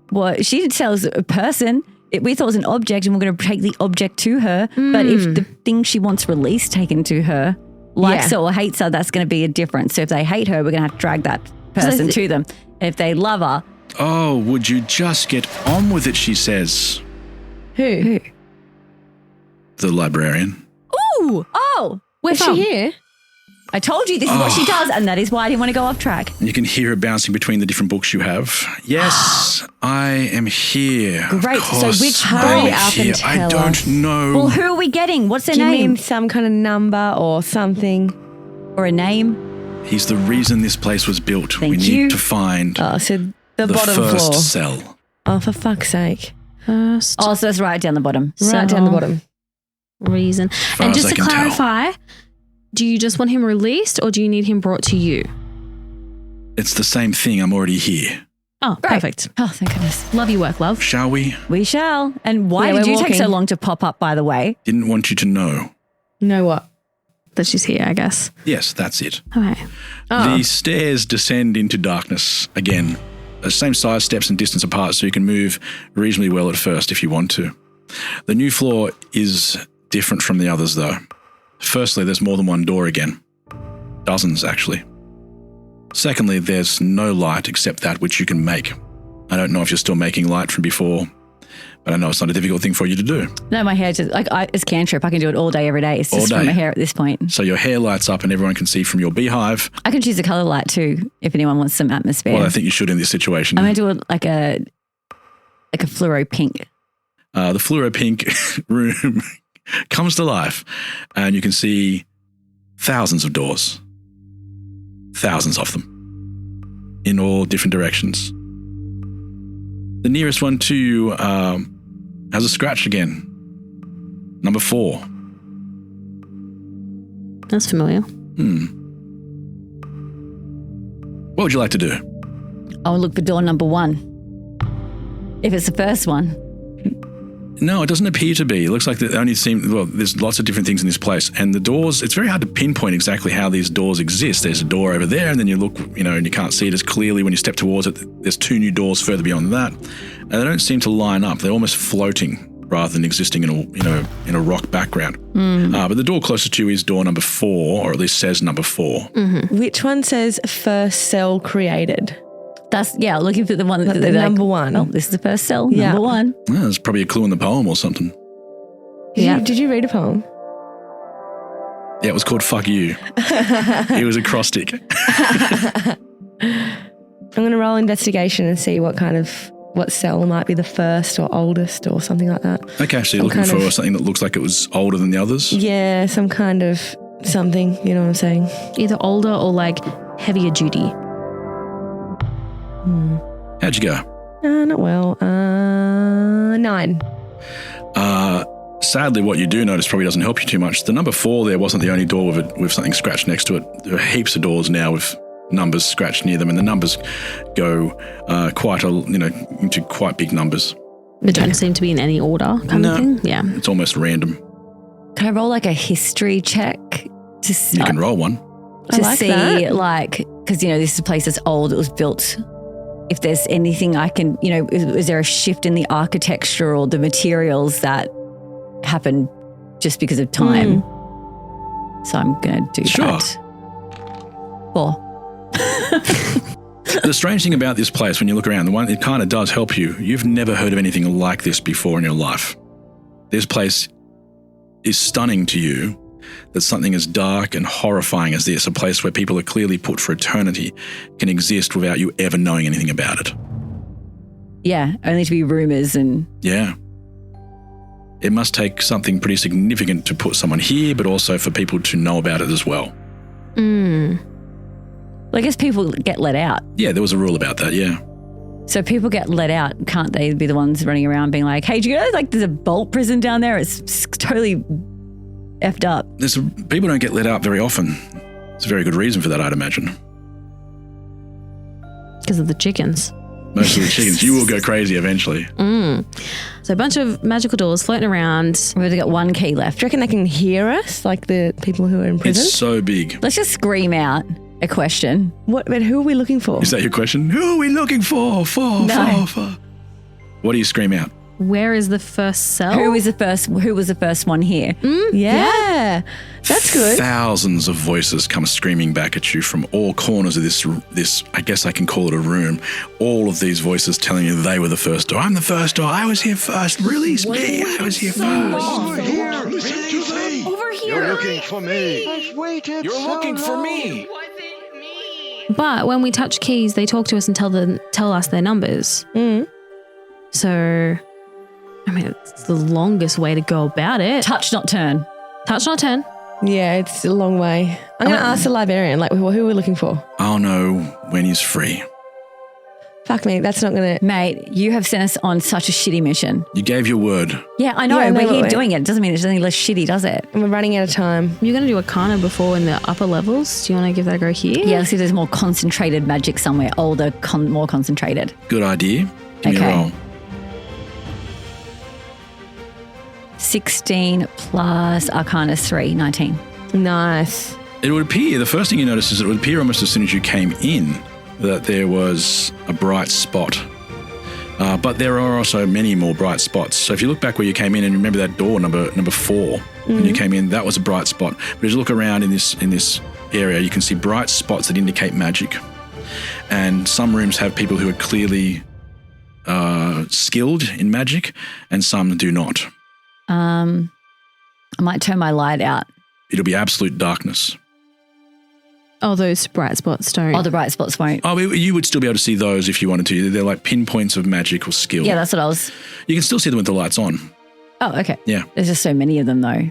well, she did tell us a person. We thought it was an object and we're going to take the object to her. But if the thing she wants released taken to her likes her or hates her, that's going to be a difference. So if they hate her, we're going to have to drag that person to them. If they love her. Oh, would you just get on with it, she says. Who? The librarian. Ooh, oh. Where's she here? I told you this is what she does, and that is why I didn't want to go off track. And you can hear her bouncing between the different books you have. Yes, I am here. Great. So which hurry up and I tell don't us. know. Well, who are we getting? What's their Do you name? mean some kind of number or something? Or a name? He's the reason this place was built. We you. need to find Oh, so the the bottom first floor. cell. Oh, for fuck's sake. First Oh, so that's right down the bottom. Right down the bottom. reason. far And as just I to can tell. clarify, do you just want him released or do you need him brought to you? It's the same thing. I'm already here. Oh, perfect. Oh, thank goodness. Love your work, love. Shall we? We shall. And why Yeah, did we're you take so walking. long to pop up, by the way? Didn't want you to know. Know what? That she's here, I guess. Yes, that's it. All right. Oh. The stairs descend into darkness again. The same size, steps, and distance apart, so you can move reasonably well at first if you want to. The new floor is different from the others, though. Firstly, there's more than one door again. Dozens, actually. Secondly, there's no light except that which you can make. I don't know if you're still making light from before, but I know it's not a difficult thing for you to do. No, my hair just, it's cantrip. I can do it all day, every day. It's All just day. from my hair at this point. So your hair lights up and everyone can see from your beehive. I can choose a color light too, if anyone wants some atmosphere. Well, I think you should in this situation. I'm going to do it like a fluoro pink. The fluoro pink room comes to life and you can see thousands of doors. Thousands of them in all different directions. The nearest one to you has a scratch again. Number 4. That's familiar. What would you like to do? I'll look for door number 1. If it's the first one. No, it doesn't appear to be. It looks like they only seem, well, there's lots of different things in this place. And the doors, it's very hard to pinpoint exactly how these doors exist. There's a door over there and then you look, and you can't see it as clearly when you step towards it. There's 2 new doors further beyond that. And they don't seem to line up. They're almost floating rather than existing in a rock background. But the door closest to you is door number 4, or at least says number 4. Which one says first cell created? That's, looking for the one the number 1. Oh, this is the first cell, Yeah. number 1. Well, there's probably a clue in the poem or something. Did you read a poem? Yeah, it was called Fuck You. It was acrostic. I'm going to roll investigation and see what cell might be the first or oldest or something like that. Okay, so you're Some looking kind for of- something that looks like it was older than the others? Yeah, some kind of something, you know what I'm saying? Either older or like heavier duty. How'd you go? Not well. 9. Sadly, what you do notice probably doesn't help you too much. The number 4 there wasn't the only door with something scratched next to it. There are heaps of doors now with numbers scratched near them, and the numbers go into quite big numbers. They don't seem to be in any order kind of thing. Yeah. It's almost random. Can I roll like a history check to You can roll one. to see like, because this is a place that's old, it was built, if there's anything I can, is there a shift in the architecture or the materials that happened just because of time? So I'm going to do that. 4. The strange thing about this place, when you look around, it kind of does help you. You've never heard of anything like this before in your life. This place is stunning to you, that something as dark and horrifying as this, a place where people are clearly put for eternity, can exist without you ever knowing anything about it. Yeah, only to be rumors and... Yeah. It must take something pretty significant to put someone here, but also for people to know about it as well. Well, I guess people get let out. Yeah, there was a rule about that, yeah. So people get let out, can't they be the ones running around being like, hey, do you know there's a bolt prison down there? It's totally effed up. People don't get let out very often. It's a very good reason for that, I'd imagine. Because of the chickens. Most of the chickens. You will go crazy eventually. So a bunch of magical doors floating around. We've only got 1 key left. Do you reckon they can hear us, like the people who are in prison? It's so big. Let's just scream out a question. But who are we looking for? Is that your question? Who are we looking for? For. What do you scream out? Where is the first cell? Who was the first one here? Yeah. That's good. Thousands of voices come screaming back at you from all corners of this, I guess I can call it a room. All of these voices telling you they were the first door. I'm the first door. I was here first. Release me. I was here first. Over here. Listen to them. Over here. You're looking for me. You're looking for me. But when we touch keys, they talk to us and tell us their numbers. So, I mean, it's the longest way to go about it. Touch, not turn. Touch, not turn. Yeah, it's a long way. I'm going to ask the librarian, who are we looking for? I'll know when he's free. Fuck me, that's not going to... Mate, you have sent us on such a shitty mission. You gave your word. Yeah, I know. Yeah, we're here wait. doing it. It doesn't mean it's any less shitty, does it? And we're running out of time. You're going to do Arcana before in the upper levels. Do you want to give that a go here? Yeah, let's see if there's more concentrated magic somewhere. Older, more concentrated. Good idea. Give me a roll. 16 plus Arcana 3, 19. Nice. It would appear, the first thing you notice is it would appear almost as soon as you came in that there was a bright spot. But there are also many more bright spots. So if you look back where you came in and remember that door number 4, when you came in, that was a bright spot. But as you look around in this area, you can see bright spots that indicate magic. And some rooms have people who are clearly skilled in magic, and some do not. I might turn my light out. It'll be absolute darkness. Oh, those bright spots don't. Oh, the bright spots won't. Oh, you would still be able to see those if you wanted to. They're like pinpoints of magic or skill. Yeah, that's what I was... You can still see them with the lights on. Oh, okay. Yeah. There's just so many of them, though.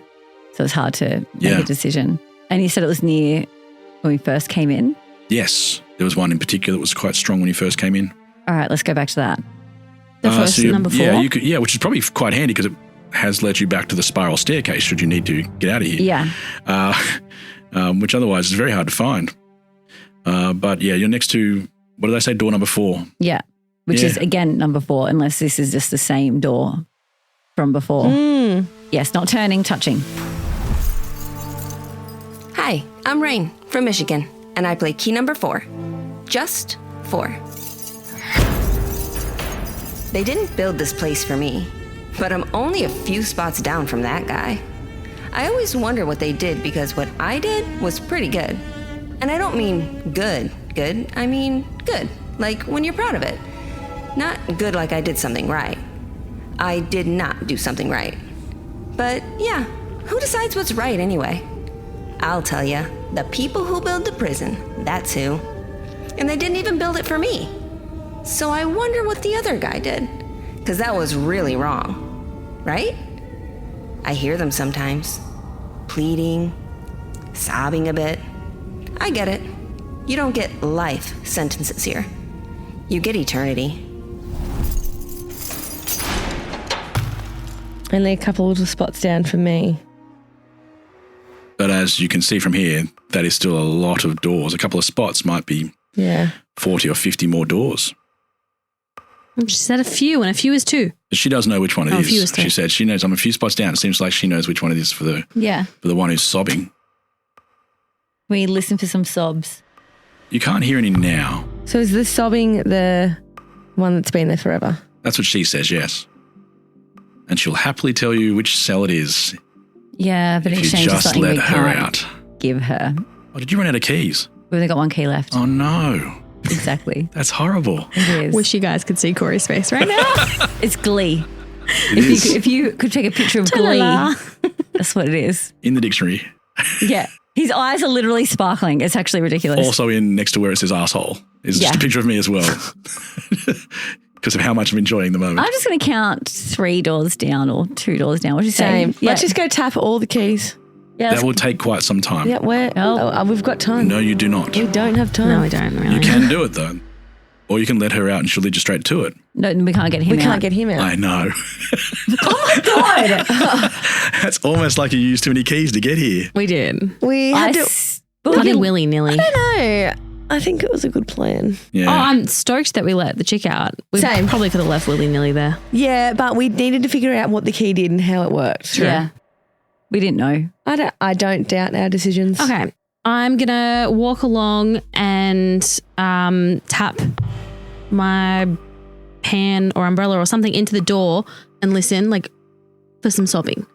So it's hard to make a decision. And you said it was near when we first came in? Yes. There was one in particular that was quite strong when you first came in. All right, let's go back to that. The first number 4? Yeah, which is probably quite handy because it has led you back to the spiral staircase should you need to get out of here. Yeah. Which otherwise is very hard to find. But yeah, you're next to, what did I say, door number 4? Yeah, which is, again, number 4, unless this is just the same door from before. Yes, not turning, touching. Hi, I'm Rain from Michigan, and I play key number 4. Just 4. They didn't build this place for me, but I'm only a few spots down from that guy. I always wonder what they did because what I did was pretty good. And I don't mean good, I mean good, like when you're proud of it. Not good like I did something right. I did not do something right. But yeah, who decides what's right anyway? I'll tell ya, the people who build the prison, that's who. And they didn't even build it for me. So I wonder what the other guy did. Because that was really wrong. Right? I hear them sometimes. Pleading, sobbing a bit. I get it. You don't get life sentences here. You get eternity. Only a couple of spots down for me. But as you can see from here, that is still a lot of doors. A couple of spots might be 40 or 50 more doors. She said a few, and a few is 2. But she does know which one it a few is. is 3. She said she knows I'm a few spots down. It seems like she knows which one it is for the one who's sobbing. We listen for some sobs. You can't hear any now. So is the sobbing the one that's been there forever? That's what she says, yes. And she'll happily tell you which cell it is Yeah, but in if you exchange for just something let we her can't out. give her. Oh, did you run out of keys? We've only got 1 key left. Oh, no. Exactly. That's horrible. It is. Wish you guys could see Corey's face right now. It's glee. It If you could take a picture of Ta-la-la. glee, that's what it is. In the dictionary. Yeah. His eyes are literally sparkling. It's actually ridiculous. Also in next to where it says asshole is just a picture of me as well. Because of how much I'm enjoying the moment. I'm just going to count 3 doors down or 2 doors down. What do you say? Same. Let's just go tap all the keys. Yeah, that will take quite some time. Yeah, we've got time. No, you do not. We don't have time. No, we don't really. You can do it though. Or you can let her out and she'll lead you straight to it. No, we can't get him out. We can't get him out. I know. Oh my God. That's almost like you used too many keys to get here. We did. We had to. Kind of willy-nilly. I don't know. I think it was a good plan. Yeah. Oh, I'm stoked that we let the chick out. We Same. probably could have left willy-nilly there. Yeah, but we needed to figure out what the key did and how it worked. Yeah. We didn't know. I don't doubt our decisions. Okay. I'm going to walk along and tap my pan or umbrella or something into the door and listen, like, for some sobbing.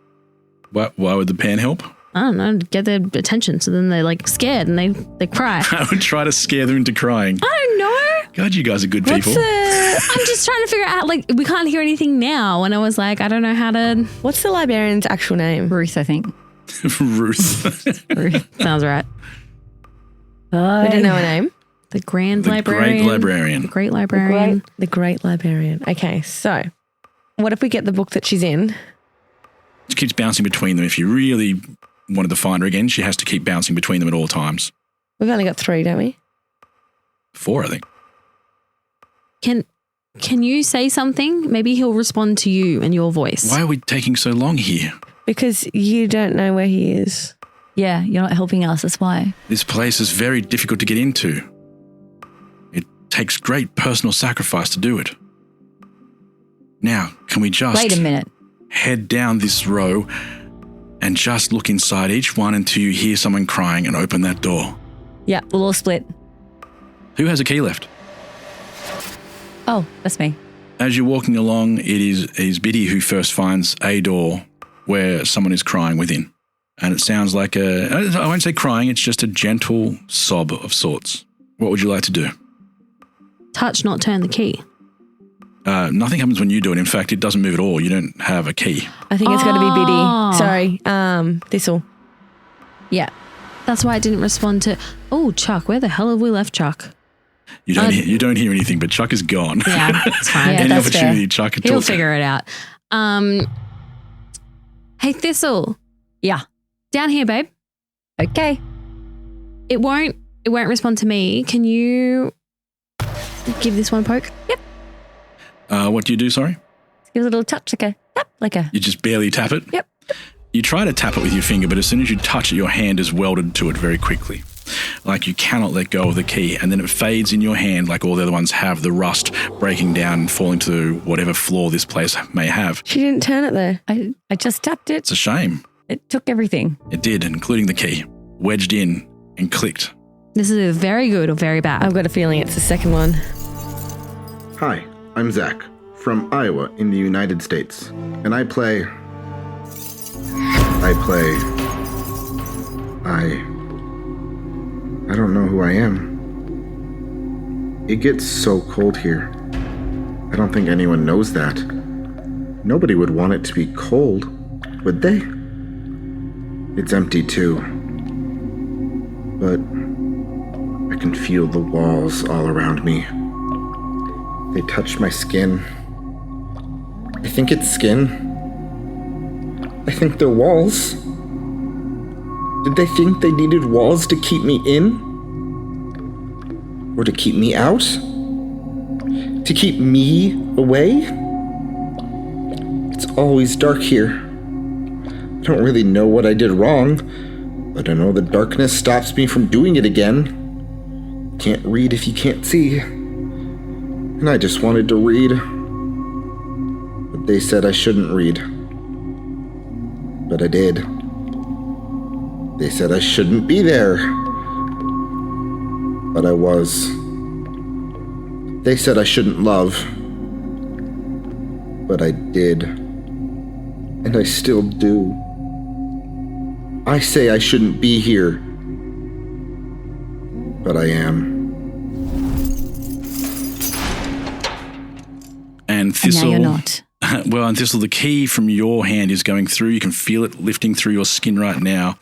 Why would the pan help? I don't know, get their attention. So then they're like scared and they cry. I would try to scare them into crying. I don't know. God, you guys are good people. I'm just trying to figure out, like, we can't hear anything now. And I was like, I don't know how to. What's the librarian's actual name? Ruth, I think. Ruth. Ruth. Sounds right. We don't know her name. The Grand The Librarian. Great Librarian. The Great Librarian. The Great Librarian. Okay, so what if we get the book that she's in? She keeps bouncing between them. If you really wanted to find her again, she has to keep bouncing between them at all times. We've only got 3, don't we? 4, I think. Can you say something? Maybe he'll respond to you in your voice. Why are we taking so long here? Because you don't know where he is. Yeah, you're not helping us. That's why. This place is very difficult to get into. It takes great personal sacrifice to do it. Now, can we just Wait a minute. head down this row and just look inside each one until you hear someone crying and open that door? Yeah, we'll all split. Who has a key left? Oh, that's me. As you're walking along, it is Biddy who first finds a door where someone is crying within. And it sounds like I won't say crying, it's just a gentle sob of sorts. What would you like to do? touch, not turn the key. Nothing happens when you do it. In fact, it doesn't move at all. You don't have a key. I think it's got to be Biddy. Sorry, Thistle. Yeah. That's why I didn't respond to, oh, Chuck, where the hell have we left Chuck? You don't hear anything, but Chuck is gone. Yeah, it's fine. Any opportunity, Chuck can He'll talk to. figure it out. Hey, Thistle. Yeah. Down here, babe. Okay. It won't respond to me. Can you give this one a poke? Yep. What do you do, sorry? Give it a little touch, like a tap, like a... You just barely tap it? Yep. You try to tap it with your finger, but as soon as you touch it, your hand is welded to it very quickly. Like you cannot let go of the key, and then it fades in your hand like all the other ones have, the rust breaking down and falling to whatever flaw this place may have. She didn't turn it there. I just tapped it. It's a shame. It took everything. It did, including the key. Wedged in and clicked. This is either very good or very bad. I've got a feeling it's the second one. Hi, I'm Zach from Iowa in the United States, and I don't know who I am. It gets so cold here. I don't think anyone knows that. Nobody would want it to be cold, would they? It's empty too. But I can feel the walls all around me. They touch my skin. I think it's skin. I think they're walls. Did they think they needed walls to keep me in? Or to keep me out? To keep me away? It's always dark here. I don't really know what I did wrong, but I know the darkness stops me from doing it again. Can't read if you can't see. And I just wanted to read. But they said I shouldn't read. But I did. They said I shouldn't be there. But I was. They said I shouldn't love. But I did. And I still do. I say I shouldn't be here. But I am. And Thistle. And now you're not. Well, and Thistle, the key from your hand is going through. You can feel it lifting through your skin right now.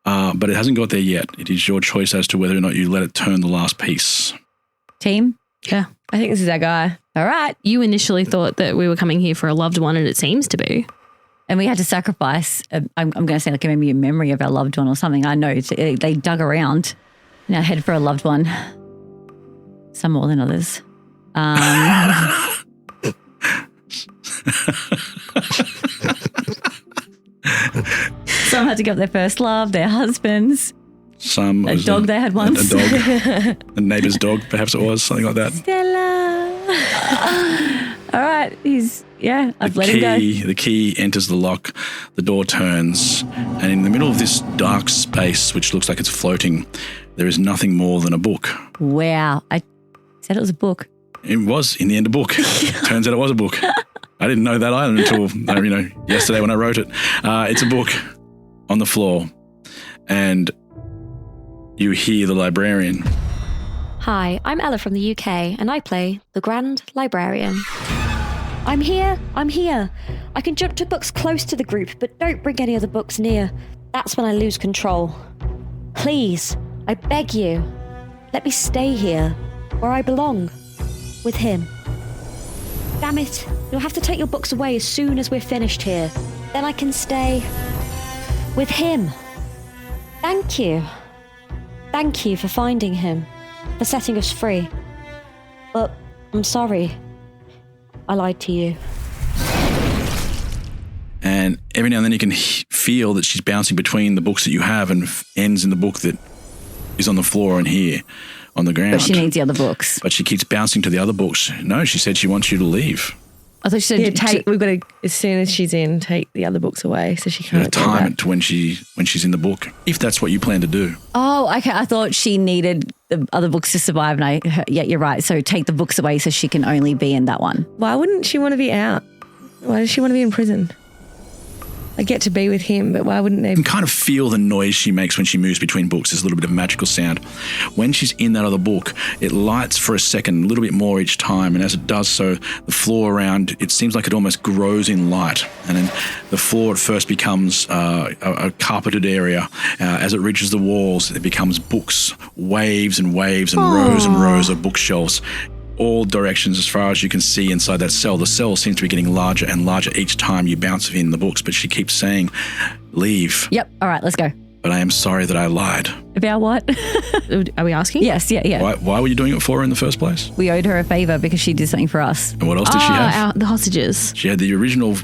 But it hasn't got there yet. It is your choice as to whether or not you let it turn the last piece. Team? Yeah, I think this is our guy. All right. You initially thought that we were coming here for a loved one, and it seems to be. And we had to sacrifice, I'm going to say like maybe a memory of our loved one or something. I know they dug around in our head for a loved one. Some more than others. Some had to give up their first love, their husbands. Some a dog they had once. A dog. A neighbour's dog, perhaps it was, something like that. Stella. All right. I've let him go. The key enters the lock, the door turns, and in the middle of this dark space, which looks like it's floating, there is nothing more than a book. Wow. I said it was a book. It was, in the end, a book. Turns out it was a book. I didn't know that either until, yesterday when I wrote it. It's a book on the floor, and you hear the librarian. Hi, I'm Ella from the UK, and I play the Grand Librarian. I'm here. I can jump to books close to the group, but don't bring any other books near. That's when I lose control. Please, I beg you, let me stay here, where I belong, with him. Damn it, you'll have to take your books away as soon as we're finished here. Then I can stay with him. Thank you. Thank you for finding him, for setting us free. But I'm sorry. I lied to you. And every now and then you can feel that she's bouncing between the books that you have and ends in the book that is on the floor and here on the ground. But she needs the other books. But she keeps bouncing to the other books. No, she said she wants you to leave. I thought she said we've got to, as soon as she's in, take the other books away so she You can't gotta time it to when she's in the book, if that's what you plan to do. Oh, okay. I thought she needed the other books to survive. And yeah, you're right. So take the books away so she can only be in that one. Why wouldn't she want to be out? Why does she want to be in prison? I get to be with him, but why wouldn't they? You can kind of feel the noise she makes when she moves between books. There's a little bit of magical sound. When she's in that other book, it lights for a second, a little bit more each time. And as it does so, the floor around, it seems like it almost grows in light. And then the floor at first becomes a carpeted area. As it reaches the walls, it becomes books, waves and waves and rows and rows of bookshelves. All directions as far as you can see inside that cell. The cell seems to be getting larger and larger each time you bounce in the books, but she keeps saying, leave. Yep. All right, let's go. But I am sorry that I lied. About what? Are we asking? Yes, yeah. Why were you doing it for her in the first place? We owed her a favour because she did something for us. And what else did she have? The hostages. She had the original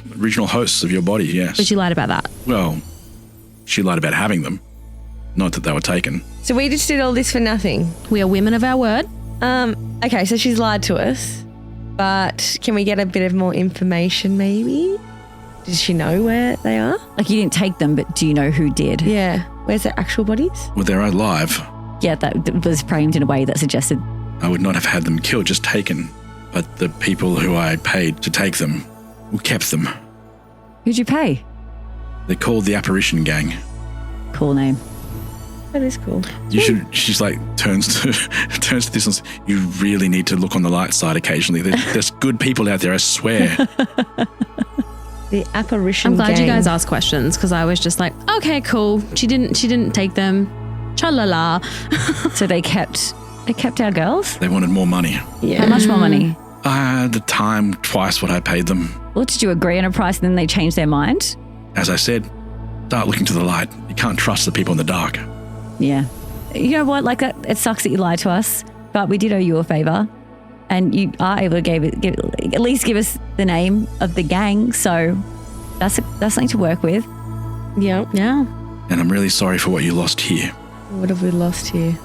hosts of your body, yes. But she lied about that. Well, she lied about having them, not that they were taken. So we just did all this for nothing. We are women of our word. Okay, so she's lied to us, but can we get a bit of more information maybe? Does she know where they are? Like you didn't take them, but do you know who did? Yeah. Where's their actual bodies? Well, they're alive. Yeah, that was framed in a way that suggested... I would not have had them killed, just taken. But the people who I paid to take them, who kept them. Who'd you pay? They're called the Apparition Gang. Cool name. That is cool. You should. She's like turns to this and says, you really need to look on the light side occasionally. There's good people out there, I swear. The Apparition I'm glad Gang. you guys asked questions because I was just like, okay, cool. She didn't take them. Cha-la-la. So they kept our girls? They wanted more money. Yeah. How much more money? The time, twice what I paid them. Well, did you agree on a price and then they changed their mind? As I said, start looking to the light. You can't trust the people in the dark. Yeah. You know what? Like that, it sucks that you lied to us, but we did owe you a favor, and you are able to at least give us the name of the gang. So that's something to work with. Yeah. Yeah. And I'm really sorry for what you lost here. What have we lost here?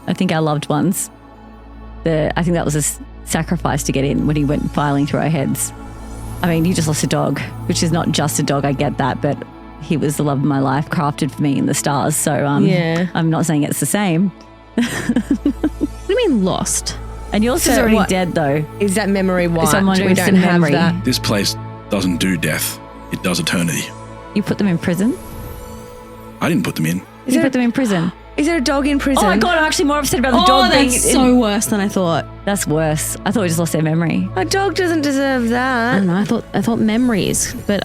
I think our loved ones. I think that was a sacrifice to get in when he went filing through our heads. I mean, you just lost a dog, which is not just a dog. I get that, but he was the love of my life, crafted for me in the stars. So yeah. I'm not saying it's the same. What do you mean lost? And yours is already dead, though. Is that memory wiped? So I'm wondering we if don't it's a have memory. that. This place doesn't do death. It does eternity. You put them in prison? I didn't put them in. You put them in prison? Is there a dog in prison? Oh my God, I'm actually more upset about the dog being that's so worse than I thought. That's worse. I thought we just lost their memory. A dog doesn't deserve that. I don't know. I thought memories, but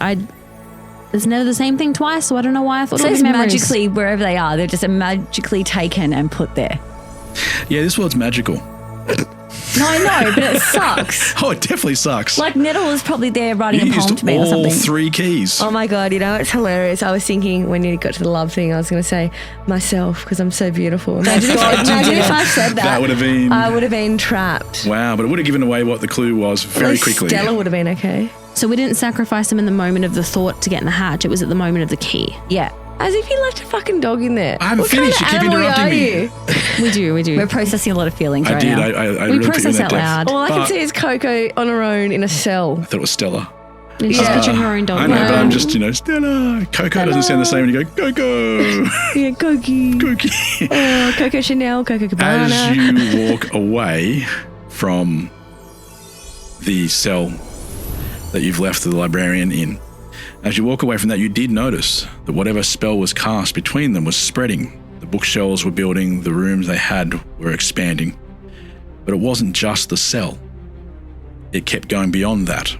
it's never the same thing twice, so I don't know why I thought So it was it's memories. magically wherever they are, they're just magically taken and put there. Yeah, this world's magical. No, I know, but it sucks. Oh, it definitely sucks. Like Nettle was probably there writing you a poem used to me or all something. 3 keys. Oh my God, you know, it's hilarious. I was thinking when you got to the love thing, I was going to say myself because I'm so beautiful. Imagine if I said that. That would have been... I would have been trapped. Wow, but it would have given away what the clue was very quickly. Stella would have been okay. So we didn't sacrifice him in the moment of the thought to get in the hatch. It was at the moment of the key. Yeah. As if you left a fucking dog in there. I haven't What finished. Kind You of keep animal interrupting are me. you? We do. We're processing a lot of feelings I right did. now. I We really put you in process that out depth. loud. All I can But see is Coco on her own in a cell. I thought it was Stella. She's picturing her own dog. I know, but I'm just, Stella. Coco doesn't sound the same when you go, Coco. Yeah, Coco. Cookie. Oh, Coco Chanel, Coco Cabana. As you walk away from the cell that you've left the librarian in, as you walk away from that, you did notice that whatever spell was cast between them was spreading. The bookshelves were building, the rooms they had were expanding. But it wasn't just the cell. It kept going beyond that.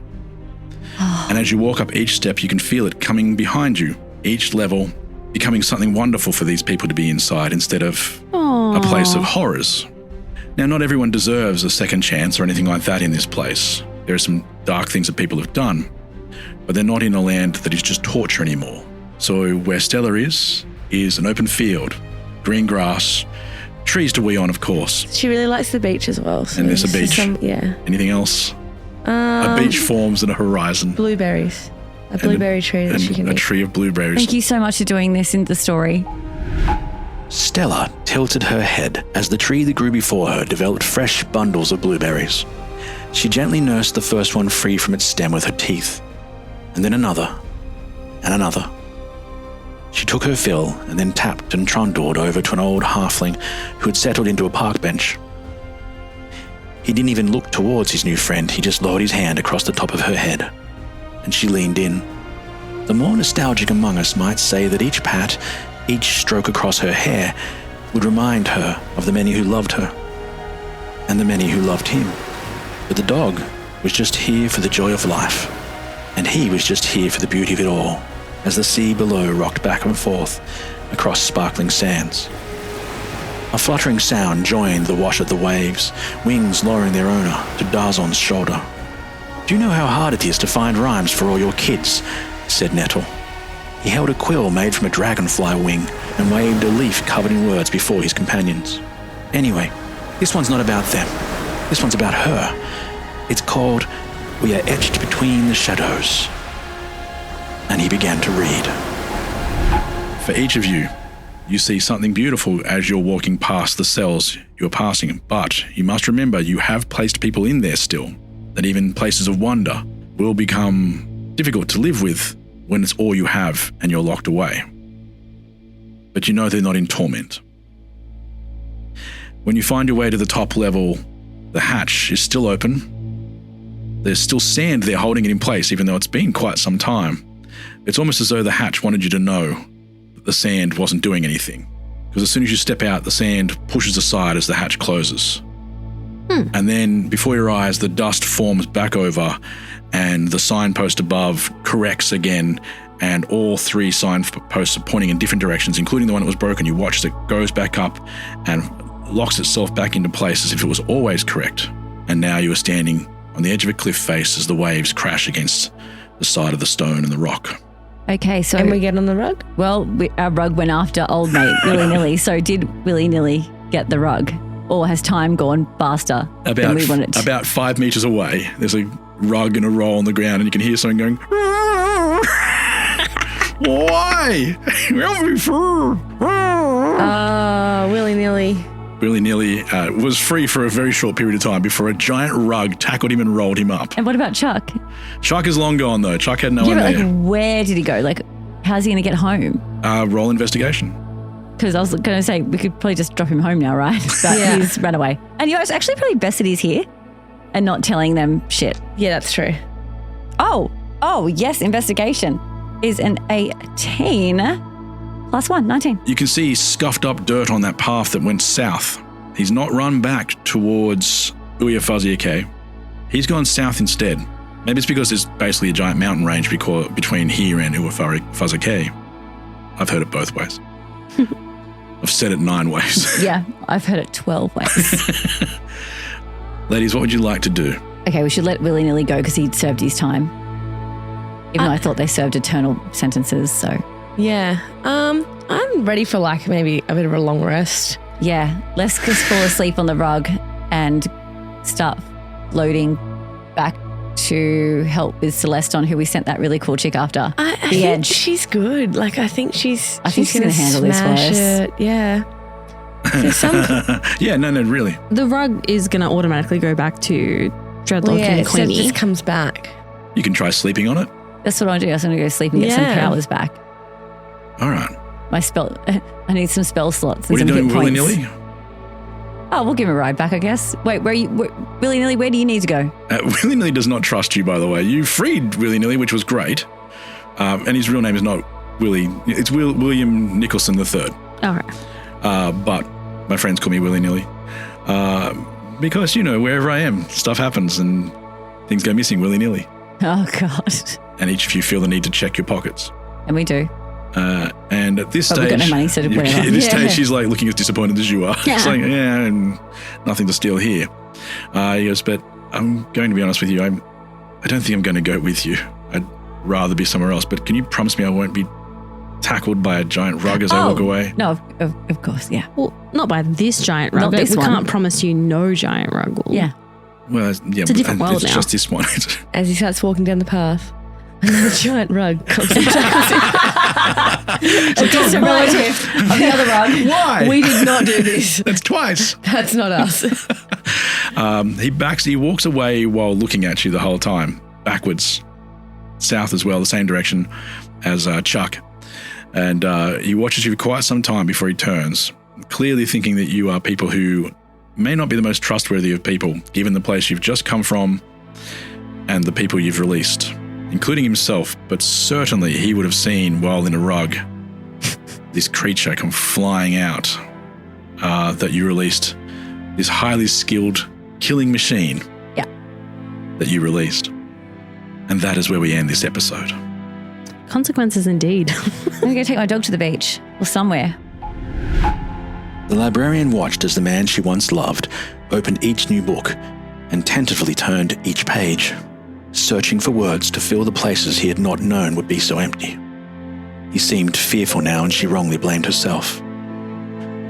And as you walk up each step, you can feel it coming behind you, each level becoming something wonderful for these people to be inside instead of a place of horrors. Now, not everyone deserves a second chance or anything like that in this place. There are some dark things that people have done, but they're not in a land that is just torture anymore. So where Stella is an open field, green grass, trees to wee on, of course. She really likes the beach as well. So And there's a just beach. Yeah. Anything else? A beach forms in a horizon. Blueberries. A blueberry tree that she can a eat. tree of blueberries. Thank you so much for doing this in the story. Stella tilted her head as the tree that grew before her developed fresh bundles of blueberries. She gently nursed the first one free from its stem with her teeth, and then another, and another. She took her fill and then tapped and trundled over to an old halfling who had settled into a park bench. He didn't even look towards his new friend, he just lowered his hand across the top of her head, and she leaned in. The more nostalgic among us might say that each pat, each stroke across her hair would remind her of the many who loved her, and the many who loved him. But the dog was just here for the joy of life, and he was just here for the beauty of it all, as the sea below rocked back and forth across sparkling sands. A fluttering sound joined the wash of the waves, wings lowering their owner to Darzon's shoulder. "Do you know how hard it is to find rhymes for all your kids?" said Nettle. He held a quill made from a dragonfly wing and waved a leaf covered in words before his companions. "Anyway, this one's not about them. This one's about her. It's called We Are Etched Between the Shadows." And he began to read. For each of you, you see something beautiful as you're walking past the cells you're passing, but you must remember you have placed people in there still, that even places of wonder will become difficult to live with when it's all you have and you're locked away. But you know they're not in torment. When you find your way to the top level, the hatch is still open. There's still sand there holding it in place, even though it's been quite some time. It's almost as though the hatch wanted you to know that the sand wasn't doing anything. Because as soon as you step out, the sand pushes aside as the hatch closes. And then before your eyes, the dust forms back over and the signpost above corrects again, and all 3 signposts are pointing in different directions, including the one that was broken. You watch as it goes back up and locks itself back into place as if it was always correct. And now you are standing on the edge of a cliff face as the waves crash against the side of the stone and the rock. Okay, so... And we get on the rug? Well, our rug went after old mate, willy-nilly. So did willy-nilly get the rug? Or has time gone faster than we wanted? About 5 meters away, there's a rug and a roll on the ground, and you can hear someone going, why? Willy-nilly. Willy-nilly was free for a very short period of time before a giant rug tackled him and rolled him up. And what about Chuck? Chuck is long gone, though. Chuck had no Yeah, but idea. like, where did he go? Like, how's he going to get home? Roll investigation. Because I was going to say, we could probably just drop him home now, right? But he's run away. And it's actually probably best that he's here and not telling them shit. Yeah, that's true. Oh, yes, investigation is an 18 plus 1, 19. You can see scuffed up dirt on that path that went south. He's not run back towards U05b. He's gone south instead. Maybe it's because there's basically a giant mountain range between here and U05b. I've heard it both ways. I've said it 9 ways. Yeah, I've heard it 12 ways. Ladies, what would you like to do? Okay, we should let willy-nilly go because he'd served his time. Even though I thought they served eternal sentences, so... Yeah. I'm ready for like maybe a bit of a long rest. Yeah, let's just fall asleep on the rug and start loading back to help with Celeste on who we sent that really cool chick after. I think she's good. Like, I think she's going to handle this for us. it. Yeah. Yeah, no, really. The rug is going to automatically go back to Dreadlock and Queenie. It just comes back. You can try sleeping on it. That's what I do. I was going to go sleep and get some powers back. All right. I need some spell slots and what are some you hit doing, points. willy-nilly? Oh, we'll give him a ride back, I guess. Wait, willy-nilly, where do you need to go? Willy-nilly does not trust you, by the way. You freed willy-nilly, which was great. And his real name is not Willie. It's William Nicholson III. All right. But my friends call me willy-nilly. Because, wherever I am, stuff happens and things go missing willy-nilly. Oh, God. And each of you feel the need to check your pockets. And we do. And at this but stage, we've got no money, so whatever. At this stage, she's like looking as disappointed as you are. Yeah. It's like, and nothing to steal here. He goes, but I'm going to be honest with you. I don't think I'm going to go with you. I'd rather be somewhere else. But can you promise me I won't be tackled by a giant rug as I walk away? No, of course, yeah. Well, not by this giant rug. Not this we one. can't promise you no giant rug. Yeah. Well, yeah, it's a different world it's now. just this one. As he starts walking down the path, another giant rug comes and tackles him. A distant relative of the other rug. Why? We did not do this. That's twice. That's not us. He walks away while looking at you the whole time, backwards, south as well, the same direction as Chuck. And he watches you for quite some time before he turns, clearly thinking that you are people who may not be the most trustworthy of people, given the place you've just come from and the people you've released, including himself, but certainly he would have seen while in a rug this creature come flying out that you released, this highly skilled killing machine that you released. And that is where we end this episode. Consequences indeed. I'm going to go take my dog to the beach or somewhere. The librarian watched as the man she once loved opened each new book and tentatively turned each page, searching for words to fill the places he had not known would be so empty. He seemed fearful now, and she wrongly blamed herself.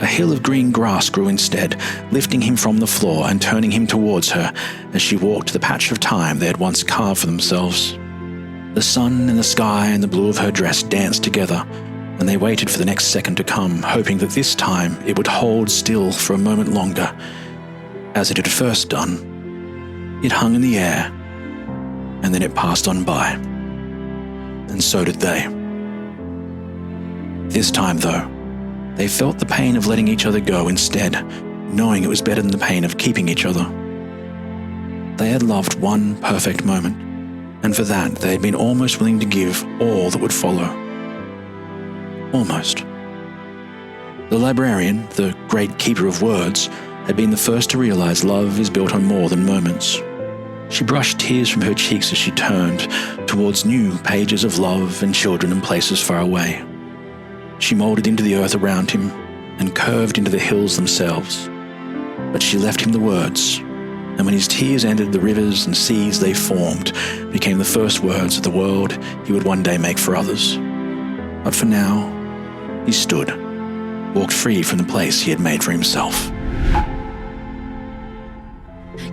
A hill of green grass grew instead, lifting him from the floor and turning him towards her as she walked the patch of time they had once carved for themselves. The sun and the sky and the blue of her dress danced together, and they waited for the next second to come, hoping that this time it would hold still for a moment longer, as it had first done. It hung in the air, and then it passed on by. And so did they. This time, though, they felt the pain of letting each other go instead, knowing it was better than the pain of keeping each other. They had loved one perfect moment, and for that they had been almost willing to give all that would follow. Almost. The librarian, the great keeper of words, had been the first to realize love is built on more than moments. She brushed tears from her cheeks as she turned towards new pages of love and children and places far away. She molded into the earth around him and curved into the hills themselves. But she left him the words, and when his tears ended, the rivers and seas they formed became the first words of the world he would one day make for others. But for now, he stood, walked free from the place he had made for himself.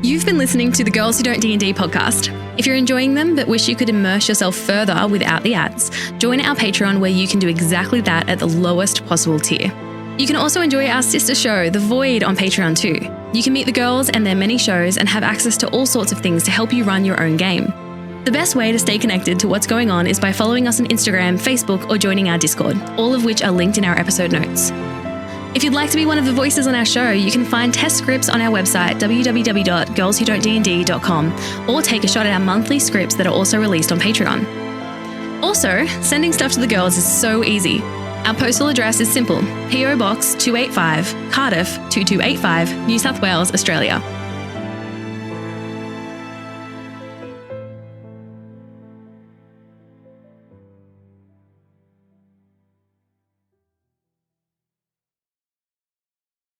You've been listening to the Girls Who Don't D&D podcast. If you're enjoying them but wish you could immerse yourself further without the ads, join our Patreon where you can do exactly that at the lowest possible tier. You can also enjoy our sister show, The Void, on Patreon too. You can meet the girls and their many shows and have access to all sorts of things to help you run your own game. The best way to stay connected to what's going on is by following us on Instagram, Facebook, or joining our Discord, all of which are linked in our episode notes. If you'd like to be one of the voices on our show, you can find test scripts on our website, www.girlswhodon'tdnd.com, or take a shot at our monthly scripts that are also released on Patreon. Also, sending stuff to the girls is so easy. Our postal address is simple: PO Box 285, Cardiff 2285, New South Wales, Australia.